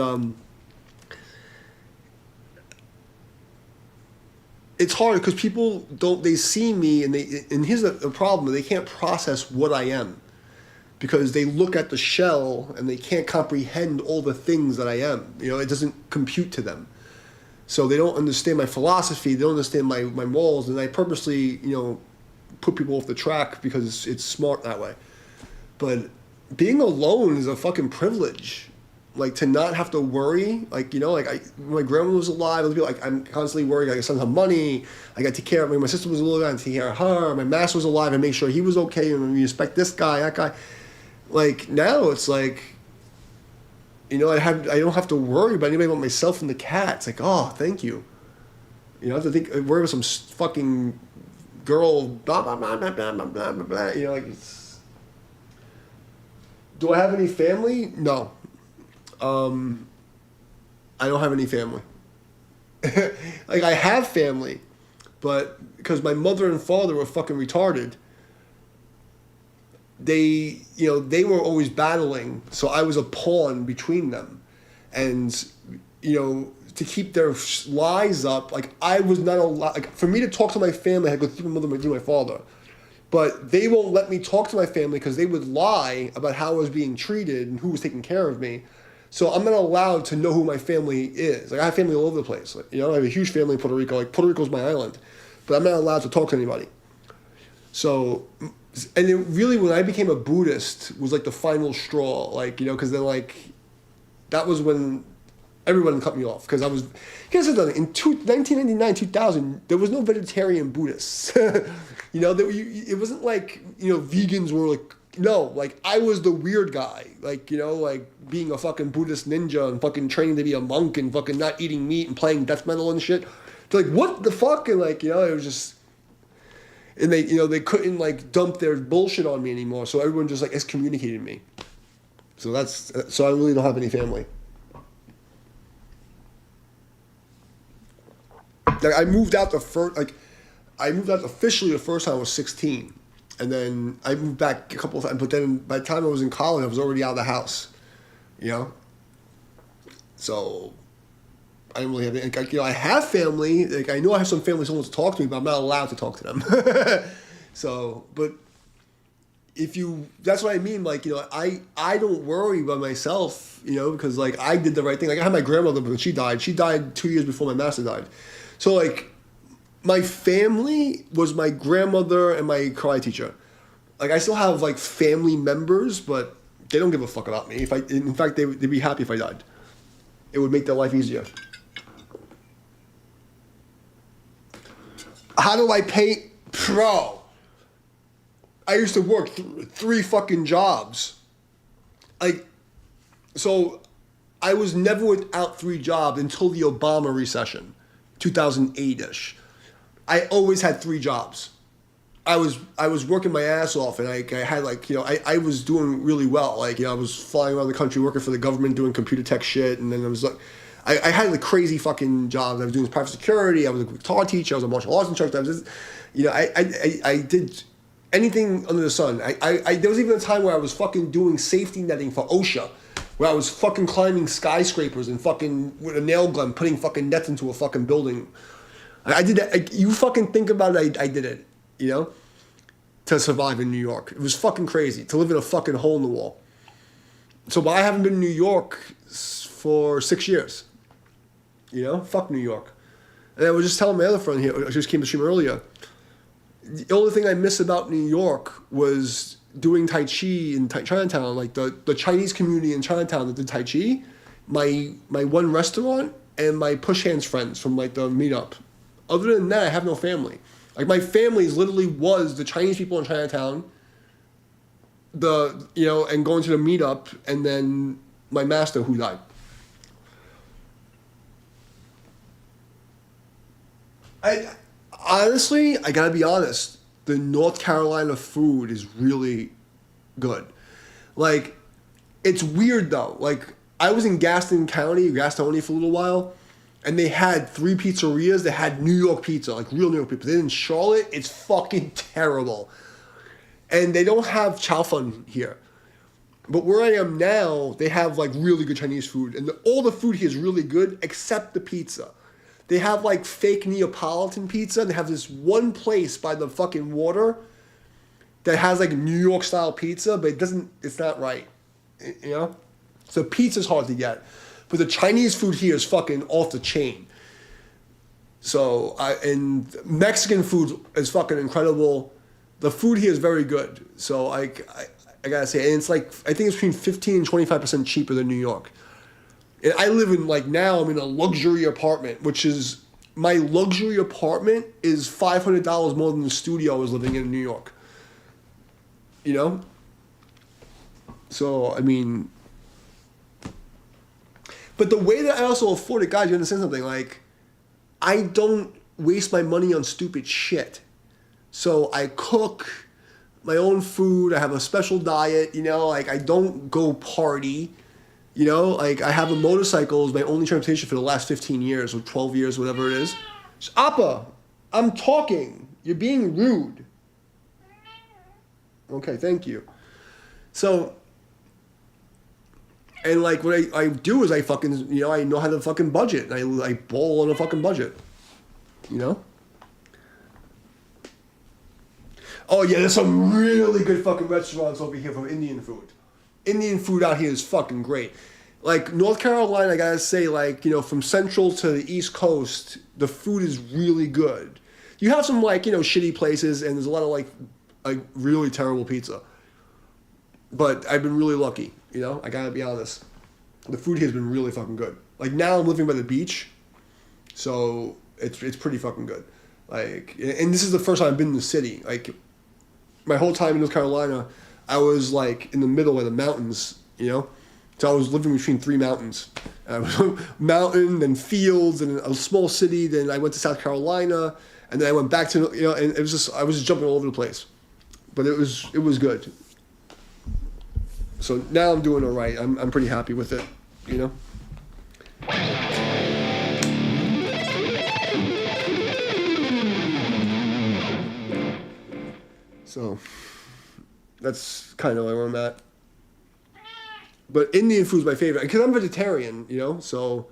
it's hard because people they see me and here's the problem, they can't process what I am. Because they look at the shell and they can't comprehend all the things that I am. You know, it doesn't compute to them. So they don't understand my philosophy, they don't understand my morals, and I purposely, you know, put people off the track because it's smart that way. But being alone is a fucking privilege. Like, to not have to worry, like, you know, like, when my grandma was alive, I was like, I'm constantly worried, I got to send her money, I got to take care of her, my sister was alive, I got to take care of her, my master was alive, I make sure he was okay, and we respect this guy, that guy. Like, now it's like, you know, I don't have to worry about anybody but myself and the cat. It's like, oh, thank you. You know, I have to worry about some fucking girl, blah, blah, blah, blah, blah, blah, blah, blah. You know, like, it's... Do I have any family? No. I don't have any family. Like, I have family, but because my mother and father were fucking retarded, they were always battling, so I was a pawn between them. And, you know, to keep their lies up, like, I was not allowed, like, for me to talk to my family, I had to go through my mother and through my father. But they won't let me talk to my family because they would lie about how I was being treated and who was taking care of me. So I'm not allowed to know who my family is. Like, I have family all over the place. Like, you know, I have a huge family in Puerto Rico. Like, Puerto Rico's my island. But I'm not allowed to talk to anybody. So... And it really, when I became a Buddhist, was like the final straw, like, you know, because then, like, that was when everyone cut me off. Because I was, here's the thing, in 1999, 2000, there was no vegetarian Buddhists. You know, it wasn't like, you know, vegans were like, no, like, I was the weird guy, like, you know, like, being a fucking Buddhist ninja and fucking training to be a monk and fucking not eating meat and playing death metal and shit. They're like, what the fuck? And, like, you know, it was just... And they, you know, they couldn't, like, dump their bullshit on me anymore, so everyone just, like, excommunicated me. So I really don't have any family. Like, I moved out officially the first time I was 16. And then I moved back a couple of times, but then by the time I was in college, I was already out of the house, you know? So... I don't really have any, like, you know, I have family, like, I know I have some family who wants to talk to me, but I'm not allowed to talk to them. So, but that's what I mean, like, you know, I don't worry about myself, you know, because, like, I did the right thing. Like, I had my grandmother, but when she died 2 years before my master died. So, like, my family was my grandmother and my karate teacher. Like, I still have, like, family members, but They don't give a fuck about me. In fact, they'd be happy if I died. It would make their life easier. How do I pay? Bro, I used to work 3 fucking jobs. So I was never without 3 jobs until the Obama recession, 2008-ish. I always had 3 jobs. I was working my ass off, and I had I was doing really well. I was flying around the country working for the government doing computer tech shit, and then I was I had crazy fucking jobs. I was doing private security. I was a guitar teacher. I was a martial arts instructor. I did anything under the sun. There was even a time where I was fucking doing safety netting for OSHA, where I was fucking climbing skyscrapers and fucking with a nail gun putting fucking nets into a fucking building. I did that. You fucking think about it. I did it. To survive in New York. It was fucking crazy to live in a fucking hole in the wall. But I haven't been in New York for 6 years. Fuck New York. And I was just telling my other friend here, I just came to stream earlier, the only thing I miss about New York was doing Tai Chi in Chinatown, the Chinese community in Chinatown that did Tai Chi, my one restaurant, and my push hands friends from the meetup. Other than that, I have no family. My family literally was the Chinese people in Chinatown, and going to the meetup, and then my master who died. Honestly, I gotta be honest, the North Carolina food is really good. It's weird though. I was in Gastonia for a little while, and they had 3 pizzerias that had New York pizza, real New York pizza. Then in Charlotte, it's fucking terrible. And they don't have chow fun here. But where I am now, they have really good Chinese food. And all the food here is really good, except the pizza. They have fake Neapolitan pizza. And they have this one place by the fucking water that has New York style pizza, but it's not right. So pizza's hard to get. But the Chinese food here is fucking off the chain. And Mexican food is fucking incredible. The food here is very good. So I gotta say, and it's I think it's between 15 and 25% cheaper than New York. And I live in now I'm in a luxury apartment, which is, my luxury apartment is $500 more than the studio I was living in New York. So, but the way that I also afford it, guys, you understand something? I don't waste my money on stupid shit. So I cook my own food. I have a special diet, I don't go party, I have a motorcycle as my only transportation for the last 15 years or 12 years, whatever it is. Appa, I'm talking. You're being rude. Okay, thank you. So, and what I do is I fucking, I know how to fucking budget. And I ball on a fucking budget. Oh yeah, there's some really good fucking restaurants over here for Indian food. Indian food out here is fucking great. North Carolina, I gotta say, from Central to the East Coast, the food is really good. You have some shitty places, and there's a lot of really terrible pizza. But I've been really lucky, I gotta be honest. The food here has been really fucking good. Now I'm living by the beach, so it's pretty fucking good. And this is the first time I've been in the city. My whole time in North Carolina, I was in the middle of the mountains, So I was living between 3 mountains. I was mountain, then fields, and a small city. Then I went to South Carolina, and then I went back to and it was just, I was just jumping all over the place. But it was good. So now I'm doing all right. I'm pretty happy with it, So that's kind of where I'm at. But Indian food is my favorite because I'm vegetarian, so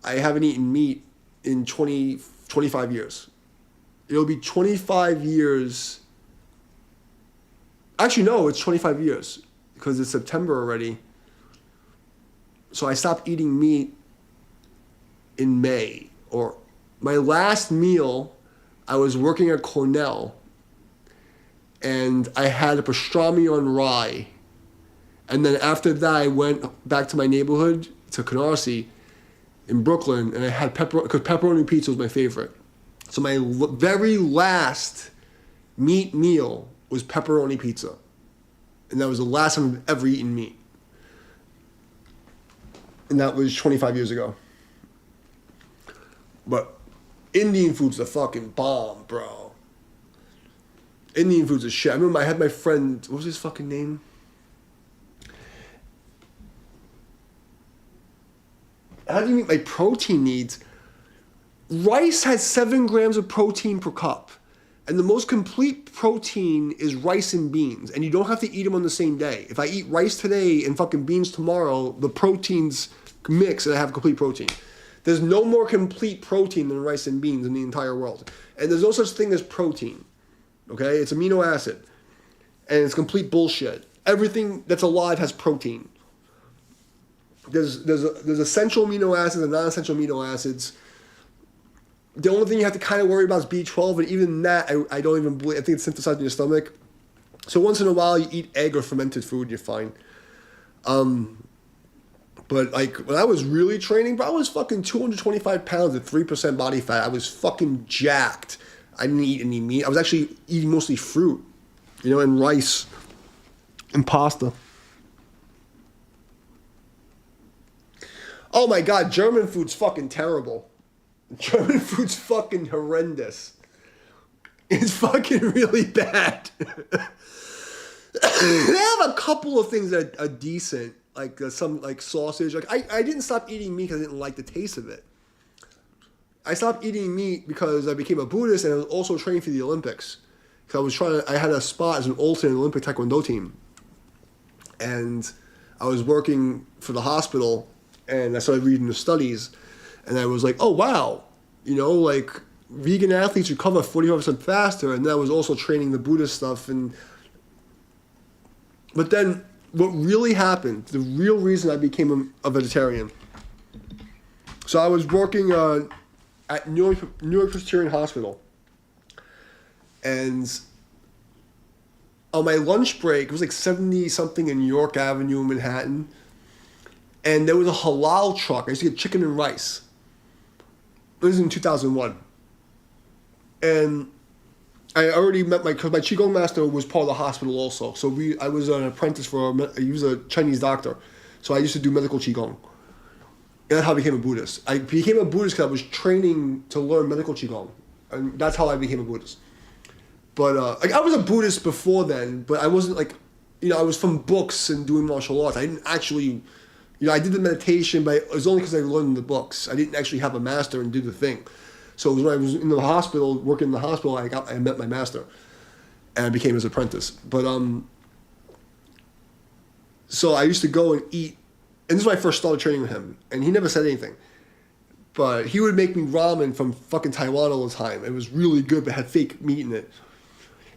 I haven't eaten meat in 25 years. It'll be 25 years. Actually, no, it's 25 years because it's September already. So I stopped eating meat in May. Or my last meal, I was working at Cornell, and I had a pastrami on rye And then after that, I went back to my neighborhood, to Canarsie, in Brooklyn, and I had because pepperoni pizza was my favorite. So my very last meat meal was pepperoni pizza. And that was the last time I've ever eaten meat. And that was 25 years ago. But Indian food's the fucking bomb, bro. Indian food's a shit. I remember I had my friend, what was his fucking name? How do you meet my protein needs? Rice has 7 grams of protein per cup. And the most complete protein is rice and beans. And you don't have to eat them on the same day. If I eat rice today and fucking beans tomorrow, the proteins mix and I have complete protein. There's no more complete protein than rice and beans in the entire world. And there's no such thing as protein. Okay? It's amino acid. And it's complete bullshit. Everything that's alive has protein. There's essential amino acids and non-essential amino acids. The only thing you have to kind of worry about is B12, and even that, I don't even believe. I think it's synthesized in your stomach. So once in a while, you eat egg or fermented food, you're fine. But like when I was really training, bro, I was fucking 225 pounds at 3% body fat. I was fucking jacked. I didn't eat any meat. I was actually eating mostly fruit, and rice and pasta. Oh my God, German food's fucking terrible. German food's fucking horrendous. It's fucking really bad. They have a couple of things that are decent, like some like sausage. Like I didn't stop eating meat because I didn't like the taste of it. I stopped eating meat because I became a Buddhist and I was also training for the Olympics. Because I had a spot as an alternate Olympic Taekwondo team. And I was working for the hospital and I started reading the studies, and I was like, oh, wow, like vegan athletes recover 45% faster, and then I was also training the Buddhist stuff. But then what really happened, the real reason I became a vegetarian, so I was working at New York Presbyterian Hospital, and on my lunch break, it was like 70-something in York Avenue in Manhattan, and there was a halal truck. I used to get chicken and rice. It was in 2001. And I already met because my Qigong master was part of the hospital also. So I was an apprentice he was a Chinese doctor. So I used to do medical Qigong. And that's how I became a Buddhist. I became a Buddhist because I was training to learn medical Qigong. And that's how I became a Buddhist. But I was a Buddhist before then, but I wasn't I was from books and doing martial arts. I didn't actually... I did the meditation, but it was only because I learned the books. I didn't actually have a master and do the thing. So when I was in the hospital, working in the hospital, I met my master, and I became his apprentice. But so I used to go and eat, and this is when I first started training with him, and he never said anything. But he would make me ramen from fucking Taiwan all the time. It was really good, but had fake meat in it.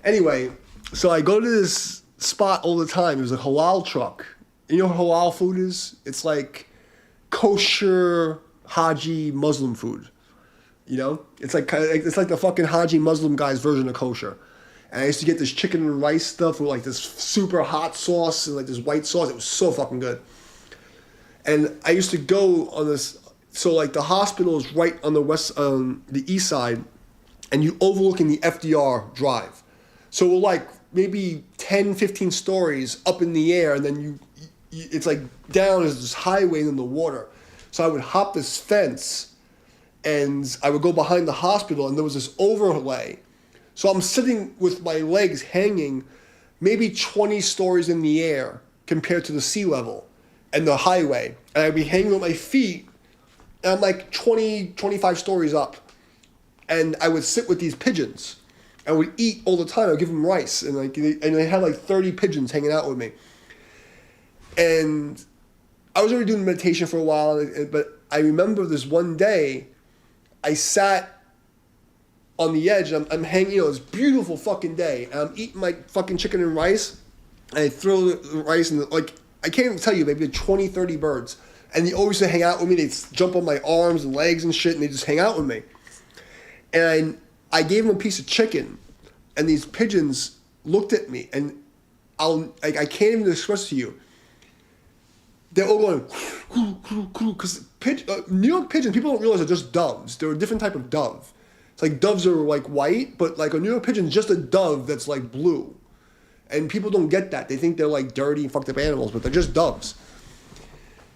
Anyway, so I go to this spot all the time. It was a halal truck. You know what halal food is? It's like kosher Haji Muslim food. It's like the fucking Haji Muslim guy's version of kosher. And I used to get this chicken and rice stuff with like this super hot sauce and like this white sauce. It was so fucking good. And I used to go on this. So like the hospital is right on the east side, and you overlooking the FDR Drive. So we're like maybe 10, 15 stories up in the air, and then it's like down is this highway in the water. So I would hop this fence and I would go behind the hospital, and there was this overlay. So I'm sitting with my legs hanging maybe 20 stories in the air compared to the sea level and the highway. And I'd be hanging with my feet, and I'm like 20, 25 stories up. And I would sit with these pigeons. I would eat all the time. I would give them rice. And they had like 30 pigeons hanging out with me. And I was already doing meditation for a while, but I remember this one day, I sat on the edge, and I'm hanging, it's a beautiful fucking day, and I'm eating my fucking chicken and rice, and I throw the rice, and I can't even tell you, maybe 20, 30 birds, and they always hang out with me. They'd jump on my arms and legs and shit, and they just hang out with me. And I gave them a piece of chicken, and these pigeons looked at me, and I can't even express to you. they're all going, because New York pigeons, people don't realize they're just doves. They're a different type of dove. It's like doves are like white, but like a New York pigeon is just a dove that's like blue. And people don't get that. They think they're like dirty and fucked up animals, but they're just doves.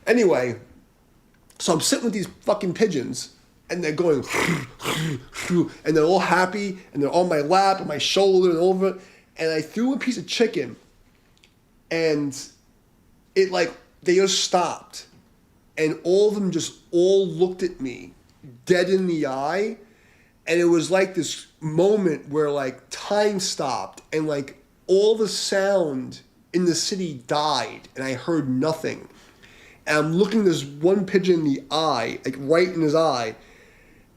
Anyway, so I'm sitting with these fucking pigeons, and they're going, and they're all happy, and they're on my lap, on my shoulder, and over. And I threw a piece of chicken, and it like, they just stopped. And all of them just all looked at me, dead in the eye. And it was like this moment where like time stopped, and like all the sound in the city died, and I heard nothing. And I'm looking this one pigeon in the eye, like right in his eye.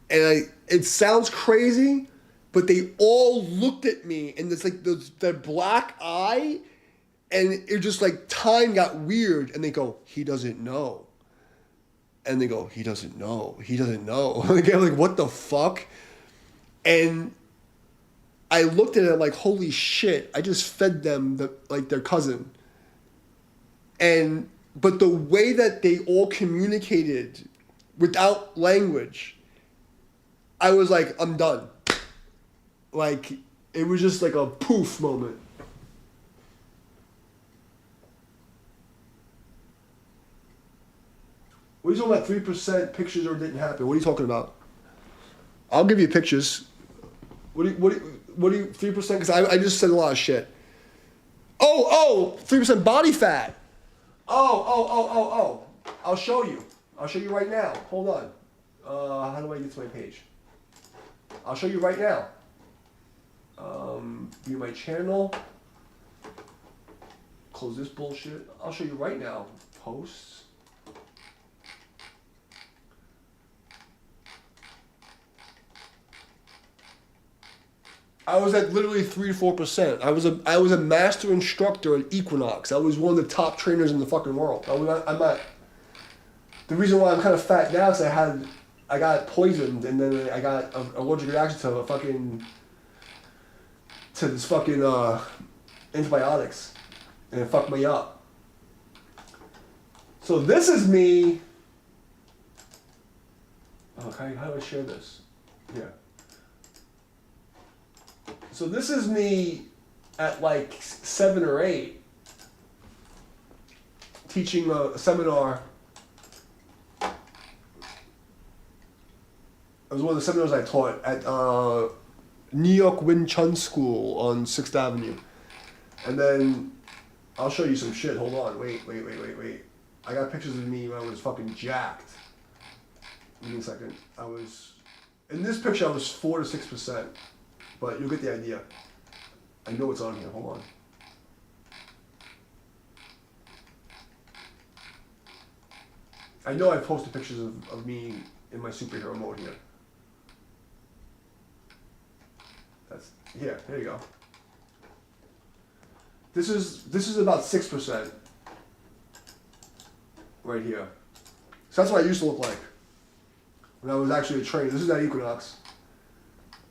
And it sounds crazy, but they all looked at me, and it's like that black eye, and it just like time got weird, and they go, he doesn't know. And they go, he doesn't know. He doesn't know. And I'm like, what the fuck? And I looked at it like, holy shit, I just fed them their cousin. But the way that they all communicated without language, I was like, I'm done. Like, it was just like a poof moment. What are you talking about 3% pictures or didn't happen? What are you talking about? I'll give you pictures. What do you 3%? Because I just said a lot of shit. 3% body fat. I'll show you. I'll show you right now. Hold on. How do I get to my page? I'll show you right now. View my channel. Close this bullshit. I'll show you right now. Posts. I was at literally 3 to 4%. I was a master instructor at Equinox. I was one of the top trainers in the fucking world. I'm at. The reason why I'm kind of fat now is I got poisoned, and then I got an allergic reaction to this fucking antibiotics, and it fucked me up. So this is me. Okay, how do I share this? Yeah. So this is me at like 7 or 8 teaching a seminar. It was one of the seminars I taught at New York Wing Chun School on 6th Avenue. And then I'll show you some shit. Hold on. Wait. I got pictures of me when I was fucking jacked. Give me a second. In this picture, I was 4 to 6%. But you'll get the idea. I know it's on here. Hold on. I know I posted pictures of me in my superhero mode here. Here you go. This is about 6% right here. So that's what I used to look like when I was actually a trainer. This is at Equinox.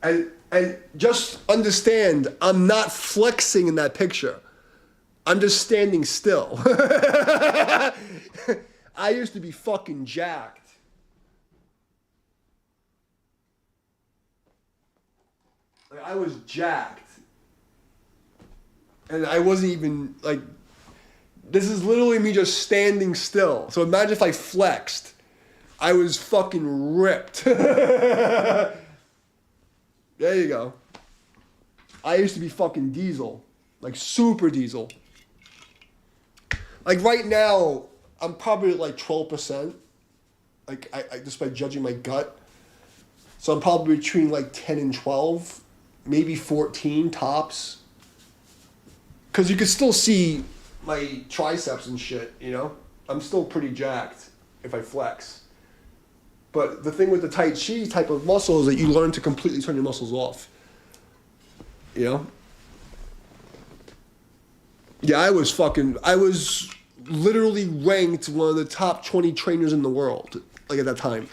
And just understand, I'm not flexing in that picture. I'm just standing still. I used to be fucking jacked. Like, I was jacked. And I wasn't even, like, this is literally me just standing still. So imagine if I flexed. I was fucking ripped. There you go. I used to be fucking diesel. Like super diesel. Like right now, I'm probably at like 12%. Like I just by judging my gut. So I'm probably between like 10 and 12. Maybe 14 tops. Because you can still see my triceps and shit, you know? I'm still pretty jacked if I flex. But the thing with the Tai Chi type of muscle is that you learn to completely turn your muscles off. You know? Yeah, I was literally ranked one of the top 20 trainers in the world, like at that time.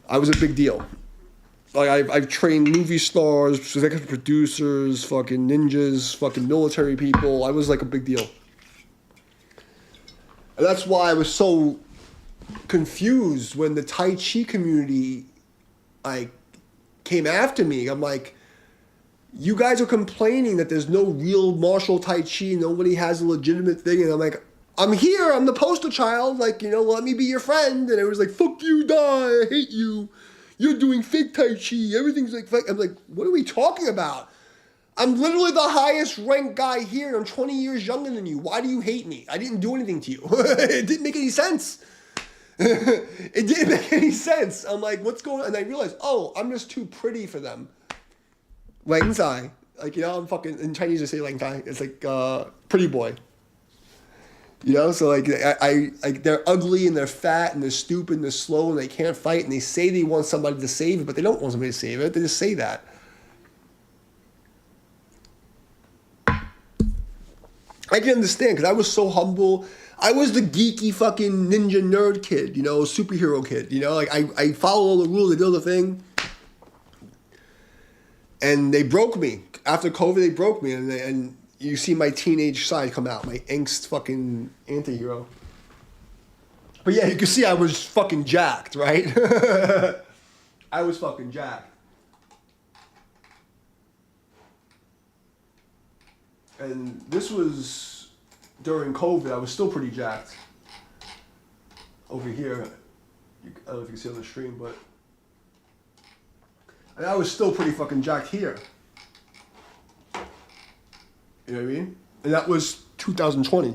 I was a big deal. Like I've trained movie stars, executive producers, fucking ninjas, fucking military people. I was like a big deal. And that's why I was so confused when the Tai Chi community like came after me. I'm like, you guys are complaining that there's no real martial Tai Chi, nobody has a legitimate thing, and I'm like, I'm here, I'm the poster child, like, let me be your friend. And it was like, fuck you, die, I hate you. You're doing fake Tai Chi, everything's like fake. I'm like, what are we talking about? I'm literally the highest ranked guy here. I'm 20 years younger than you. Why do you hate me? I didn't do anything to you. It didn't make any sense. It didn't make any sense. I'm like, what's going on? And I realized, oh, I'm just too pretty for them. Lang Zai. Like, I'm fucking, in Chinese they say Lang Zai. It's like, pretty boy. So like, I they're ugly and they're fat and they're stupid and they're slow and they can't fight and they say they want somebody to save it, but they don't want somebody to save it. They just say that. I can understand because I was so humble. I was the geeky fucking ninja nerd kid, superhero kid. Like I followed all the rules, I did all the thing. And they broke me. After COVID, they broke me. And you see my teenage side come out, my angst fucking anti-hero. But yeah, you can see I was fucking jacked, right? I was fucking jacked. And this was during COVID. I was still pretty jacked. Over here. I don't know if you can see on the stream, but I was still pretty fucking jacked here. You know what I mean? And that was 2020.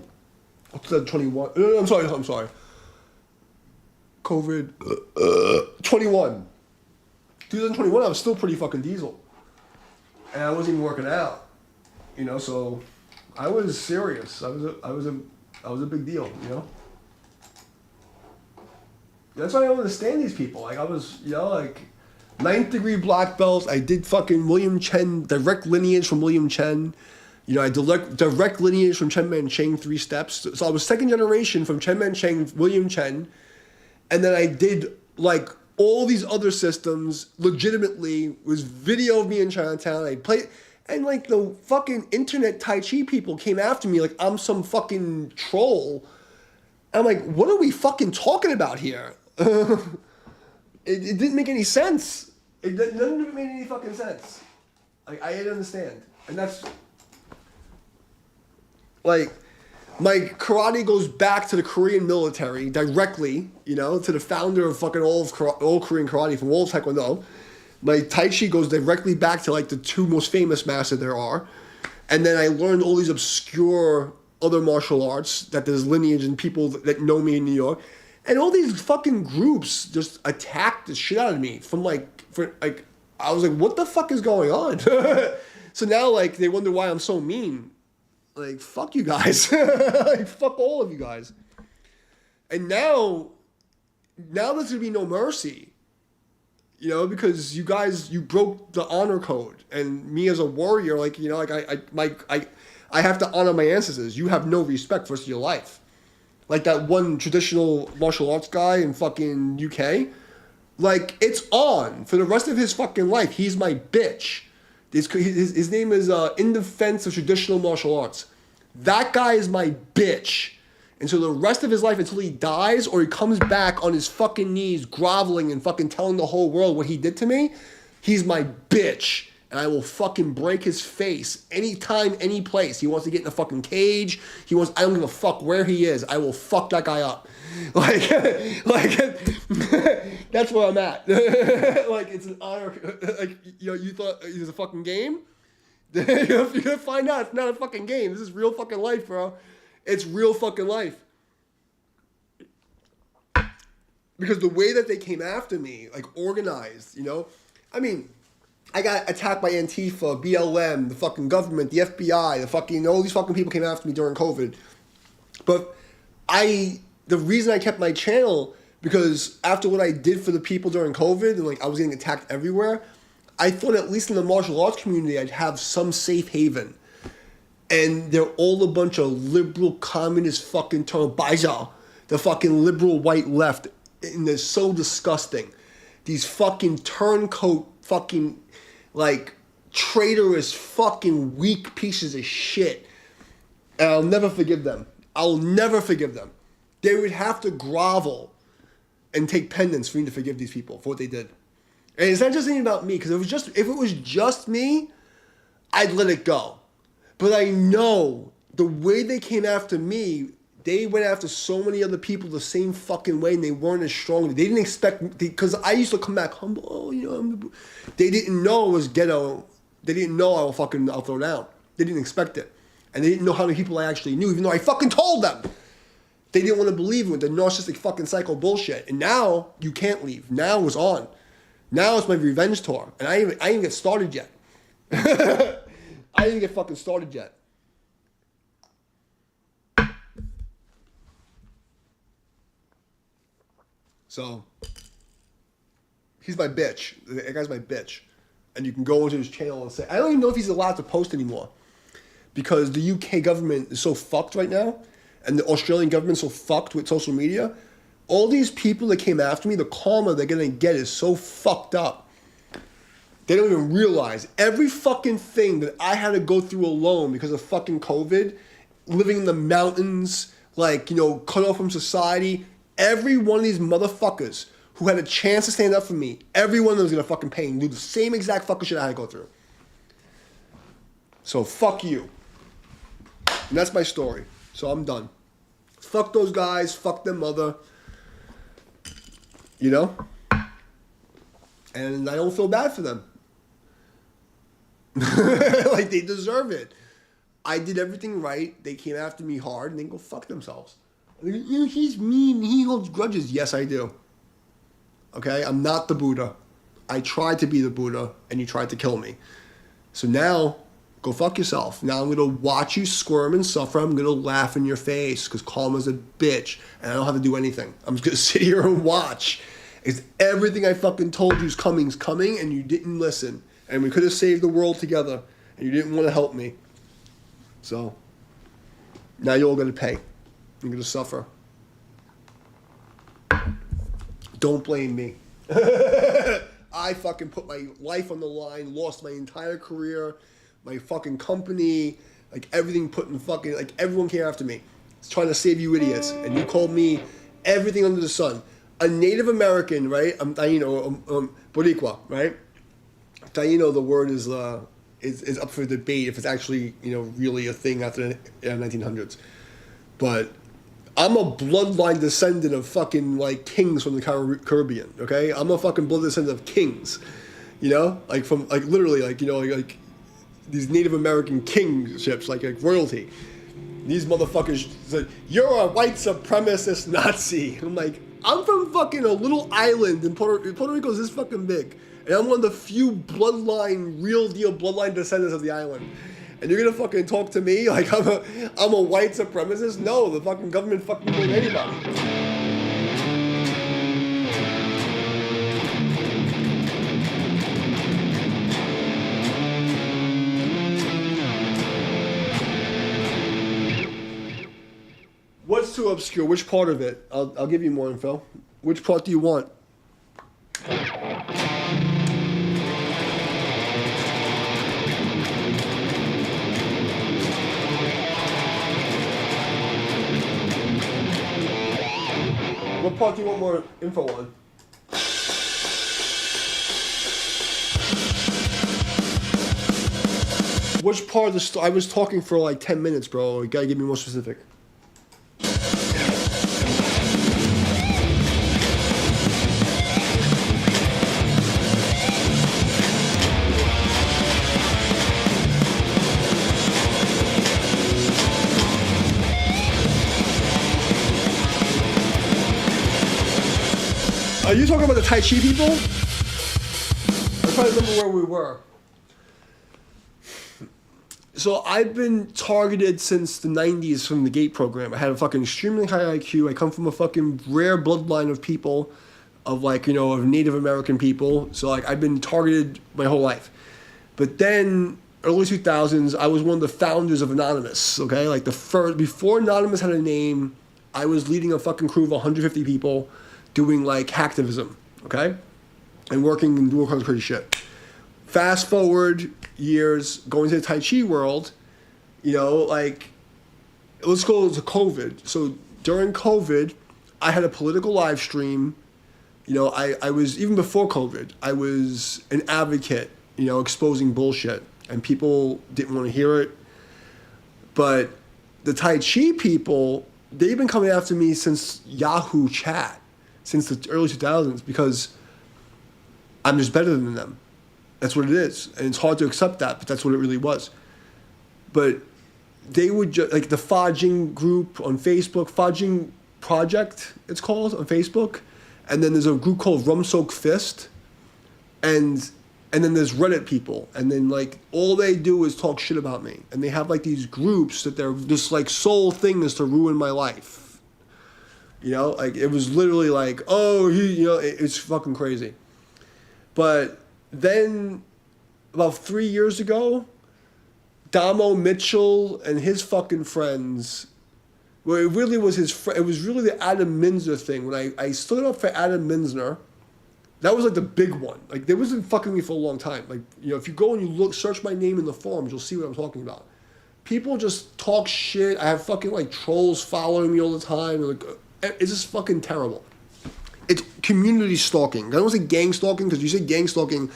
2021. I'm sorry. COVID. 21. 2021, I was still pretty fucking diesel. And I wasn't even working out. So I was serious. I was a big deal, That's why I don't understand these people. Like I was, like 9th degree black belts. I did fucking William Chen, direct lineage from William Chen. I direct lineage from Chen Man-cheng, 3 steps. So I was 2nd generation from Chen Man-cheng, William Chen. And then I did like all these other systems legitimately. Was video of me in Chinatown. I played, and like the fucking internet Tai Chi people came after me like I'm some fucking troll. I'm like, what are we fucking talking about here? It didn't make any sense. None of it made any fucking sense. Like, I didn't understand. And that's, like, my karate goes back to the Korean military directly, to the founder of fucking all Korean karate from all of Taekwondo. My Tai Chi goes directly back to, like, the 2 most famous masters there are. And then I learned all these obscure other martial arts that there's lineage and people that know me in New York. And all these fucking groups just attacked the shit out of me I was like, what the fuck is going on? So now, like, they wonder why I'm so mean. Like, fuck you guys. Like, fuck all of you guys. And now there's gonna be no mercy. Because you guys, you broke the honor code. And me as a warrior, like, I have to honor my ancestors. You have no respect for the rest of your life. Like that one traditional martial arts guy in fucking UK. Like, it's on for the rest of his fucking life. He's my bitch. His name is In Defense of Traditional Martial Arts. That guy is my bitch. And so the rest of his life until he dies or he comes back on his fucking knees groveling and fucking telling the whole world what he did to me, he's my bitch. And I will fucking break his face anytime, any place. He wants to get in a fucking cage. I don't give a fuck where he is. I will fuck that guy up. Like that's where I'm at. Like, it's an honor. Like, you thought it was a fucking game? You're gonna find out it's not a fucking game. This is real fucking life, bro. It's real fucking life. Because the way that they came after me, like, organized, I mean, I got attacked by Antifa, BLM, the fucking government, the FBI, all these fucking people came after me during COVID. But the reason I kept my channel, because after what I did for the people during COVID, and like I was getting attacked everywhere, I thought at least in the martial arts community I'd have some safe haven. And they're all a bunch of liberal, communist fucking Baijiao, the fucking liberal white left, and they're so disgusting. These fucking turncoat fucking, like, traitorous fucking weak pieces of shit. And I'll never forgive them. I'll never forgive them. They would have to grovel and take penance for me to forgive these people for what they did. And it's not just anything about me, because if it was just me, I'd let it go. But I know the way they came after me, they went after so many other people the same fucking way, and they weren't as strong. They didn't expect, because I used to come back humble. Oh, you know, they didn't know it was ghetto. They didn't know I'll throw down. They didn't expect it, and they didn't know how many people I actually knew, even though I fucking told them. They didn't want to believe it with the narcissistic fucking psycho bullshit. And now you can't leave. Now it's on. Now it's my revenge tour, and I ain't get started yet. I didn't get fucking started yet. So, he's my bitch. That guy's my bitch. And you can go into his channel and say, I don't even know if he's allowed to post anymore. Because the UK government is so fucked right now, and the Australian government's so fucked with social media. All these people that came after me, the karma they're gonna get is so fucked up. They don't even realize every fucking thing that I had to go through alone because of fucking COVID, living in the mountains, like, you know, cut off from society. Every one of these motherfuckers who had a chance to stand up for me, every one of them is gonna fucking pay and do the same exact fucking shit I had to go through. So fuck you. And that's my story. So I'm done. Fuck those guys, fuck their mother. You know? And I don't feel bad for them. Like, they deserve it. I did everything right. They came after me hard, and they can go fuck themselves. He's mean. He holds grudges. Yes, I do. Okay? I'm not the Buddha. I tried to be the Buddha, and you tried to kill me. So now, go fuck yourself. Now I'm going to watch you squirm and suffer. I'm going to laugh in your face because karma's a bitch, and I don't have to do anything. I'm just going to sit here and watch. It's everything I fucking told you is coming, and you didn't listen. And we could have saved the world together, and you didn't want to help me. So, now you're all going to pay. You're going to suffer. Don't blame me. I fucking put my life on the line, lost my entire career, my fucking company, like everything put in fucking, like everyone came after me. It's trying to save you idiots. And you called me everything under the sun. A Native American, right? Taino, Boricua, right? Taino, the word is up for debate if it's actually, you know, really a thing after the 1900s. But I'm a bloodline descendant of fucking, like, kings from the Caribbean, okay? I'm a fucking blood descendant of kings, you know? Like, from, like, literally, like, you know, like these Native American kingships, like royalty. These motherfuckers said, you're a white supremacist Nazi. I'm like, I'm from fucking a little island in Puerto Rico is this fucking big. And I'm one of the few bloodline, real deal bloodline descendants of the island. And you're gonna fucking talk to me like I'm a white supremacist? No, the fucking government fucking blame anybody. What's too obscure? Which part of it? I'll give you more info. Which part do you want? What part do you want more info on? Which part of the story? I was talking for like 10 minutes, bro. You gotta give me more specific. Are you talking about the Tai Chi people? I'm trying to remember where we were. So I've been targeted since the 90s from the GATE program. I had a fucking extremely high IQ. I come from a fucking rare bloodline of people, of like, you know, of Native American people. So like I've been targeted my whole life. But then early 2000s, I was one of the founders of Anonymous, okay? Like the first, before Anonymous had a name, I was leading a fucking crew of 150 people doing like hacktivism, okay? And working and doing all kinds of crazy shit. Fast forward years, going to the Tai Chi world, you know, like, let's go to COVID. So during COVID, I had a political live stream. You know, I was, even before COVID, I was an advocate, you know, exposing bullshit. And people didn't want to hear it. But the Tai Chi people, they've been coming after me since Yahoo Chat, since the early 2000s, because I'm just better than them. That's what it is. And it's hard to accept that, but that's what it really was. But they would just, like the Fajing group on Facebook, Fajing Project, it's called, on Facebook. And then there's a group called Rum Soak Fist. And then there's Reddit people. And then, like, all they do is talk shit about me. And they have, like, these groups that their just, like, sole thing is to ruin my life. You know? Like, it was literally like, oh, you know, it's fucking crazy. But then, about 3 years ago, Damo Mitchell and his fucking friends, well, it really was it was really the Adam Minzer thing. When I stood up for Adam Minzer, that was like the big one. Like, they wasn't fucking me for a long time. Like, you know, if you go and you search my name in the forums, you'll see what I'm talking about. People just talk shit. I have fucking, like, trolls following me all the time. Like, it's just fucking terrible. It's community stalking. I don't want to say gang stalking, because you say gang stalking,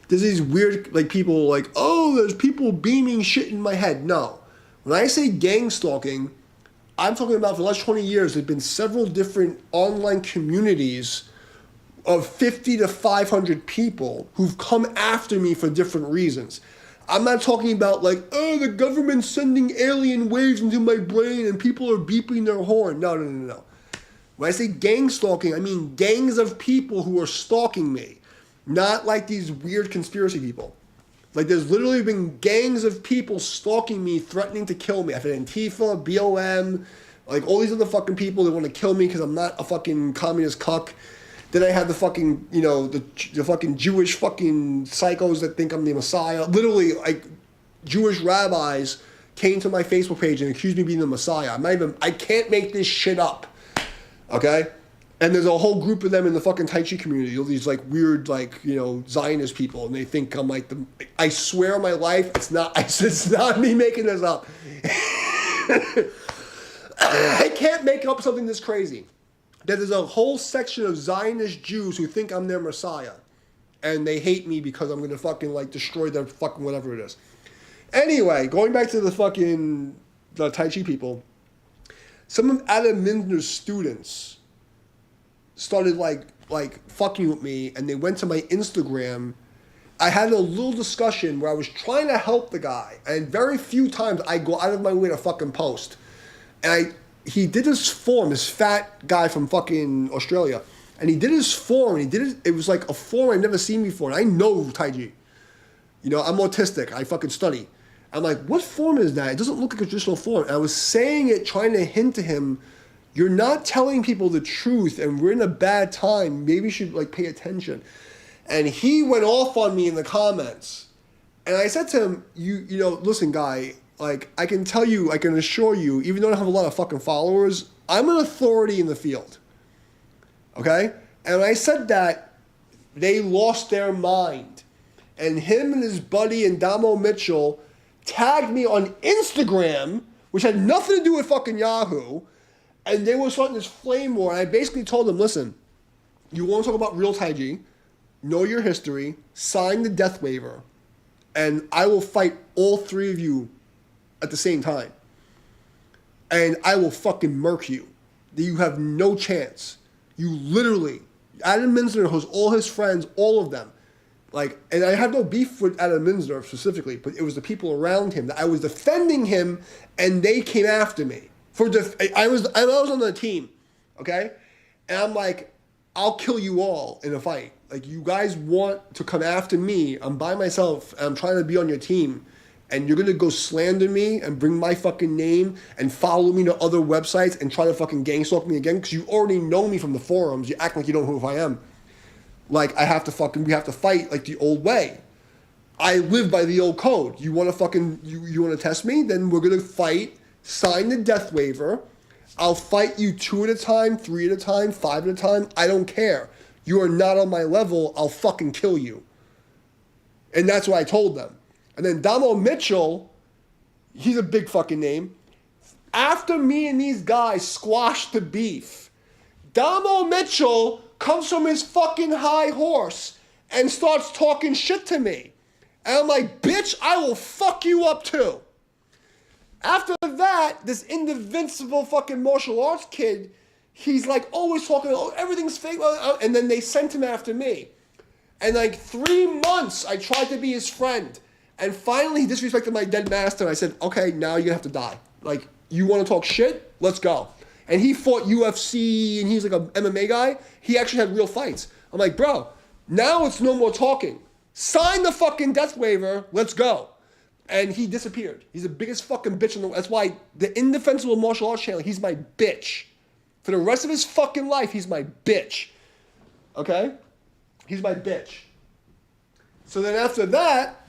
there's these weird, like, people like, oh, there's people beaming shit in my head. No. When I say gang stalking, I'm talking about for the last 20 years, there's been several different online communities of 50 to 500 people who've come after me for different reasons. I'm not talking about like, oh, the government's sending alien waves into my brain and people are beeping their horn. No. When I say gang stalking, I mean gangs of people who are stalking me. Not like these weird conspiracy people. Like, there's literally been gangs of people stalking me, threatening to kill me. I've had Antifa, BLM, like all these other fucking people that want to kill me because I'm not a fucking communist cuck. Then I have the fucking, you know, the fucking Jewish fucking psychos that think I'm the Messiah. Literally, like, Jewish rabbis came to my Facebook page and accused me of being the Messiah. I can't make this shit up. Okay? And there's a whole group of them in the fucking Tai Chi community. All these, like, weird, like, you know, Zionist people. And they think I'm, like, I swear on my life, it's not me making this up. I can't make up something this crazy. That there's a whole section of Zionist Jews who think I'm their Messiah. And they hate me because I'm going to fucking, like, destroy their fucking whatever it is. Anyway, going back to the Tai Chi people. Some of Adam Minzner's students started, like fucking with me, and they went to my Instagram. I had a little discussion where I was trying to help the guy. And very few times I go out of my way to fucking post. And he did his form, this fat guy from fucking Australia. And he did his form, and it was like a form I've never seen before. And I know Tai Chi. You know, I'm autistic. I fucking study. I'm like, what form is that? It doesn't look like a traditional form. And I was saying it, trying to hint to him, you're not telling people the truth, and we're in a bad time. Maybe you should, like, pay attention. And he went off on me in the comments. And I said to him, you know, listen, guy, like, I can tell you, I can assure you, even though I don't have a lot of fucking followers, I'm an authority in the field. Okay? And when I said that, they lost their mind. And him and his buddy and Damo Mitchell tagged me on Instagram, which had nothing to do with fucking Yahoo, and they were starting this flame war. And I basically told them, listen, you want to talk about real Tai Chi, know your history, sign the death waiver, and I will fight all three of you at the same time. And I will fucking murk you. You have no chance. You literally, Adam Minzer has all his friends, all of them. Like, and I have no beef with Adam Minzer specifically, but it was the people around him that I was defending him, and they came after me. I was on the team, okay? And I'm like, I'll kill you all in a fight. Like, you guys want to come after me. I'm by myself, and I'm trying to be on your team. And you're going to go slander me and bring my fucking name and follow me to other websites and try to fucking gang stalk me again because you already know me from the forums. You act like you don't know who I am. Like, we have to fight like the old way. I live by the old code. You want to fucking, you want to test me? Then we're going to fight, sign the death waiver. I'll fight you 2 at a time, 3 at a time, 5 at a time. I don't care. You are not on my level. I'll fucking kill you. And that's what I told them. And then Damo Mitchell, he's a big fucking name. After me and these guys squashed the beef, Damo Mitchell comes from his fucking high horse and starts talking shit to me. And I'm like, bitch, I will fuck you up too. After that, this invincible fucking martial arts kid, he's like always talking, oh, everything's fake. And then they sent him after me. And like 3 months, I tried to be his friend. And finally, he disrespected my dead master. And I said, okay, now you're going to have to die. Like, you want to talk shit? Let's go. And he fought UFC, and he's like an MMA guy. He actually had real fights. I'm like, bro, now it's no more talking. Sign the fucking death waiver. Let's go. And he disappeared. He's the biggest fucking bitch in the world. That's why the Indefensible Martial Arts channel, he's my bitch. For the rest of his fucking life, he's my bitch. Okay? He's my bitch. So then after that,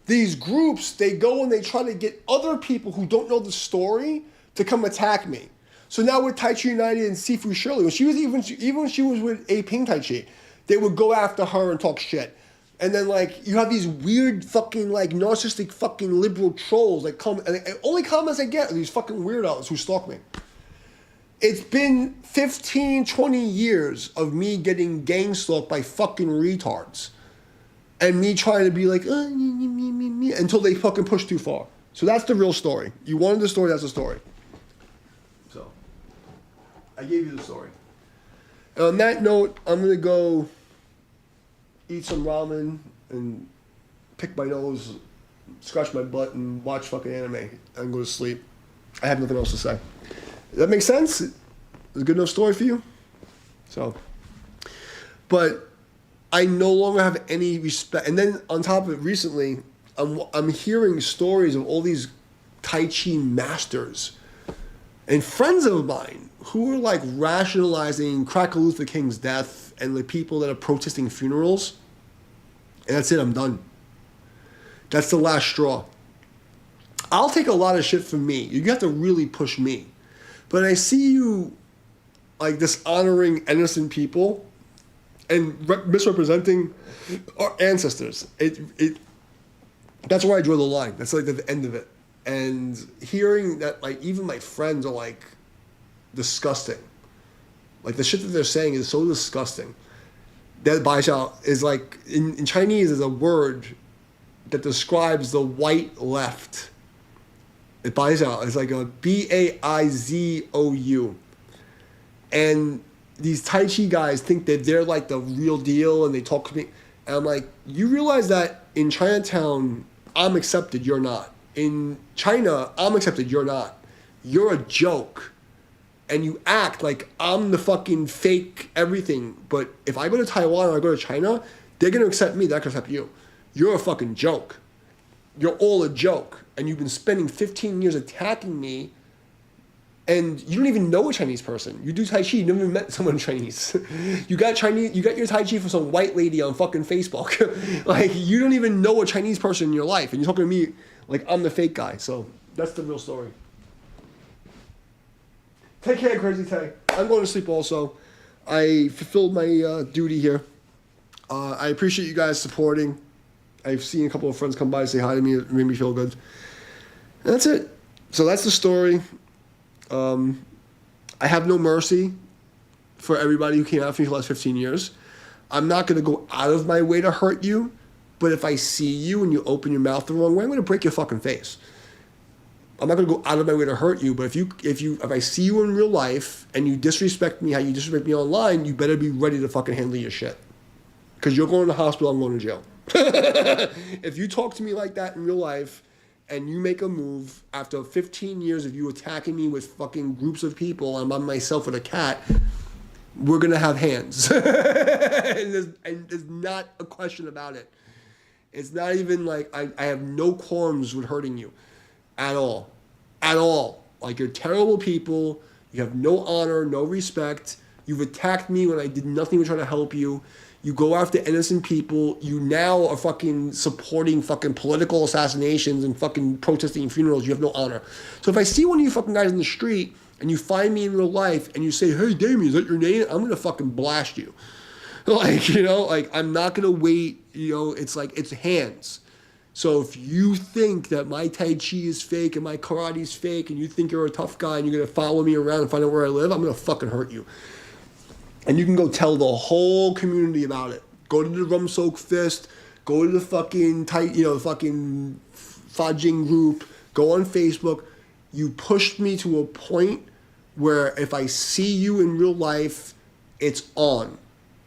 these groups, they go and they try to get other people who don't know the story to come attack me. So now with Tai Chi United and Sifu Shirley, when she was even when she was with Ping Tai Chi, they would go after her and talk shit. And then like you have these weird fucking like narcissistic fucking liberal trolls that come, and the only comments I get are these fucking weirdos who stalk me. It's been 15, 20 years of me getting gang stalked by fucking retards. And me trying to be like, until they fucking push too far. So that's the real story. You wanted the story, that's the story. So, I gave you the story. And on that note, I'm going to go eat some ramen and pick my nose, scratch my butt, and watch fucking anime and go to sleep. I have nothing else to say. Does that make sense? Is it a good enough story for you? So, but I no longer have any respect. And then on top of it, recently, I'm hearing stories of all these Tai Chi masters and friends of mine who are like rationalizing Cracker Luther King's death and the people that are protesting funerals. And that's it, I'm done. That's the last straw. I'll take a lot of shit from me. You have to really push me. But I see you like dishonoring innocent people and misrepresenting our ancestors. That's where I draw the line. That's like the end of it. And hearing that, like, even my friends are like disgusting. Like the shit that they're saying is so disgusting. That Baixiao is like in Chinese is a word that describes the white left. Baixiao is like a Baizou. And these Tai Chi guys think that they're like the real deal and they talk to me. And I'm like, you realize that in Chinatown, I'm accepted, you're not. In China, I'm accepted, you're not. You're a joke. And you act like I'm the fucking fake everything. But if I go to Taiwan or I go to China, they're going to accept me, they're not going to accept you. You're a fucking joke. You're all a joke. And you've been spending 15 years attacking me. And you don't even know a Chinese person. You do Tai Chi, you never even met someone Chinese. You got your Tai Chi from some white lady on fucking Facebook. Like, you don't even know a Chinese person in your life. And you're talking to me like I'm the fake guy. So, that's the real story. Take care, Crazy Tay. I'm going to sleep also. I fulfilled my duty here. I appreciate you guys supporting. I've seen a couple of friends come by and say hi to me. It made me feel good. And that's it. So, that's the story. I have no mercy for everybody who came after me for the last 15 years. I'm not going to go out of my way to hurt you, but if I see you and you open your mouth the wrong way, I'm going to break your fucking face. I'm not going to go out of my way to hurt you, but if I see you in real life and you disrespect me how you disrespect me online, you better be ready to fucking handle your shit. Because you're going to the hospital, I'm going to jail. If you talk to me like that in real life, and you make a move after 15 years of you attacking me with fucking groups of people, and I'm by myself with a cat, we're going to have hands. and there's not a question about it. It's not even like I have no qualms with hurting you at all. At all. Like, you're terrible people. You have no honor, no respect. You've attacked me when I did nothing but try to help you. You go after innocent people. You now are fucking supporting fucking political assassinations and fucking protesting funerals. You have no honor. So if I see one of you fucking guys in the street and you find me in real life and you say, hey, Damien, is that your name? I'm going to fucking blast you. Like, you know, like, I'm not going to wait. You know, it's like, it's hands. So if you think that my Tai Chi is fake and my karate is fake and you think you're a tough guy and you're going to follow me around and find out where I live, I'm going to fucking hurt you. And you can go tell the whole community about it. Go to the Rum Soak Fist. Go to the fucking fucking Fajing group. Go on Facebook. You pushed me to a point where if I see you in real life, it's on.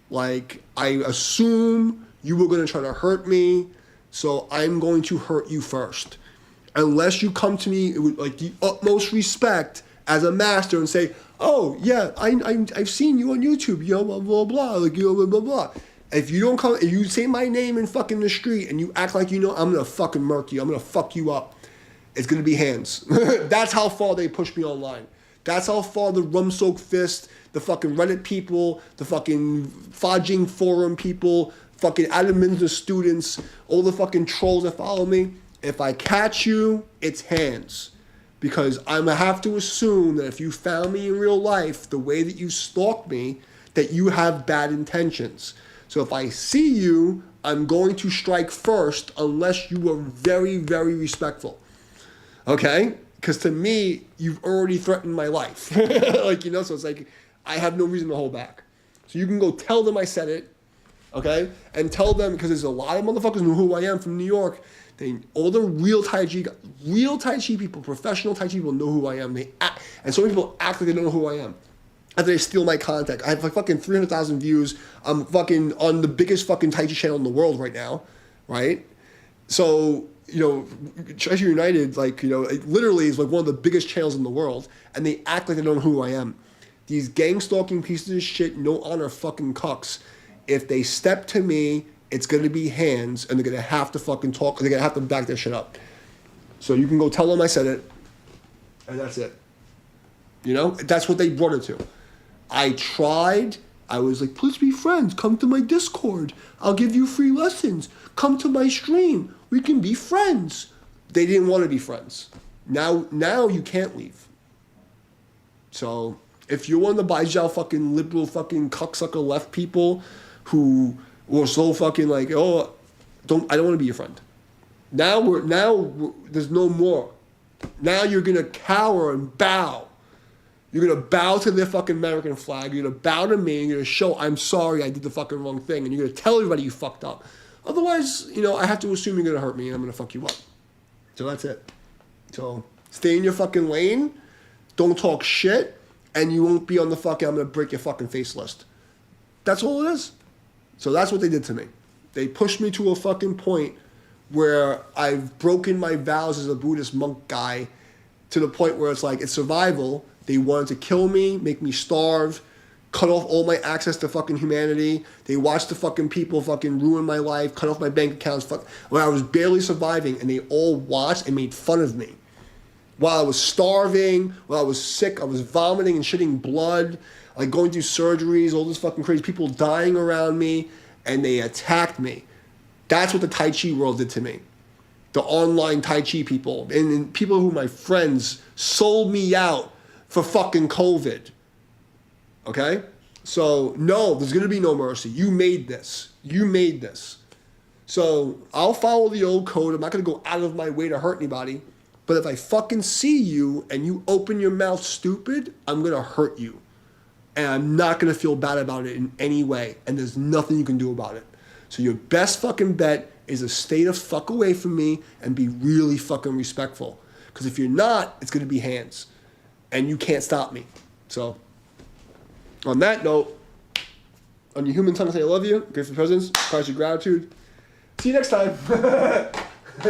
Like, I assume you were going to try to hurt me, so I'm going to hurt you first. Unless you come to me with like the utmost respect as a master and say, oh, yeah, I've seen you on YouTube, blah, blah, blah, like, blah, blah, blah. If you don't come, if you say my name in fucking the street and you act like you know, I'm going to fucking murk you. I'm going to fuck you up. It's going to be hands. That's how far they push me online. That's how far the Rum Soak Fist, the fucking Reddit people, the fucking Fajing Forum people, fucking Adaminza students, all the fucking trolls that follow me. If I catch you, it's hands. Because I'm going to have to assume that if you found me in real life, the way that you stalk me, that you have bad intentions. So if I see you, I'm going to strike first unless you are very, very respectful. Okay? Because to me, you've already threatened my life. So it's like, I have no reason to hold back. So you can go tell them I said it, okay? And tell them, because there's a lot of motherfuckers who know who I am from New York. All the real Tai Chi people, professional Tai Chi people know who I am. And so many people act like they don't know who I am. After they steal my content. I have like fucking 300,000 views. I'm fucking on the biggest fucking Tai Chi channel in the world right now, right? So, Treasure United, it literally is like one of the biggest channels in the world, and they act like they don't know who I am. These gang stalking pieces of shit, no honor fucking cucks. If they step to me, it's gonna be hands, and they're gonna have to fucking talk, they're gonna have to back their shit up. So you can go tell them I said it, and that's it. That's what they brought it to. I tried. I was like, please be friends. Come to my Discord. I'll give you free lessons. Come to my stream. We can be friends. They didn't want to be friends. Now you can't leave. So if you're one of the Baizhao fucking liberal fucking cocksucker left people who were so fucking like, oh, I don't want to be your friend. Now there's no more. Now you're gonna cower and bow. You're going to bow to the fucking American flag. You're going to bow to me. You're going to show, I'm sorry, I did the fucking wrong thing. And you're going to tell everybody you fucked up. Otherwise, I have to assume you're going to hurt me and I'm going to fuck you up. So that's it. So stay in your fucking lane. Don't talk shit. And you won't be on the fucking, I'm going to break your fucking face list. That's all it is. So that's what they did to me. They pushed me to a fucking point where I've broken my vows as a Buddhist monk guy to the point where it's like, it's survival. They wanted to kill me, make me starve, cut off all my access to fucking humanity. They watched the fucking people fucking ruin my life, cut off my bank accounts, when I was barely surviving, and they all watched and made fun of me. While I was starving, while I was sick, I was vomiting and shitting blood, like going through surgeries, all this fucking crazy, people dying around me, and they attacked me. That's what the Tai Chi world did to me. The online Tai Chi people, and people who my friends sold me out for fucking COVID. Okay? So, no, there's going to be no mercy. You made this. So, I'll follow the old code. I'm not going to go out of my way to hurt anybody. But if I fucking see you and you open your mouth stupid, I'm going to hurt you. And I'm not going to feel bad about it in any way. And there's nothing you can do about it. So, your best fucking bet is to stay the fuck away from me and be really fucking respectful. Because if you're not, it's going to be hands. And you can't stop me. So, on that note, on your human tongue, say I love you. Grateful presence. Price your gratitude. See you next time.